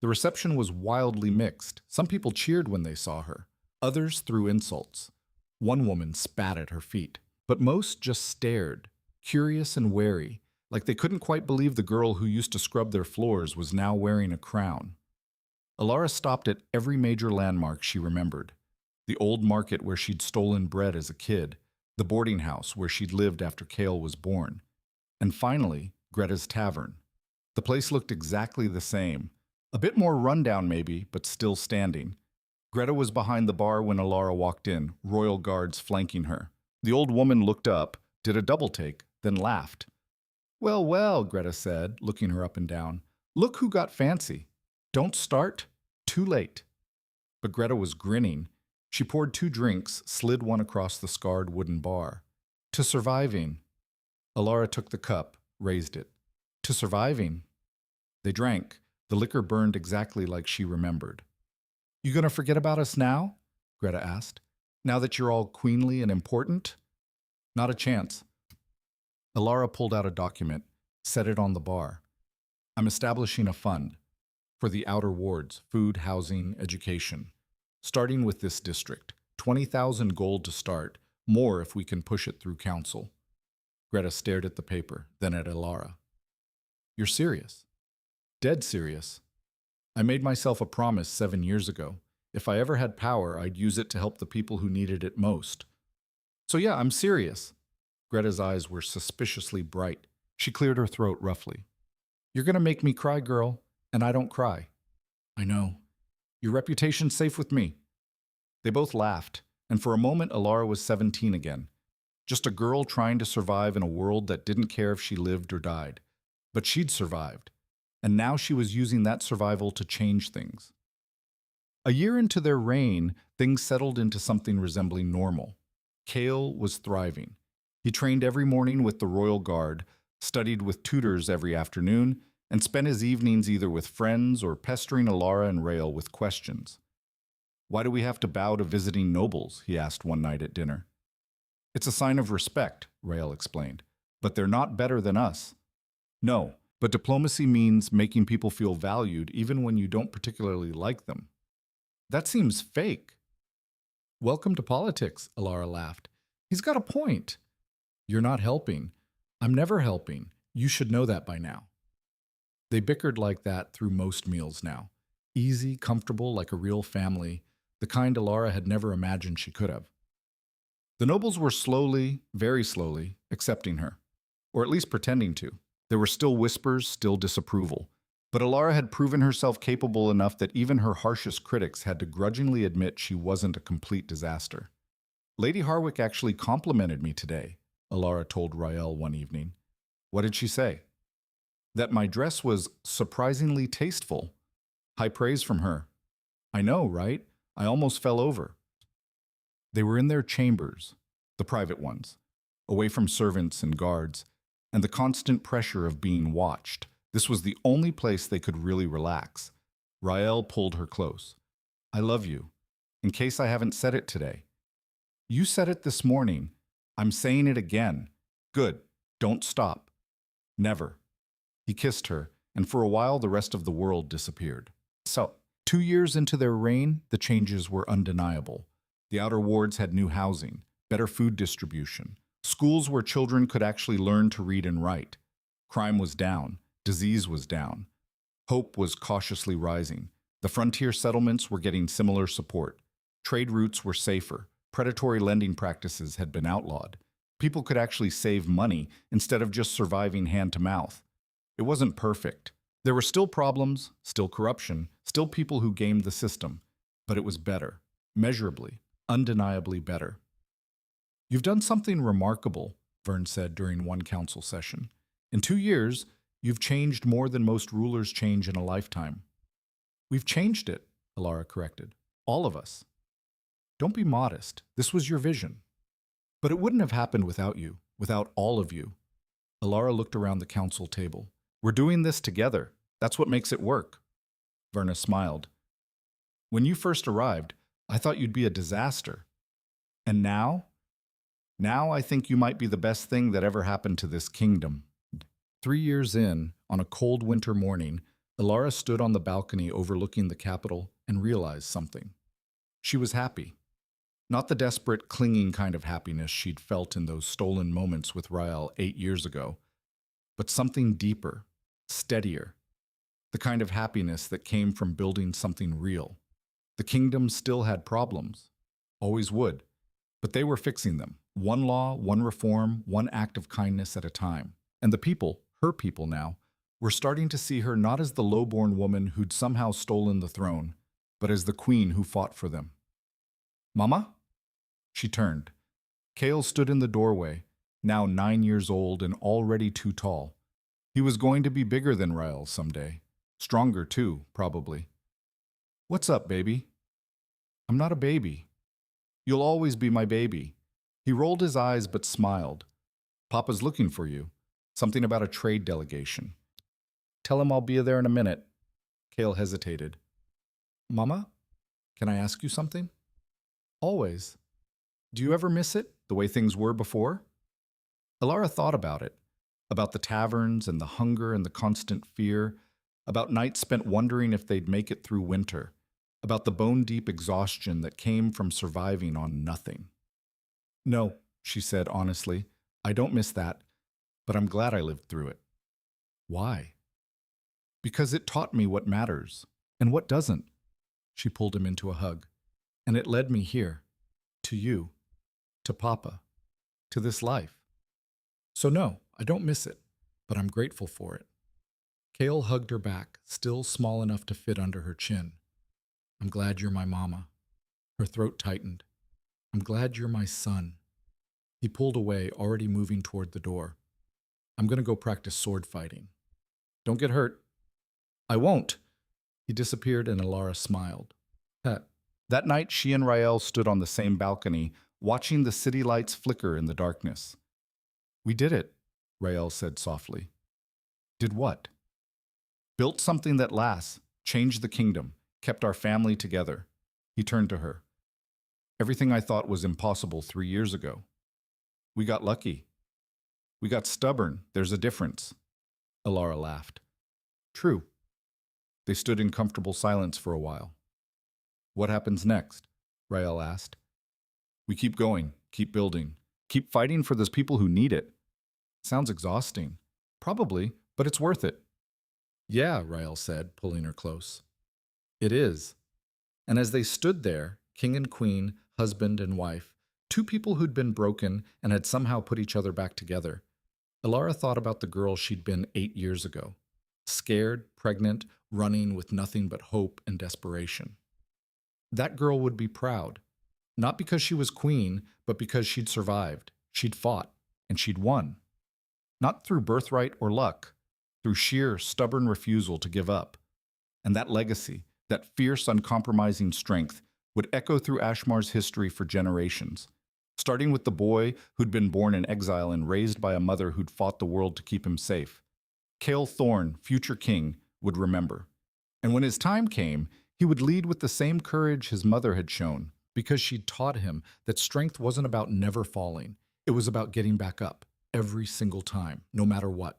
The reception was wildly mixed. Some people cheered when they saw her. Others threw insults. One woman spat at her feet, but most just stared, curious and wary, like they couldn't quite believe the girl who used to scrub their floors was now wearing a crown. Elara stopped at every major landmark she remembered. The old market where she'd stolen bread as a kid, the boarding house where she'd lived after Cale was born, and finally, Greta's tavern. The place looked exactly the same. A bit more rundown maybe, but still standing. Greta was behind the bar when Elara walked in, royal guards flanking her. The old woman looked up, did a double take, then laughed. Well, well, Greta said, looking her up and down. Look who got fancy. Don't start. Too late. But Greta was grinning. She poured 2 drinks, slid one across the scarred wooden bar. To surviving. Elara took the cup, raised it. To surviving. They drank. The liquor burned exactly like she remembered. You gonna forget about us now? Greta asked. Now that you're all queenly and important? Not a chance. Elara pulled out a document, set it on the bar. I'm establishing a fund for the outer wards, food, housing, education. Starting with this district, 20,000 gold to start, more if we can push it through council. Greta stared at the paper, then at Elara. You're serious? Dead serious. I made myself a promise 7 years ago. If I ever had power, I'd use it to help the people who needed it most. So yeah, I'm serious. Greta's eyes were suspiciously bright. She cleared her throat roughly. You're gonna make me cry, girl, and I don't cry. I know. Your reputation's safe with me. They both laughed, and for a moment Elara was 17 again. Just a girl trying to survive in a world that didn't care if she lived or died. But she'd survived, and now she was using that survival to change things. A year into their reign, things settled into something resembling normal. Kale was thriving. He trained every morning with the Royal Guard, studied with tutors every afternoon, and spent his evenings either with friends or pestering Elara and Rael with questions. Why do we have to bow to visiting nobles? He asked one night at dinner. It's a sign of respect, Rael explained, but they're not better than us. No, but diplomacy means making people feel valued even when you don't particularly like them. That seems fake. Welcome to politics, Elara laughed. He's got a point. You're not helping. I'm never helping. You should know that by now. They bickered like that through most meals now. Easy, comfortable, like a real family, the kind Elara had never imagined she could have. The nobles were slowly, very slowly, accepting her, or at least pretending to. There were still whispers, still disapproval. But Elara had proven herself capable enough that even her harshest critics had to grudgingly admit she wasn't a complete disaster. Lady Harwick actually complimented me today, Elara told Rael one evening. What did she say? That my dress was surprisingly tasteful. High praise from her. I know, right? I almost fell over. They were in their chambers, the private ones, away from servants and guards, and the constant pressure of being watched. This was the only place they could really relax. Rael pulled her close. I love you. In case I haven't said it today. You said it this morning. I'm saying it again. Good. Don't stop. Never. He kissed her, and for a while the rest of the world disappeared. So, 2 years into their reign, the changes were undeniable. The outer wards had new housing, better food distribution, schools where children could actually learn to read and write. Crime was down. Disease was down. Hope was cautiously rising. The frontier settlements were getting similar support. Trade routes were safer. Predatory lending practices had been outlawed. People could actually save money instead of just surviving hand to mouth. It wasn't perfect. There were still problems, still corruption, still people who gamed the system. But it was better. Measurably, undeniably better. You've done something remarkable, Vern said during one council session. In 2 years, you've changed more than most rulers change in a lifetime. We've changed it, Elara corrected. All of us. Don't be modest. This was your vision. But it wouldn't have happened without you, without all of you. Elara looked around the council table. We're doing this together. That's what makes it work. Verna smiled. When you first arrived, I thought you'd be a disaster. And now? Now I think you might be the best thing that ever happened to this kingdom. 3 years in, on a cold winter morning, Elara stood on the balcony overlooking the capital and realized something. She was happy. Not the desperate, clinging kind of happiness she'd felt in those stolen moments with Rael 8 years ago, but something deeper, steadier, the kind of happiness that came from building something real. The kingdom still had problems, always would, but they were fixing them, one law, one reform, one act of kindness at a time. And the people, her people now, We're starting to see her not as the low-born woman who'd somehow stolen the throne, but as the queen who fought for them. Mama? She turned. Kale stood in the doorway, now 9 years old and already too tall. He was going to be bigger than Rael someday. Stronger, too, probably. What's up, baby? I'm not a baby. You'll always be my baby. He rolled his eyes but smiled. Papa's looking for you. Something about a trade delegation. Tell him I'll be there in a minute. Kale hesitated. Mama, can I ask you something? Always. Do you ever miss it, the way things were before? Elara thought about it, about the taverns and the hunger and the constant fear, about nights spent wondering if they'd make it through winter, about the bone-deep exhaustion that came from surviving on nothing. No, she said honestly, I don't miss that, but I'm glad I lived through it. Why? Because it taught me what matters and what doesn't. She pulled him into a hug. And it led me here, to you, to Papa, to this life. So no, I don't miss it, but I'm grateful for it. Kale hugged her back, still small enough to fit under her chin. I'm glad you're my mama. Her throat tightened. I'm glad you're my son. He pulled away, already moving toward the door. I'm going to go practice sword fighting. Don't get hurt. I won't. He disappeared and Elara smiled. That night, she and Rael stood on the same balcony, watching the city lights flicker in the darkness. We did it, Rael said softly. Did what? Built something that lasts, changed the kingdom, kept our family together. He turned to her. Everything I thought was impossible 3 years ago. We got lucky. We got stubborn. There's a difference. Elara laughed. True. They stood in comfortable silence for a while. What happens next? Rael asked. We keep going, keep building, keep fighting for those people who need it. Sounds exhausting. Probably, but it's worth it. Yeah, Rael said, pulling her close. It is. And as they stood there, king and queen, husband and wife, two people who'd been broken and had somehow put each other back together, Elara thought about the girl she'd been 8 years ago. Scared, pregnant, running with nothing but hope and desperation. That girl would be proud, not because she was queen, but because she'd survived, she'd fought, and she'd won. Not through birthright or luck, through sheer, stubborn refusal to give up. And that legacy, that fierce, uncompromising strength, would echo through Ashmar's history for generations, starting with the boy who'd been born in exile and raised by a mother who'd fought the world to keep him safe. Kale Thorne, future king, would remember. And when his time came, he would lead with the same courage his mother had shown, because she'd taught him that strength wasn't about never falling. It was about getting back up every single time, no matter what.